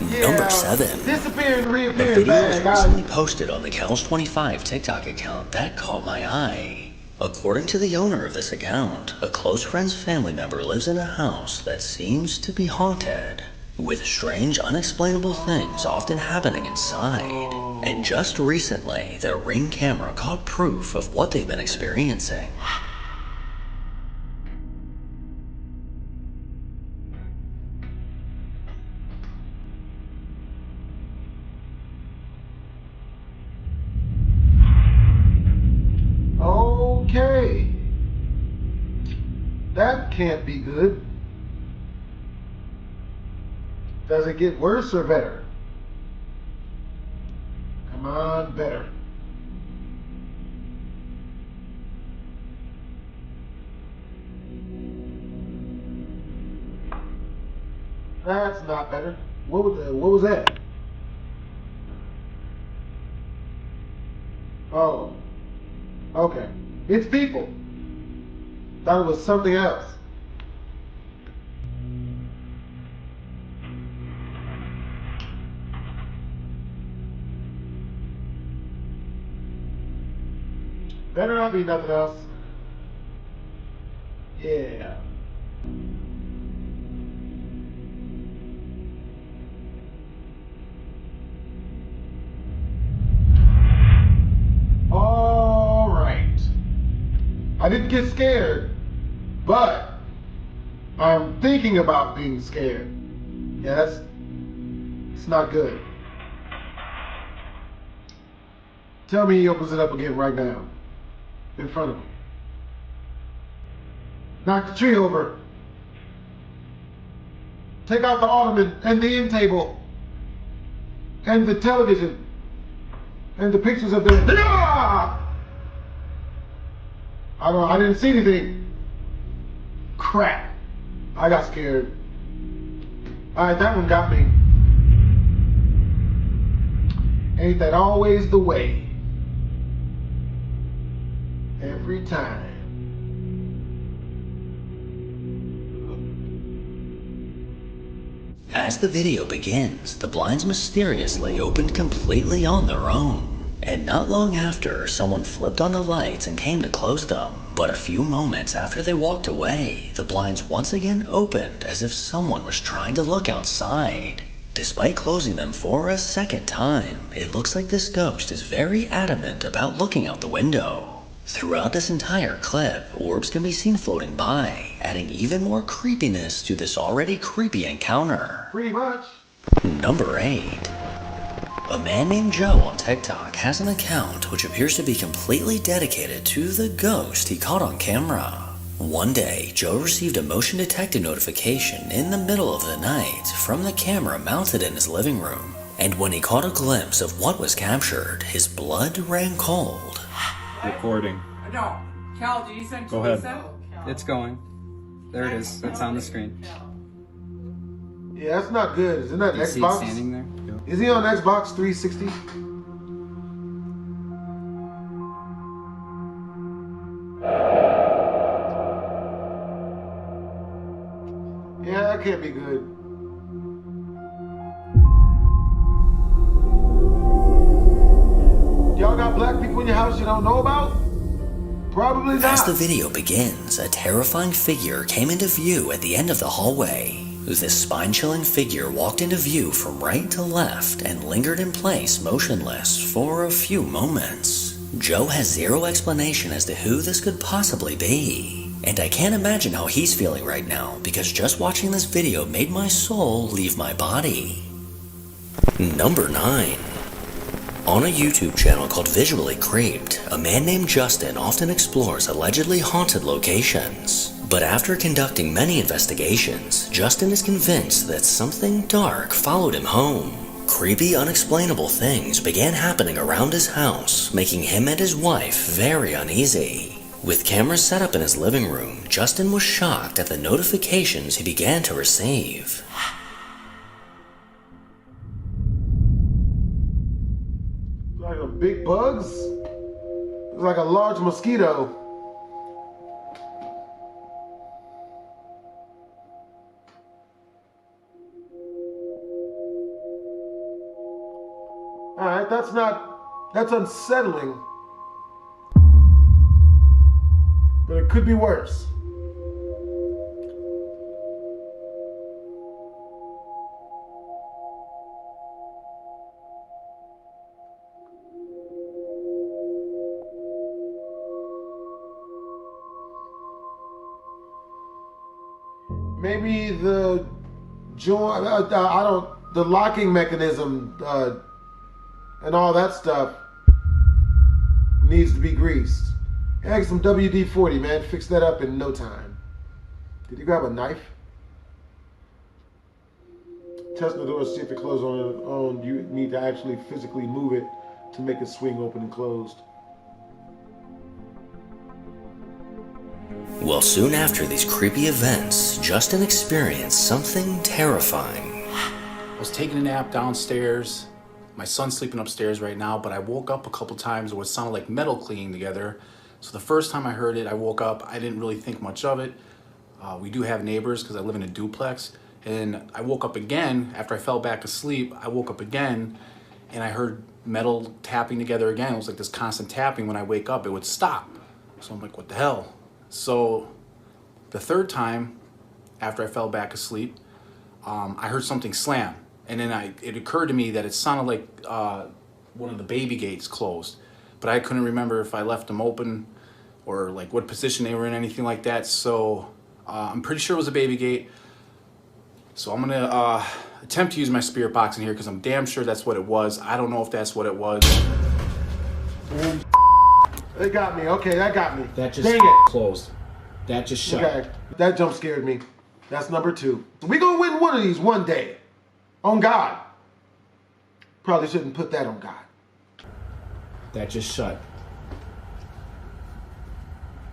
Number 7. Disappear and A reappear video was bag. recently posted on the Kells25 TikTok account that caught my eye. According to the owner of this account, a close friend's family member lives in a house that seems to be haunted, with strange, unexplainable things often happening inside. And just recently, their Ring camera caught proof of what they've been experiencing. Okay. That can't be good. Does it get worse or better? Come on, better. That's not better. What was that? Oh. Okay. It's people. Thought it was something else. Better not be nothing else. Yeah. All right. I didn't get scared, but I'm thinking about being scared. Yeah, it's not good. Tell me he opens it up again right now. In front of him. Knock the tree over. Take out the ottoman and the end table. And the television. And the pictures of them. Ah! I didn't see anything. Crap. I got scared. Alright, that one got me. Ain't that always the way? Every time. As the video begins, the blinds mysteriously opened completely on their own. And not long after, someone flipped on the lights and came to close them. But a few moments after they walked away, the blinds once again opened as if someone was trying to look outside. Despite closing them for a second time, it looks like this ghost is very adamant about looking out the window. Throughout this entire clip, orbs can be seen floating by, adding even more creepiness to this already creepy encounter. Pretty much. Number 8. A man named Joe on TikTok has an account which appears to be completely dedicated to the ghost he caught on camera. One day, Joe received a motion detected notification in the middle of the night from the camera mounted in his living room. And when he caught a glimpse of what was captured, his blood ran cold. Recording. No. Cal, did you send Go ahead. It's going. There it is. It's on the screen. Yeah, that's not good. Isn't that You see it Xbox? standing there? Is he on Xbox 360? Yeah, that can't be good. Y'all got black people in your house you don't know about? Probably not. As the video begins, a terrifying figure came into view at the end of the hallway. This spine-chilling figure walked into view from right to left and lingered in place motionless for a few moments. Joe has zero explanation as to who this could possibly be. And I can't imagine how he's feeling right now, because just watching this video made my soul leave my body. Number 9. On a YouTube channel called Visually Creeped, a man named Justin often explores allegedly haunted locations. But after conducting many investigations, Justin is convinced that something dark followed him home. Creepy, unexplainable things began happening around his house, making him and his wife very uneasy. With cameras set up in his living room, Justin was shocked at the notifications he began to receive. Like a big bugs? It's like a large mosquito. Alright, that's unsettling. But it could be worse. Maybe the joint, the locking mechanism, and all that stuff needs to be greased. Hey, some WD-40, man. Fix that up in no time. Did you grab a knife? Test the door to see if it closes on its own. You need to actually physically move it to make it swing open and closed. Well, soon after these creepy events, Justin experienced something terrifying. I was taking a nap downstairs. My son's sleeping upstairs right now, but I woke up a couple times where it sounded like metal clinging together. So the first time I heard it, I woke up. I didn't really think much of it. We do have neighbors because I live in a duplex. And I woke up again after I fell back asleep. I woke up again and I heard metal tapping together again. It was like this constant tapping. When I wake up, it would stop. So I'm like, what the hell? So the third time after I fell back asleep, I heard something slam. And then it occurred to me that it sounded like one of the baby gates closed. But I couldn't remember if I left them open or like what position they were in, anything like that. So I'm pretty sure it was a baby gate. So I'm gonna attempt to use my spirit box in here because I'm damn sure that's what it was. I don't know if that's what it was. They got me. Okay, that got me. That just closed. That just shut. Okay, that jump scared me. That's number 2. We gonna win one of these one day. On God. Probably shouldn't put that on God. That just shut.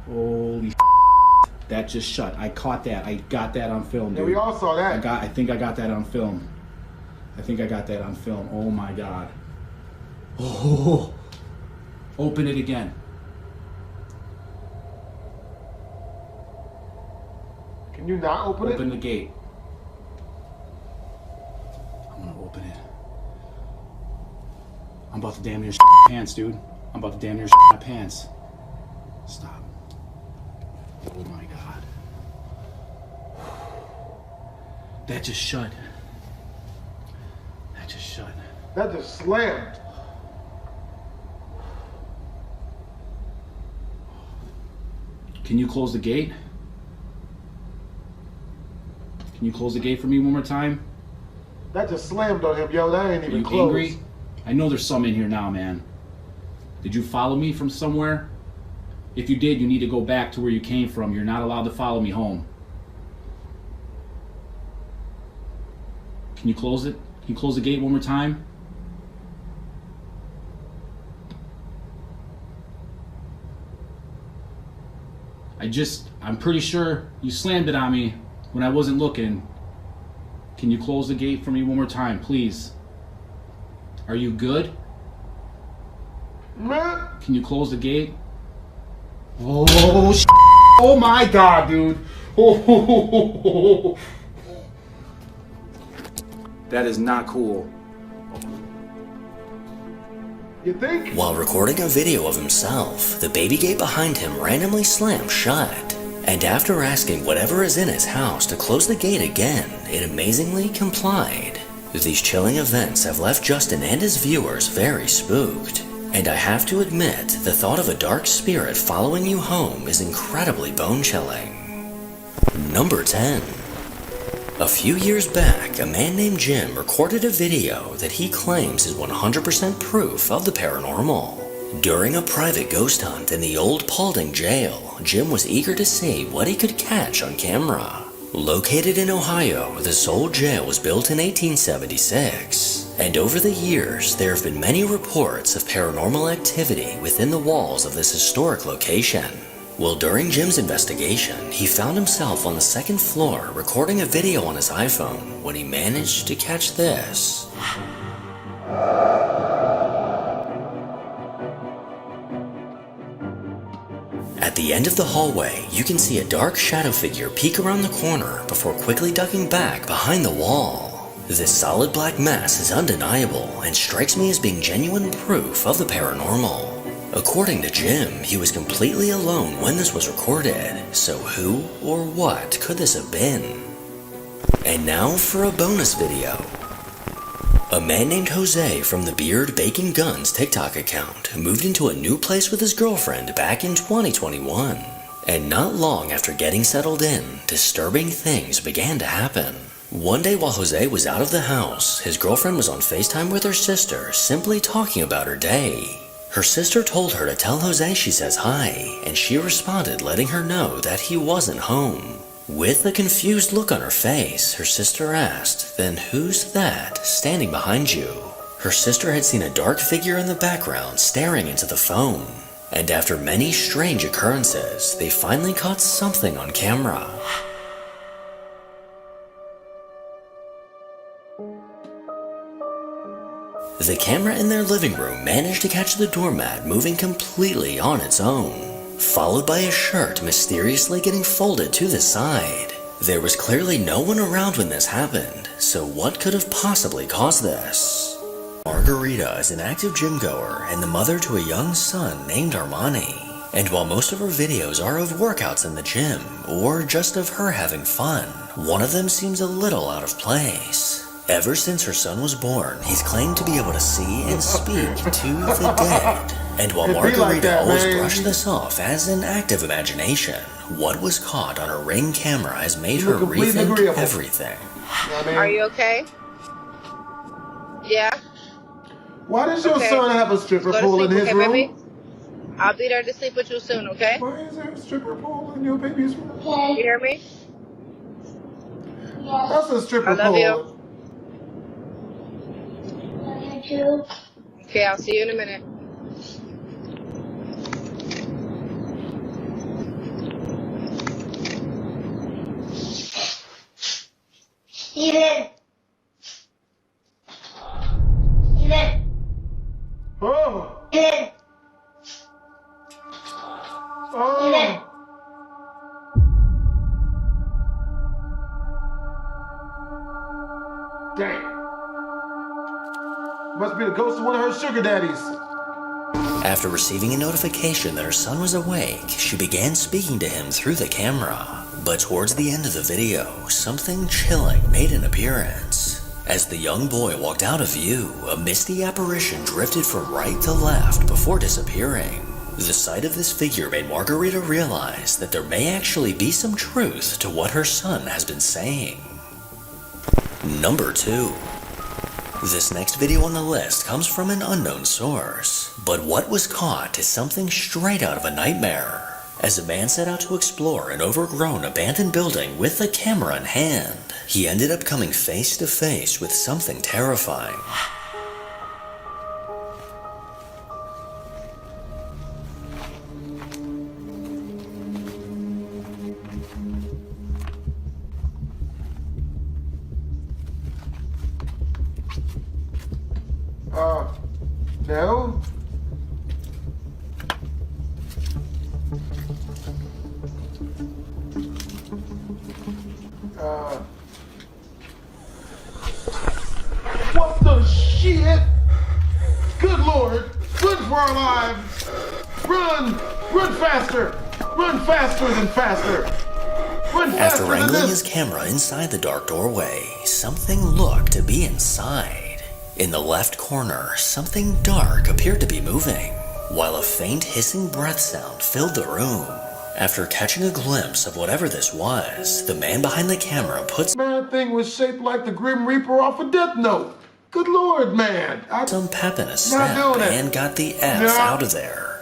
Holy that just shut. I caught that. I got that on film, dude. Yeah, we all saw that. I think I got that on film. Oh my God. Oh, open it again. Can you not open it? Open the gate. I'm gonna open it. I'm about to damn near shit my pants, dude. I'm about to damn near shit my pants. Stop. Oh my God. That just shut. That just shut. That just slammed. Can you close the gate? Can you close the gate for me one more time? That just slammed on him, yo. That ain't even close. Are you angry? I know there's some in here now, man. Did you follow me from somewhere? If you did, you need to go back to where you came from. You're not allowed to follow me home. Can you close it? Can you close the gate one more time? I'm pretty sure you slammed it on me when I wasn't looking. Can you close the gate for me one more time, please? Are you good? Can you close the gate? Oh, oh my God, dude. Oh. That is not cool. You think? While recording a video of himself, the baby gate behind him randomly slammed shut. And after asking whatever is in his house to close the gate again, it amazingly complied. These chilling events have left Justin and his viewers very spooked. And I have to admit, the thought of a dark spirit following you home is incredibly bone-chilling. Number 10. A few years back, a man named Jim recorded a video that he claims is 100% proof of the paranormal. During a private ghost hunt in the old Paulding jail, Jim was eager to see what he could catch on camera. Located in Ohio, this old jail was built in 1876, and over the years there have been many reports of paranormal activity within the walls of this historic location. Well, during Jim's investigation, he found himself on the second floor recording a video on his iPhone when he managed to catch this. At the end of the hallway, you can see a dark shadow figure peek around the corner before quickly ducking back behind the wall. This solid black mass is undeniable and strikes me as being genuine proof of the paranormal. According to Jim, he was completely alone when this was recorded, so who or what could this have been? And now for a bonus video. A man named Jose from the Beard Bacon Guns TikTok account moved into a new place with his girlfriend back in 2021. And not long after getting settled in, disturbing things began to happen. One day while Jose was out of the house, his girlfriend was on FaceTime with her sister, simply talking about her day. Her sister told her to tell Jose she says hi, and she responded letting her know that he wasn't home. With a confused look on her face, her sister asked, "Then who's that standing behind you?" Her sister had seen a dark figure in the background staring into the phone, and after many strange occurrences, they finally caught something on camera. The camera in their living room managed to catch the doormat moving completely on its own, followed by a shirt mysteriously getting folded to the side. There was clearly no one around when this happened, so what could have possibly caused this? Margarita is an active gym goer and the mother to a young son named Armani. And while most of her videos are of workouts in the gym, or just of her having fun, one of them seems a little out of place. Ever since her son was born, he's claimed to be able to see and speak to the dead. And while Margarita always brushed this off as an active imagination, what was caught on her Ring camera has made her rethink everything. Are you okay? Yeah? Why does your son have a stripper pole in his room? Baby? I'll be there to sleep with you soon, okay? Why is there a stripper pole in your baby's room? You hear me? That's a stripper I love pole. you. Okay, I'll see you in a minute. Steven! Oh! Steven! Oh! Dang. Must be the ghost of one of her sugar daddies. After receiving a notification that her son was awake, she began speaking to him through the camera. But towards the end of the video, something chilling made an appearance. As the young boy walked out of view, a misty apparition drifted from right to left before disappearing. The sight of this figure made Margarita realize that there may actually be some truth to what her son has been saying. Number 2. This next video on the list comes from an unknown source, but what was caught is something straight out of a nightmare. As a man set out to explore an overgrown abandoned building with a camera in hand, he ended up coming face to face with something terrifying. No? What the shit? Good Lord! Run for our lives! Run! Run faster! Run faster than faster! Run faster After than wrangling this! his camera inside the dark doorway, something looked to be inside. In the left corner, something dark appeared to be moving, while a faint hissing breath sound filled the room. After catching a glimpse of whatever this was, the man behind the camera puts... Man, thing was shaped like the Grim Reaper off a Death Note. Good Lord, man. Some pep in a step and got the F out of there.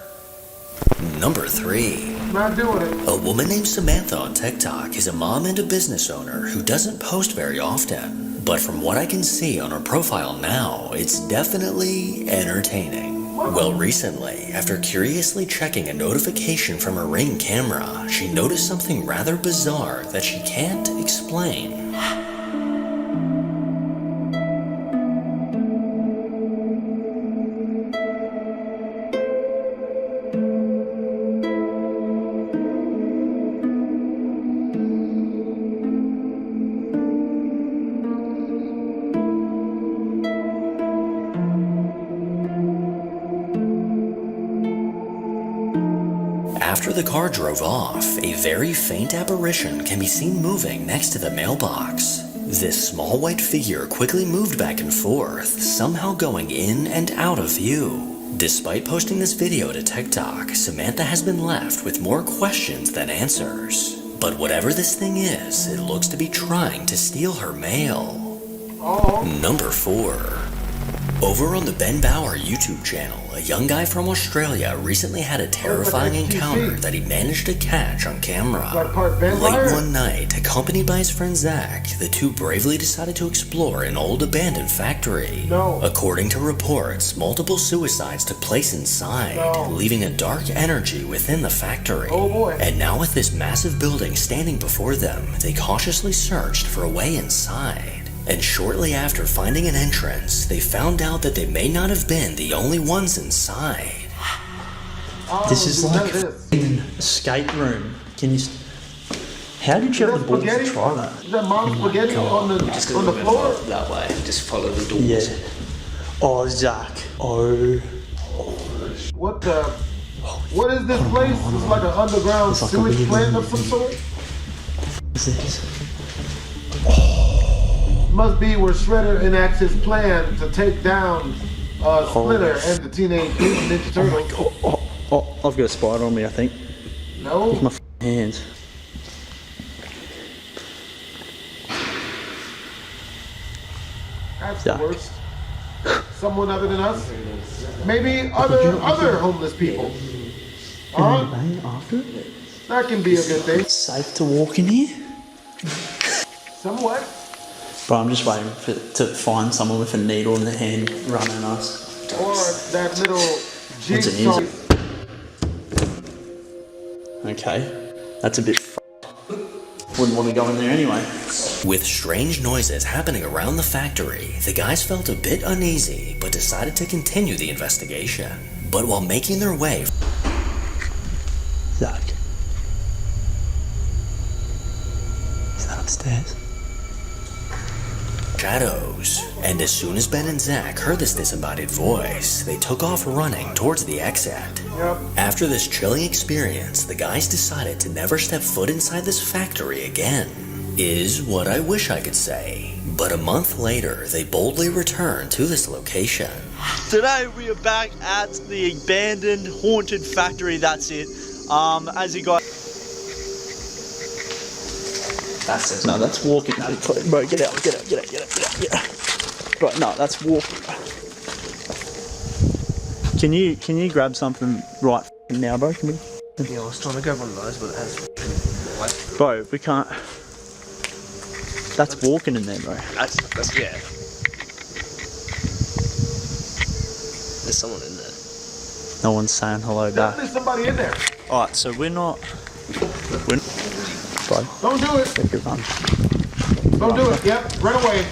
Number 3. Not doing it. A woman named Samantha on TikTok is a mom and a business owner who doesn't post very often. But from what I can see on her profile now, it's definitely entertaining. Well, recently, after curiously checking a notification from her Ring camera, she noticed something rather bizarre that she can't explain. After the car drove off, a very faint apparition can be seen moving next to the mailbox. This small white figure quickly moved back and forth, somehow going in and out of view. Despite posting this video to TikTok, Samantha has been left with more questions than answers. But whatever this thing is, it looks to be trying to steal her mail. Number 4. Over on the Ben Bauer YouTube channel, a young guy from Australia recently had a terrifying encounter that he managed to catch on camera. Late one night, accompanied by his friend Zach, the two bravely decided to explore an old abandoned factory. According to reports, multiple suicides took place inside, leaving a dark energy within the factory. And now with this massive building standing before them, they cautiously searched for a way inside. And shortly after finding an entrance, they found out that they may not have been the only ones inside. This is like an escape room. Can you... How did you have the balls to try that? Is that mom's spaghetti on the floor? That way, just follow the doors. Yeah. Oh, Zach. Oh. What the... What is this place? It's like an underground sewage plant of some sort? What is this? Must be where Shredder enacts his plan to take down Splinter and the Teenage Mutant Ninja Turtles. Oh, I've got a spider on me, I think. No? With my hands. That's the worst. Someone other than us? Maybe other homeless people. After? That can be a good thing. Safe to walk in here? Somewhat. But I'm just waiting to find someone with a needle in their hand running us. Or that little jigsaw. Okay, that's a bit wouldn't want to go in there anyway. With strange noises happening around the factory, the guys felt a bit uneasy, but decided to continue the investigation. But while making their way... Zach. Is that upstairs? Shadows. And as soon as Ben and Zach heard this disembodied voice, they took off running towards the exit. After this chilling experience, the guys decided to never step foot inside this factory again. Is what I wish I could say. But a month later, they boldly returned to this location. Today we are back at the abandoned, haunted factory, that's it. As you guys... That's it. No, that's walking. Bro, get out. Right, no, that's walking. Can you grab something right now, bro? Can we? Yeah, I was trying to grab one of those, but it has... Bro, we can't... That's walking in there, bro. That's yeah. There's someone in there. No one's saying hello back. There's somebody in there. Alright, so we're not... Bro. Don't do it. Don't do it. Yep, run away.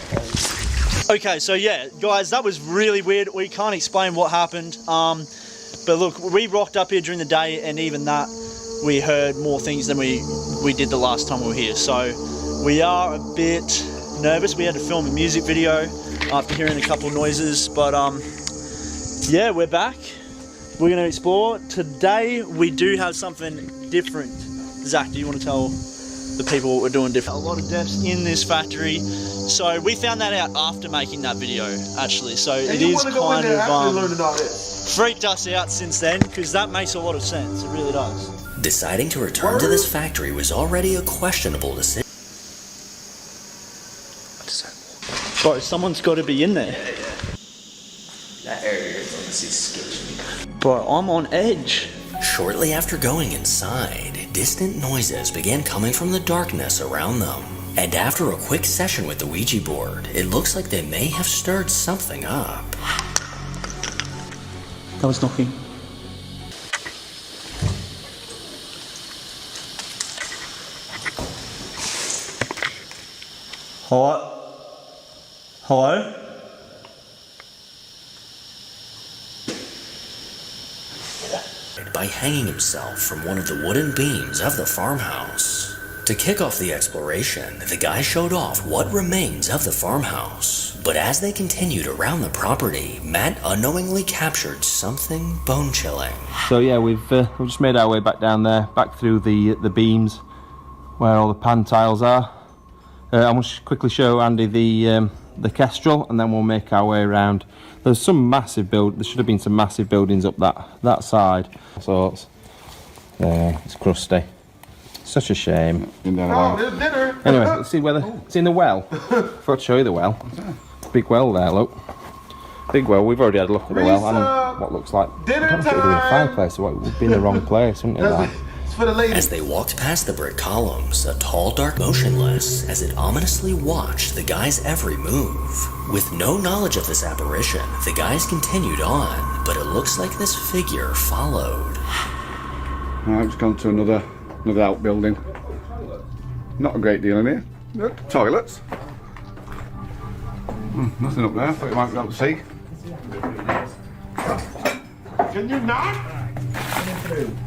Okay, so yeah, guys, that was really weird. We can't explain what happened. But look, we rocked up here during the day, and even that, we heard more things than we did the last time we were here. So we are a bit nervous. We had to film a music video after hearing a couple noises. But yeah, we're back. We're going to explore. Today, we do have something different. Zach, do you want to tell the people what we're doing different? A lot of deaths in this factory. So we found that out after making that video, actually. So it is kind of freaked us out since then, because that makes a lot of sense. It really does. Deciding to return to this factory was already a questionable decision. Bro, someone's got to be in there. That area is honestly sketchy. Bro, I'm on edge. Shortly after going inside, distant noises began coming from the darkness around them. And after a quick session with the Ouija board, it looks like they may have stirred something up. That was knocking. Hello? Hello? By hanging himself from one of the wooden beams of the farmhouse. To kick off the exploration, the guy showed off what remains of the farmhouse. But as they continued around the property, Matt unknowingly captured something bone-chilling. So yeah, we've just made our way back down there, back through the beams where all the pan tiles are. I want to quickly show Andy the kestrel, and then we'll make our way around. There's some massive there should have been some massive buildings up that side. So it's crusty. Such a shame. Oh, there's dinner. Anyway, let's see whether it's in the well. Before I show you the well. Big well there, look. Big well. We've already had a look at the well and what looks like dinner time. A fireplace, so it would be in the wrong place, wouldn't it? That? For the ladies. As they walked past the brick columns, a tall, dark, motionless, as it ominously watched the guy's every move. With no knowledge of this apparition, the guys continued on, but it looks like this figure followed. I've just gone to another outbuilding. Not a great deal in here. Look, toilets. Nothing up there. Thought you might be able to see. Can you not?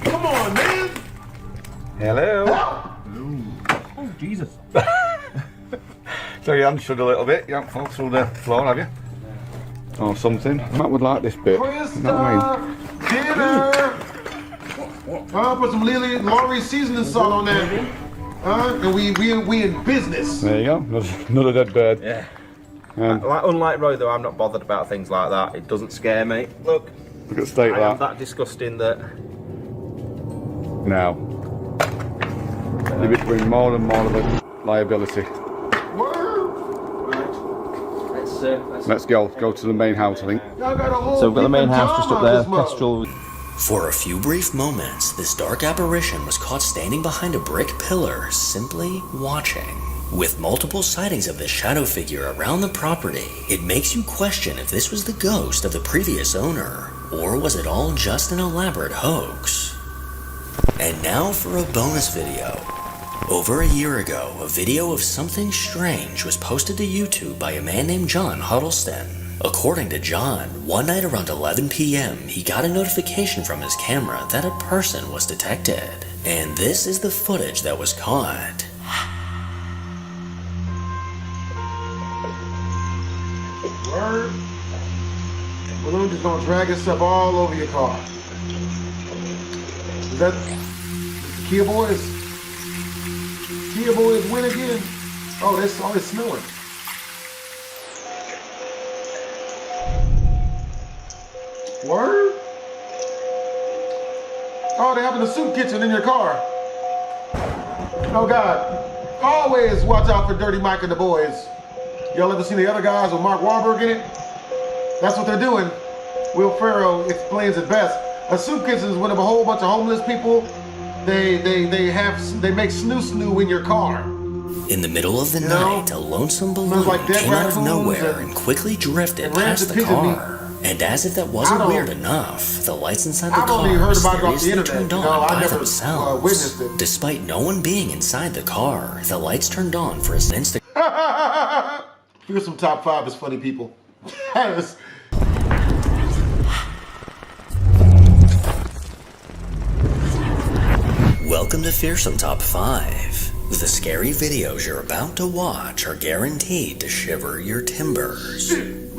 Come on, man. Hello. Oh, Jesus. So your hand shook a little bit. You haven't fallen through the floor, have you? Or something. Matt would like this bit. Dinner. I'll put some Lori seasoning salt on there. And we in business. There you go. Another dead bird. Yeah. Unlike Roy, though, I'm not bothered about things like that. It doesn't scare me. Look at the state of I am that. that disgusting that. Now. You're becoming more and more of a liability. Let's go to the main house, I think. So we've got the main house just up there, kestrel. For a few brief moments, this dark apparition was caught standing behind a brick pillar, simply watching. With multiple sightings of this shadow figure around the property, it makes you question if this was the ghost of the previous owner, or was it all just an elaborate hoax? And now for a bonus video. Over a year ago, a video of something strange was posted to YouTube by a man named John Huddleston. According to John, one night around 11 p.m., he got a notification from his camera that a person was detected. And this is the footage that was caught. Word. Balloon just gonna drag itself all over your car. Is that the Kia boys? Kia boys win again? Oh, it's snowing. Word? Oh, they have in the soup kitchen in your car. Oh God. Always watch out for Dirty Mike and the boys. Y'all ever seen the other guys with Mark Wahlberg in it? That's what they're doing. Will Ferrell explains it best. A soup kitchen is when a whole bunch of homeless people, they make snoo in your car. In the middle of the night, a lonesome balloon came out of nowhere and quickly drifted past the car. And as if that wasn't weird enough, the lights inside the car mysteriously turned on by themselves. Despite no one being inside the car, the lights turned on for an instant. Here's some top 5 as funny people. Welcome to Fearsome Top 5. The scary videos you're about to watch are guaranteed to shiver your timbers. TikTok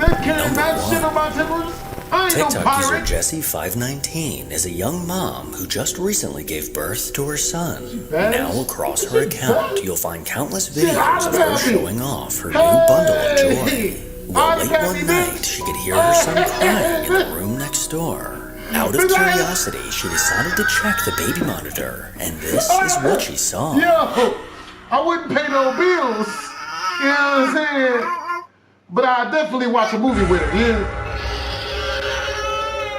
user Jessie519 is a young mom who just recently gave birth to her son. Now across her account, you'll find countless videos of her showing off her new bundle of joy. Well, late one night, she could hear her son crying in the room next door. Out of curiosity, she decided to check the baby monitor, and this is what she saw. Yo, I wouldn't pay no bills. You know what I'm saying? but I definitely watch a movie with her. Yeah.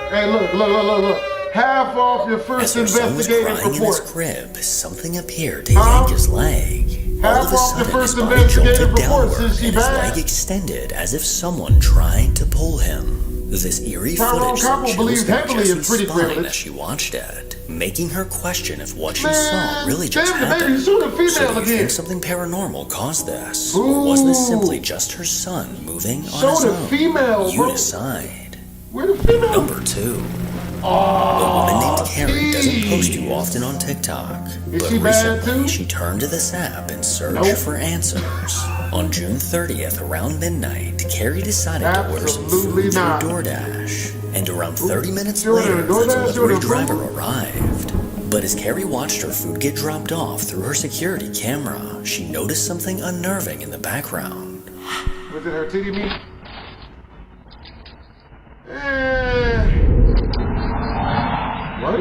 Hey, look. Half off your first As her son was investigative crying in his report. crib, something appeared to yank his leg. All of a Half off the sudden, his first body investigative jolted report downward since she and his bad. leg extended as if someone tried to pull him. This eerie footage sent chills down Jessie's spine as she watched it, making her question if what she saw really just happened. So do you think something paranormal caused this? Or was this simply just her son moving on his own? You decide. Number 2. A woman named Carrie doesn't post too often on TikTok, but recently she turned to this app and searched for answers. On June 30th, around midnight, Carrie decided to order some food through DoorDash, and around 30 minutes later, the delivery driver arrived. But as Carrie watched her food get dropped off through her security camera, she noticed something unnerving in the background. Was it her titty meat? What?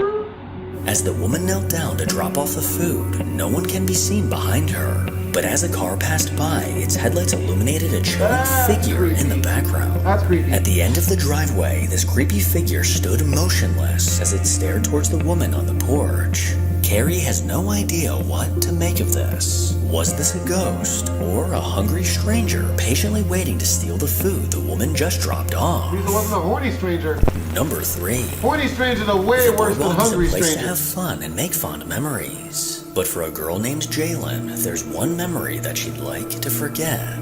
As the woman knelt down to drop off the food, no one can be seen behind her. But as a car passed by, its headlights illuminated a chilling figure in the background. At the end of the driveway, this creepy figure stood motionless as it stared towards the woman on the porch. Carrie has no idea what to make of this. Was this a ghost or a hungry stranger patiently waiting to steal the food the woman just dropped off? It wasn't a horny stranger. Number 3. Horny strangers are way worse than hungry is a place strangers. to have fun and make fond memories. But for a girl named Jalen, there's one memory that she'd like to forget.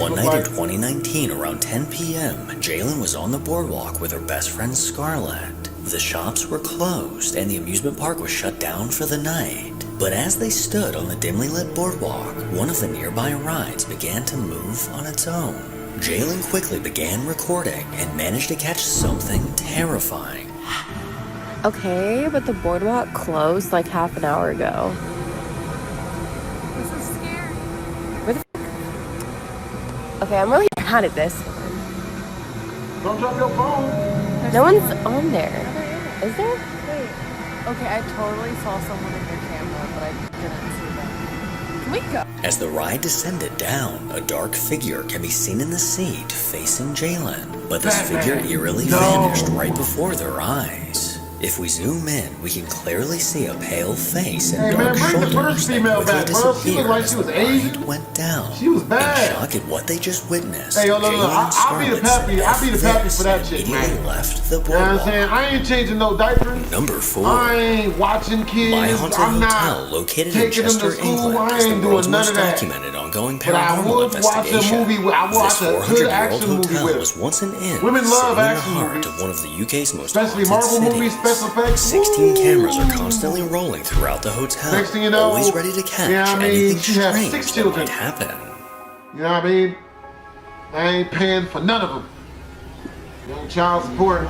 One night in 2019, around 10 p.m., Jalen was on the boardwalk with her best friend Scarlett. The shops were closed and the amusement park was shut down for the night. But as they stood on the dimly lit boardwalk, one of the nearby rides began to move on its own. Jalen quickly began recording and managed to catch something terrifying. Okay, but the boardwalk closed like half an hour ago. This is scary. Where the f- Okay, I'm really mad at this one. Don't drop your phone. No one's on there. Is there? Wait. Okay, I totally saw someone in your camera, but I didn't see them. Can we go? As the ride descended down, a dark figure can be seen in the seat facing Jalen. But this figure eerily vanished right before their eyes. If we zoom in, we can clearly see a pale face and dark shoulders that quickly disappeared as the ride went down. She was bad. In shock at what they just witnessed, Hey, yo, Jalen and I'll be the Scarlett pappy. I'll be the pappy for that and shit, immediately man. left the You know what I'm boardwalk. saying? I ain't changing no diapers. Number 4. I ain't watching kids. My Haunted I'm Hotel, not located in taking them to Chester, school. England, I is the ain't world's doing none most of that. documented ongoing But I paranormal would watch a investigation. movie. I watch This a good 400-year-old action movie hotel with was once an inn, Women love sitting in the action heart movies. of one of the UK's most Especially haunted Marvel cities. movies, special effects. 16 cameras are constantly rolling throughout the hotel, Next thing you know, always ready to catch yeah, I mean, anything she has strange 6 that children. might happen. You know what I mean? I ain't paying for none of them. No child support.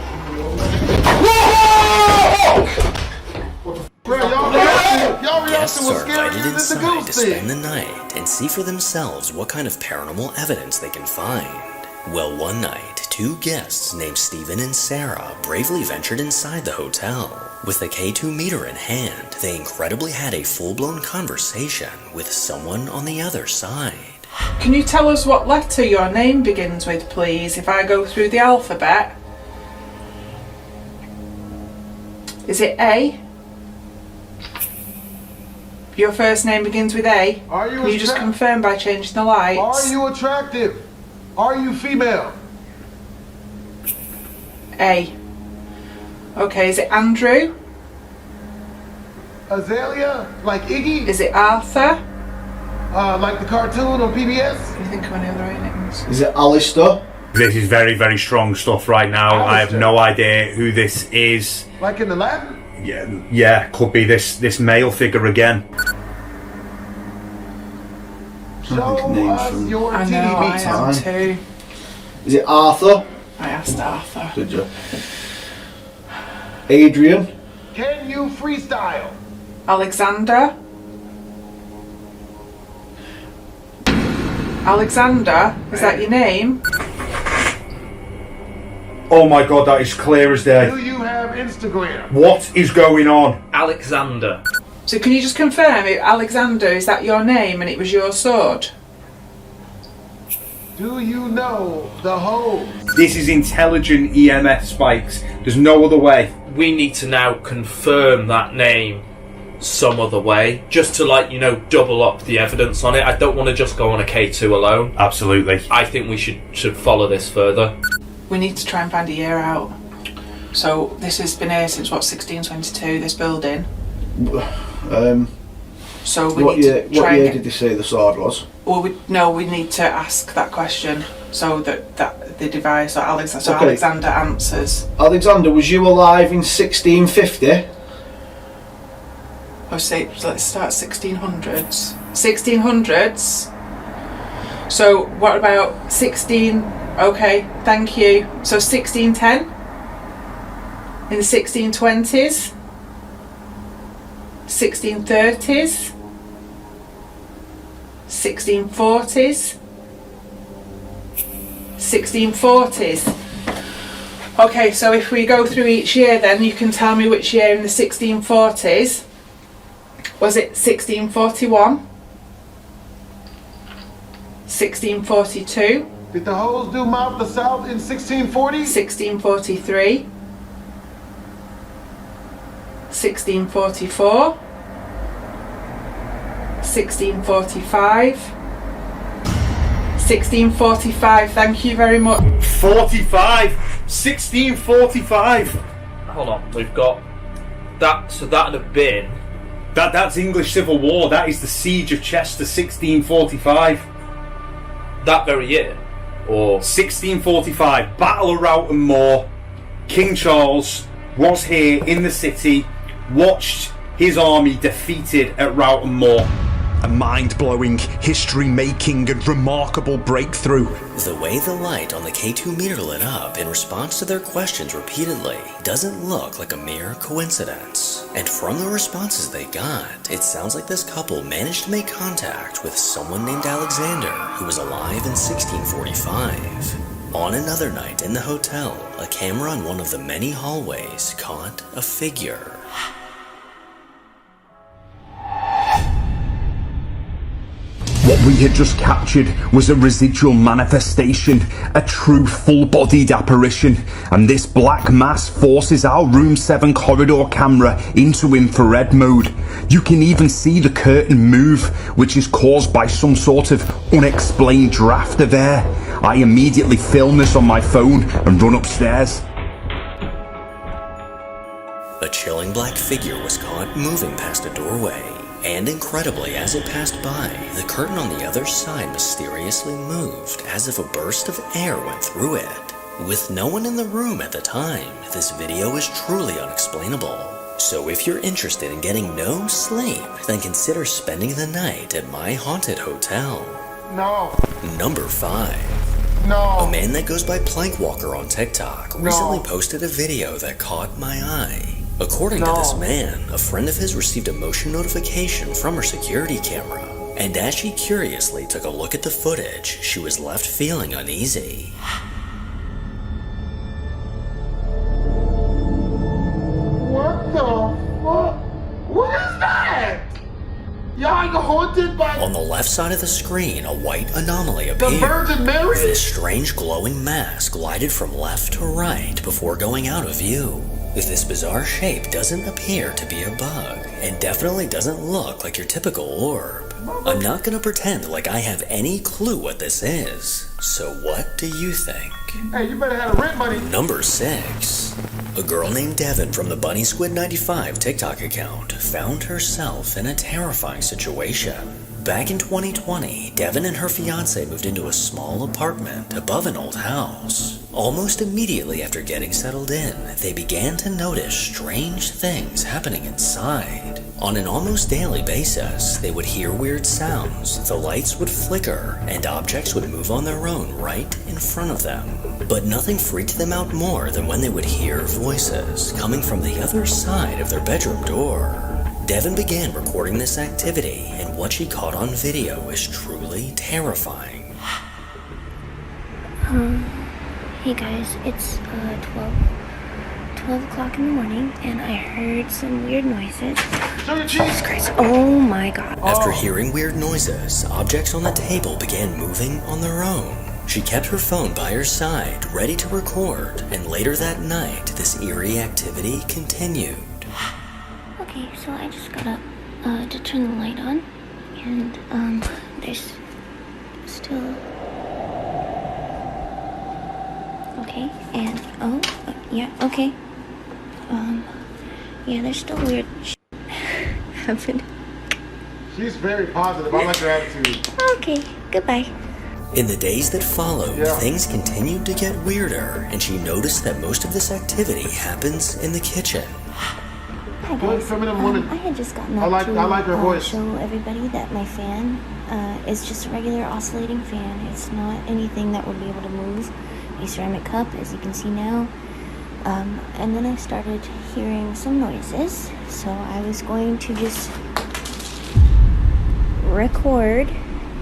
Bro, y'all reacting Guests was are scarier invited than the inside ghost to thing. spend the night and see for themselves what kind of paranormal evidence they can find. Well, one night, 2 guests named Stephen and Sarah bravely ventured inside the hotel. With a K2 meter in hand, they incredibly had a full-blown conversation with someone on the other side. Can you tell us what letter your name begins with, please, if I go through the alphabet? Is it A? Your first name begins with A. Are you Can you just confirm by changing the lights? Are you attractive? Are you female? A. Okay, is it Andrew? Azalea? Like Iggy? Is it Arthur? Like the cartoon on PBS? Can you think of any other names? Is it Alistair? This is very, very strong stuff right now. I have no idea who this is. Like in the Latin? Yeah, could be this male figure again. Show us your I know, I am too. Is it Arthur? I asked Arthur. Did you? Adrian? Can you freestyle? Alexander? Alexander? Is that your name? Oh my god, that is clear as day. Do you have Instagram? What is going on? Alexander. So can you just confirm, Alexander, is that your name and it was your sword? Do you know the hole? This is intelligent EMF spikes. There's no other way. We need to now confirm that name some other way, just to, like, you know, double up the evidence on it. I don't want to just go on a K2 alone. Absolutely. I think we should follow this further. We need to try and find a year out. So this has been here since what, 1622, this building? So we what need year, to try what and year get... did they say the sword was? Well, we need to ask that question so that the device, or Alexander, Okay. Alexander answers. Alexander, was you alive in 1650? Oh, say, let's start 1600s. 1600s. So what about 16? Okay, thank you. So 1610. In the 1620s. 1630s. 1640s. 1640s. Okay, so if we go through each year, then you can tell me which year in the 1640s. Was it 1641? 1642? Did the holes do mouth the south in 1640? 1643? 1644? 1645? 1645, thank you very much. 45! 1645! Hold on, we've got that, so that'd have been... That's English Civil War. That is the Siege of Chester, 1645. That very year? Or 1645, Battle of Roughton Moor. King Charles was here in the city, watched his army defeated at Roughton Moor. A mind-blowing, history-making and remarkable breakthrough. The way the light on the K2 meter lit up in response to their questions repeatedly doesn't look like a mere coincidence. And from the responses they got, it sounds like this couple managed to make contact with someone named Alexander who was alive in 1645. On another night in the hotel, a camera in one of the many hallways caught a figure. What we had just captured was a residual manifestation, a true full-bodied apparition, and this black mass forces our room 7 corridor camera into infrared mode. You can even see the curtain move, which is caused by some sort of unexplained draft of air. I immediately film this on my phone and run upstairs. A chilling black figure was caught moving past a doorway. And incredibly, as it passed by, the curtain on the other side mysteriously moved, as if a burst of air went through it. With no one in the room at the time, this video is truly unexplainable. So if you're interested in getting no sleep, then consider spending the night at my haunted hotel. No. Number 5. No. A man that goes by Plankwalker on TikTok recently posted a video that caught my eye. According to this man, a friend of his received a motion notification from her security camera, and as she curiously took a look at the footage, she was left feeling uneasy. What the fuck? What is that? Y'all ain't haunted by... On the left side of the screen, a white anomaly appeared. The Virgin Mary? This strange glowing mass glided from left to right before going out of view. This bizarre shape doesn't appear to be a bug, and definitely doesn't look like your typical orb. I'm not gonna pretend like I have any clue what this is, so what do you think? Hey, you better have the rent money. Number 6. A girl named Devin from the BunnySquid95 TikTok account found herself in a terrifying situation. Back in 2020, Devin and her fiance moved into a small apartment above an old house. Almost immediately after getting settled in, they began to notice strange things happening inside. On an almost daily basis, they would hear weird sounds, the lights would flicker, and objects would move on their own right in front of them. But nothing freaked them out more than when they would hear voices coming from the other side of their bedroom door. Devin began recording this activity, and what she caught on video is truly terrifying. Hey guys, it's 12 o'clock in the morning, and I heard some weird noises. Jesus Christ, oh my god. After hearing weird noises, objects on the table began moving on their own. She kept her phone by her side, ready to record, and later that night, this eerie activity continued. Okay, so I just got up to turn the light on, and there's still... Okay, and yeah, okay. Yeah, there's still weird shit happening. She's very positive. I like her attitude. Okay, goodbye. In the days that followed, things continued to get weirder, and she noticed that most of this activity happens in the kitchen. Hi guys, I had just gotten up to show everybody that my fan is just a regular oscillating fan. It's not anything that would be able to move. A ceramic cup, as you can see now. And then I started hearing some noises, so I was going to just record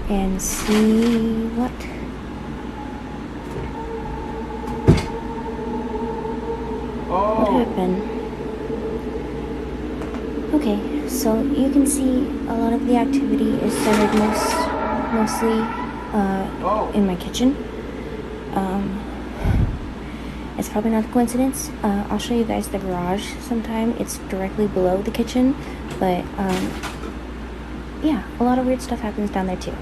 and see what happened. Okay, so you can see a lot of the activity is centered mostly in my kitchen. It's probably not a coincidence. I'll show you guys the garage sometime. It's directly below the kitchen, but yeah, a lot of weird stuff happens down there too.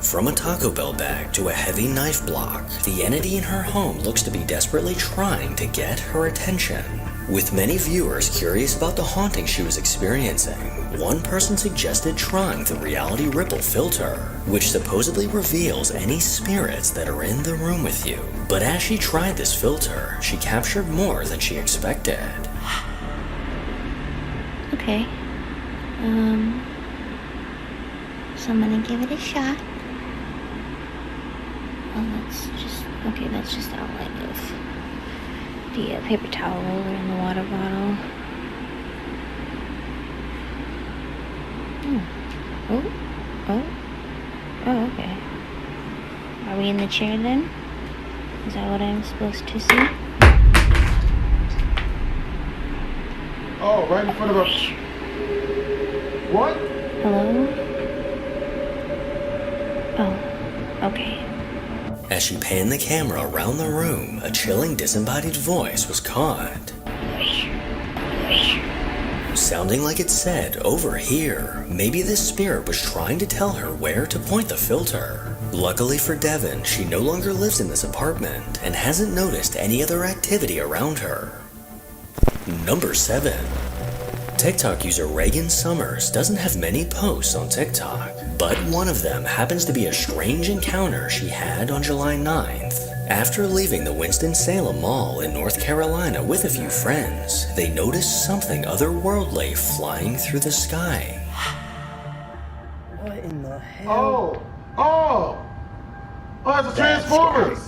From a Taco Bell bag to a heavy knife block, the entity in her home looks to be desperately trying to get her attention. With many viewers curious about the haunting she was experiencing, one person suggested trying the reality ripple filter, which supposedly reveals any spirits that are in the room with you. But as she tried this filter, she captured more than she expected. Okay. So I'm gonna give it a shot. That's just outline of the paper towel roller and the water bottle. Oh, okay. Are we in the chair then? Is that what I'm supposed to see? Oh, right in front of us. What? Hello? Oh, okay. As she panned the camera around the room, a chilling disembodied voice was caught. Sounding like it said, "Over here." Maybe this spirit was trying to tell her where to point the filter. Luckily for Devin, she no longer lives in this apartment and hasn't noticed any other activity around her. Number 7. TikTok user Reagan Summers doesn't have many posts on TikTok, but one of them happens to be a strange encounter she had on July 9th. After leaving the Winston-Salem Mall in North Carolina with a few friends, they noticed something otherworldly flying through the sky. What in the hell? Oh, it's the Transformers!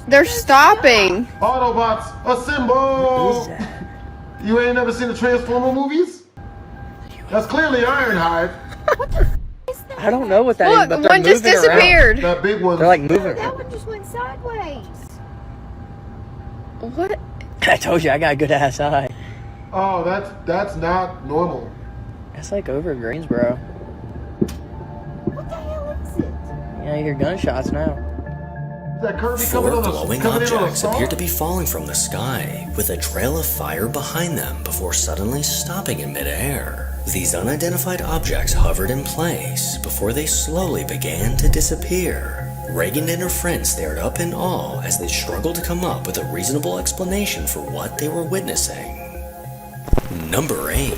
They're stopping! Autobots, assemble! What is that? You ain't never seen the Transformer movies? That's clearly Ironhide. What the f is that? I don't know what that is, but they're one just moving disappeared. around. That big one. They're like moving. That one just went sideways. What? I told you I got a good ass eye. Oh, that's not normal. That's like over Greensboro. What the hell is it? Yeah, you hear gunshots now. That Kirby Four glowing objects appear to be falling from the sky, with a trail of fire behind them before suddenly stopping in midair. These unidentified objects hovered in place before they slowly began to disappear. Reagan and her friends stared up in awe as they struggled to come up with a reasonable explanation for what they were witnessing. Number 8.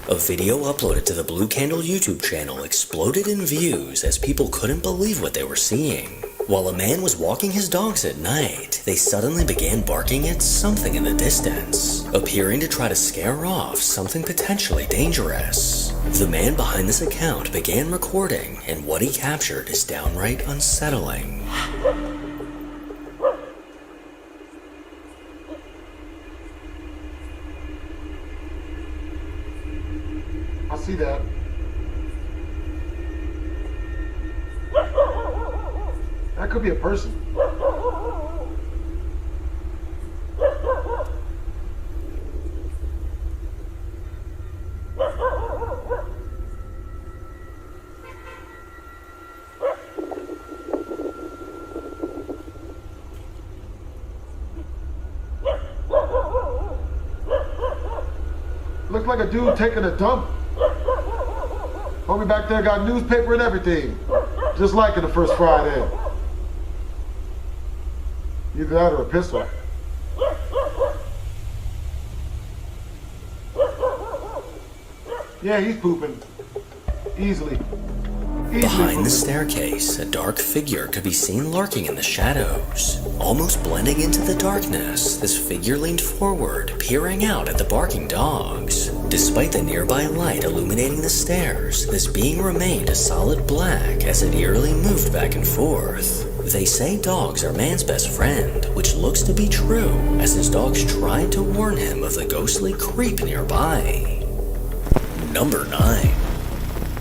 A video uploaded to the Blue Candle YouTube channel exploded in views as people couldn't believe what they were seeing. While a man was walking his dogs at night, they suddenly began barking at something in the distance, appearing to try to scare off something potentially dangerous. The man behind this account began recording, and what he captured is downright unsettling. I see that. That could be a person. Looked like a dude taking a dump. Homie back there got newspaper and everything. Just like it the first Friday. Either that or a pistol. Yeah, he's pooping. Easily. Behind the staircase, a dark figure could be seen lurking in the shadows. Almost blending into the darkness, this figure leaned forward, peering out at the barking dogs. Despite the nearby light illuminating the stairs, this being remained a solid black as it eerily moved back and forth. They say dogs are man's best friend, which looks to be true, as his dogs tried to warn him of the ghostly creep nearby. Number 9.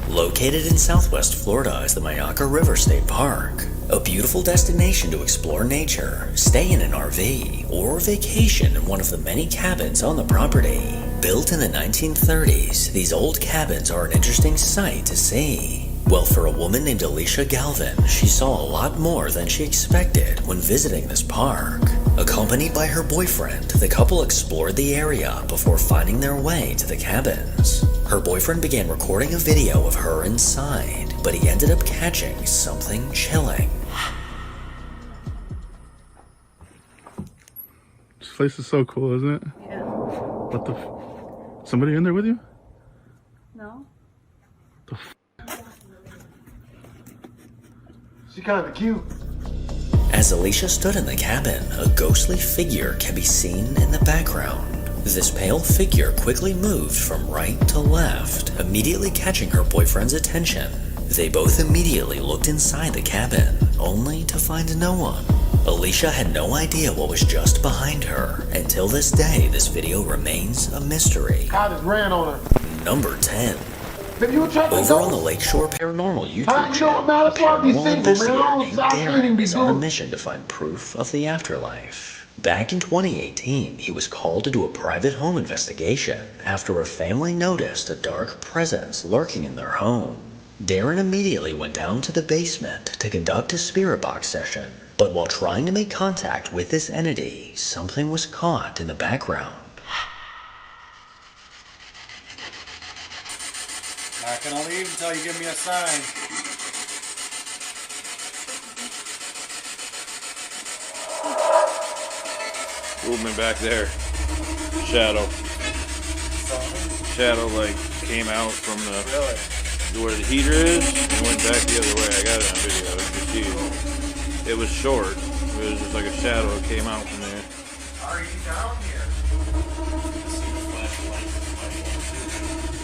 Located in southwest Florida is the Mayaca River State Park, a beautiful destination to explore nature, stay in an RV, or vacation in one of the many cabins on the property. Built in the 1930s, these old cabins are an interesting sight to see. Well, for a woman named Alicia Galvin, she saw a lot more than she expected when visiting this park. Accompanied by her boyfriend, the couple explored the area before finding their way to the cabins. Her boyfriend began recording a video of her inside, but he ended up catching something chilling. This place is so cool, isn't it? Yeah. What the somebody in there with you? No. She kinda cute. As Alicia stood in the cabin, a ghostly figure can be seen in the background. This pale figure quickly moved from right to left, immediately catching her boyfriend's attention. They both immediately looked inside the cabin, only to find no one. Alicia had no idea what was just behind her. Until this day, this video remains a mystery. I just ran on her. Number 10. Over on the Lakeshore Paranormal YouTube Huh? You know channel, what, man? That's why I be paranormal single, man. I investigator don't named stop Darren eating, be is on a doing- mission to find proof of the afterlife. Back in 2018, he was called to do a private home investigation after a family noticed a dark presence lurking in their home. Darren immediately went down to the basement to conduct a spirit box session, but while trying to make contact with this entity, something was caught in the background. Not gonna leave until you give me a sign. Movement back there. Shadow. Shadow like came out from the where the heater is and went back the other way. I got it on video. You can see it was short. It was just like a shadow that came out from there. Are you down here?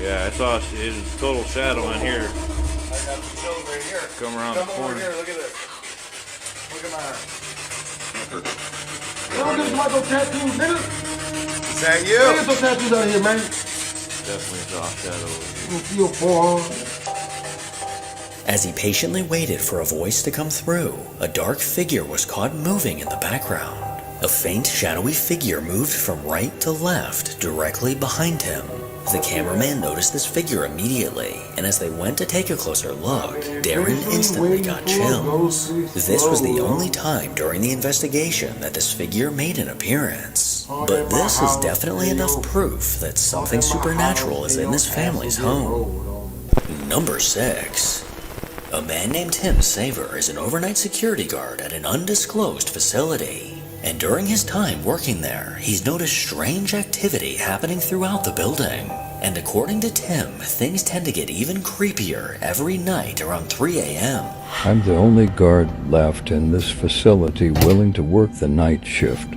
Yeah, I saw it was a total shadow on here. I got the chills right here. Come around the Come corner. over here, look at this. Look at my arm. Don't get my little tattoos, nigga. Is that you? Get those tattoos out of here, man. Definitely saw a shadow. You feel forearm. As he patiently waited for a voice to come through, a dark figure was caught moving in the background. A faint, shadowy figure moved from right to left, directly behind him. The cameraman noticed this figure immediately, and as they went to take a closer look, Darren instantly got chills. This was the only time during the investigation that this figure made an appearance. But this is definitely enough proof that something supernatural is in this family's home. Number 6. A man named Tim Saver is an overnight security guard at an undisclosed facility. And during his time working there, he's noticed strange activity happening throughout the building. And according to Tim, things tend to get even creepier every night around 3 a.m. I'm the only guard left in this facility willing to work the night shift.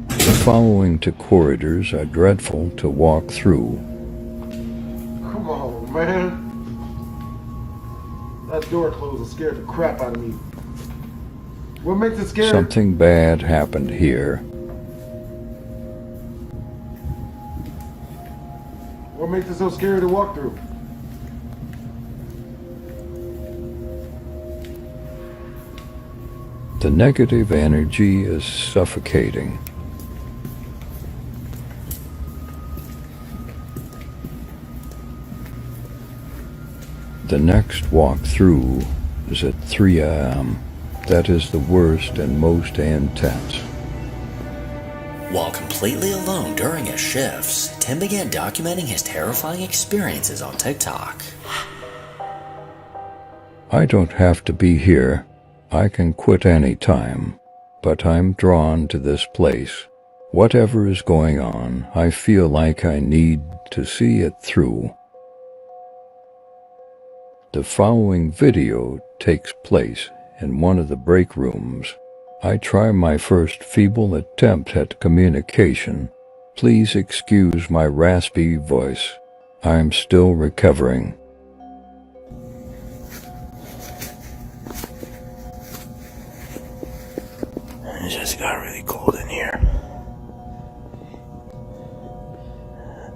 The following two corridors are dreadful to walk through. Come on, man. That door closed and scared the crap out of me. What makes it scary? Something bad happened here. What makes it so scary to walk through? The negative energy is suffocating. The next walk through times at 3 a.m. That is the worst and most intense. While completely alone during his shifts, Tim began documenting his terrifying experiences on TikTok. I don't have to be here. I can quit any time. But I'm drawn to this place. Whatever is going on, I feel like I need to see it through. The following video takes place in one of the break rooms. I try my first feeble attempt at communication. Please excuse my raspy voice. I'm still recovering. It just got really cold in here.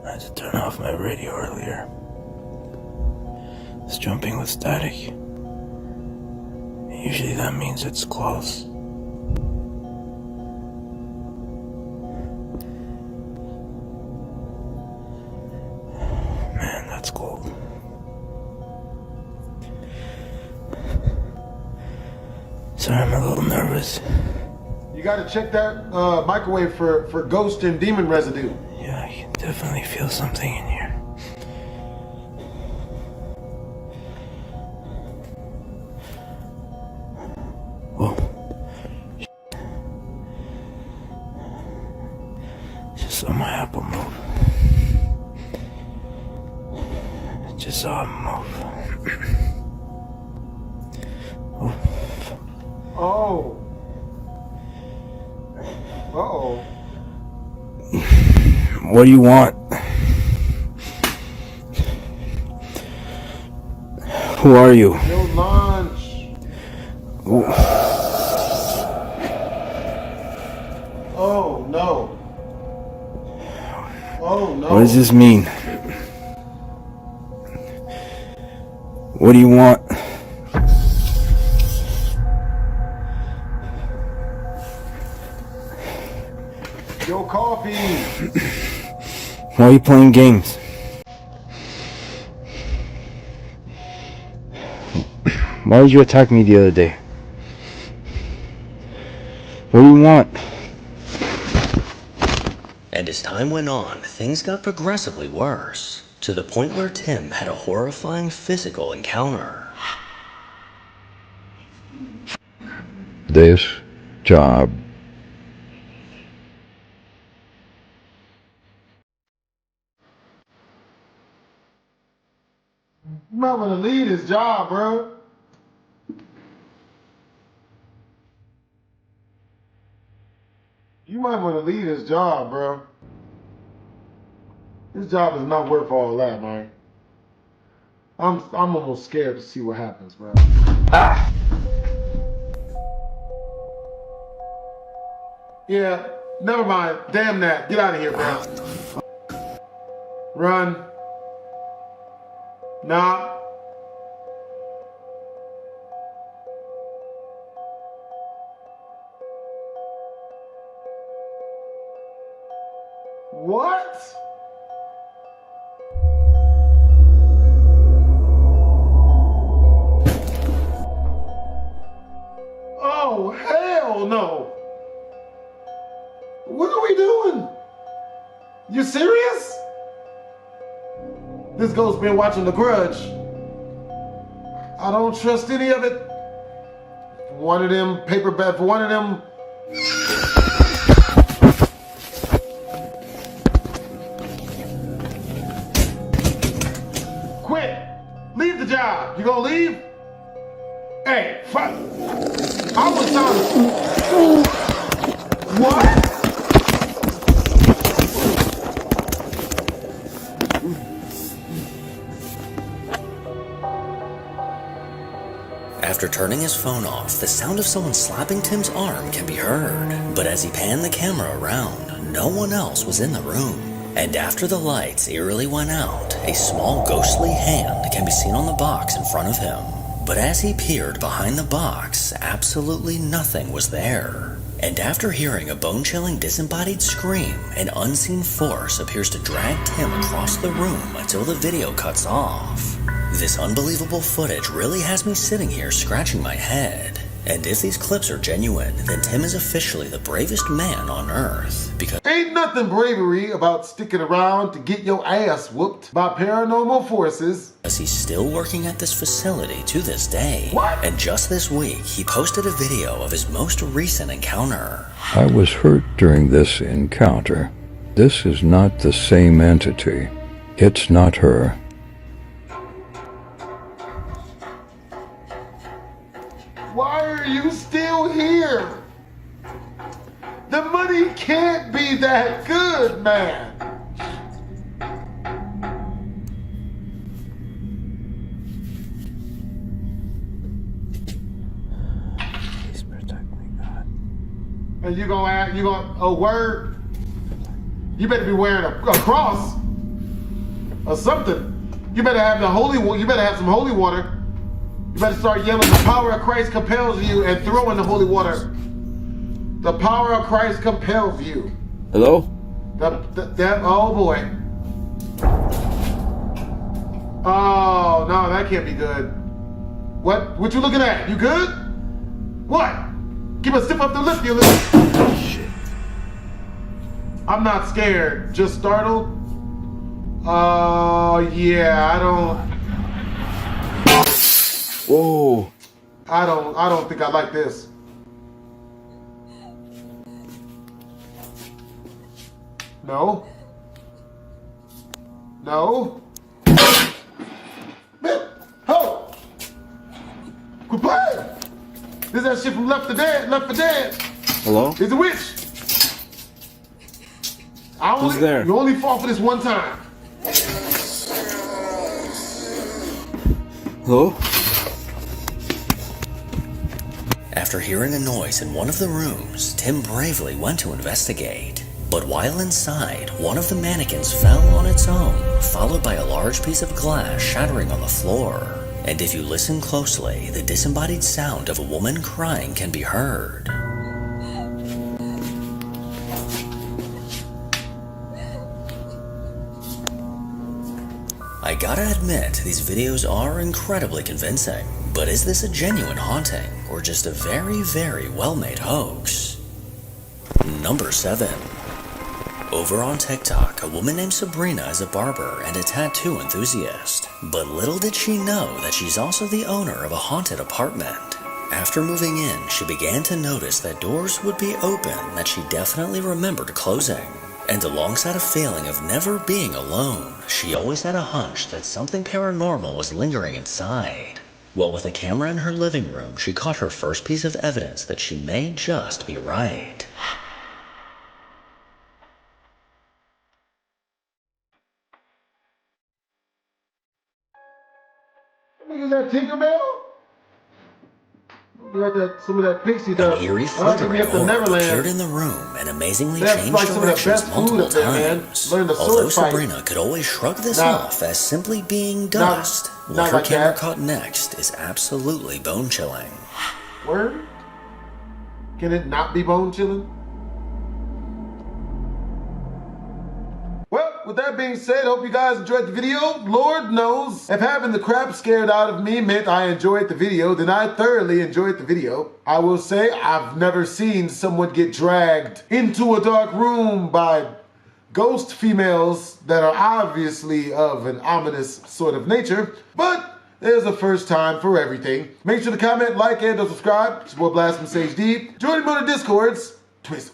I had to turn off my radio earlier. It's jumping with static. Usually that means it's close. Man, that's cold. Sorry, I'm a little nervous. You gotta check that microwave for ghost and demon residue. Yeah, I can definitely feel something in here. Whoa. Just saw my apple move. Just saw him move. Oh. Uh-oh. What do you want? Who are you? Your lunch. Oh, no. Oh, no. What does this mean? What do you want? Your coffee. Why are you playing games? Why did you attack me the other day? What do you want? And as time went on, things got progressively worse, to the point where Tim had a horrifying physical encounter. This job. You might want to leave his job, bro. You might want to leave his job, bro. His job is not worth all that, man. I'm almost scared to see what happens, bro. Ah! Yeah, never mind. Damn that. Get out of here, bro. Run. Nah. What? Oh, hell no. What are we doing? You serious? This ghost been watching The Grudge. I don't trust any of it. One of them paperback, for one of them. Quit. Leave the job. You gonna leave? Hey, fuck. I was trying to. What? After turning his phone off, the sound of someone slapping Tim's arm can be heard. But as he panned the camera around, no one else was in the room. And after the lights eerily went out, a small ghostly hand can be seen on the box in front of him. But as he peered behind the box, absolutely nothing was there. And after hearing a bone-chilling disembodied scream, an unseen force appears to drag Tim across the room until the video cuts off. This unbelievable footage really has me sitting here scratching my head. And if these clips are genuine, then Tim is officially the bravest man on Earth. Because ain't nothing bravery about sticking around to get your ass whooped by paranormal forces. he's still working at this facility to this day. What? And just this week, he posted a video of his most recent encounter. I was hurt during this encounter. This is not the same entity. It's not her. Why are you still here? The money can't be that good, man. Please protect me, God. And you gonna a word? You better be wearing a cross or something. You better have the holy. You better have some holy water. You better start yelling, "The power of Christ compels you," and throw in the holy water. The power of Christ compels you. Hello? Oh boy. Oh no, that can't be good. What you looking at? You good? What? Give a step up the lip, you little. Shit. I'm not scared, just startled. Yeah, I don't. Whoa. I don't think I like this. No. No. Man, ho! Quit playing! This is that shit from Left 4 Dead. Hello? It's a witch. Who's there? You only fall for this one time. Hello? After hearing a noise in one of the rooms, Tim bravely went to investigate. But while inside, one of the mannequins fell on its own, followed by a large piece of glass shattering on the floor. And if you listen closely, the disembodied sound of a woman crying can be heard. I gotta admit, these videos are incredibly convincing. But is this a genuine haunting, or just a very, very well-made hoax? Number 7. Over on TikTok, a woman named Sabrina is a barber and a tattoo enthusiast. But little did she know that she's also the owner of a haunted apartment. After moving in, she began to notice that doors would be open that she definitely remembered closing. And alongside a feeling of never being alone, she always had a hunch that something paranormal was lingering inside. Well, with a camera in her living room, she caught her first piece of evidence that she may just be right. Is that Tinkerbell? Like some of that pixie stuff. An eerie flickering aura appeared in the room and amazingly changed like directions multiple times. Although Sabrina could always shrug this off as simply being dust, what her camera caught next is absolutely bone-chilling. Word? Can it not be bone-chilling? Well, with that being said, hope you guys enjoyed the video. Lord knows, if having the crap scared out of me meant I enjoyed the video, then I thoroughly enjoyed the video. I will say, I've never seen someone get dragged into a dark room by ghost females that are obviously of an ominous sort of nature, but there's a first time for everything. Make sure to comment, like, and subscribe. It's your boy BlastphamousHD. Join me on the Discords. Twist.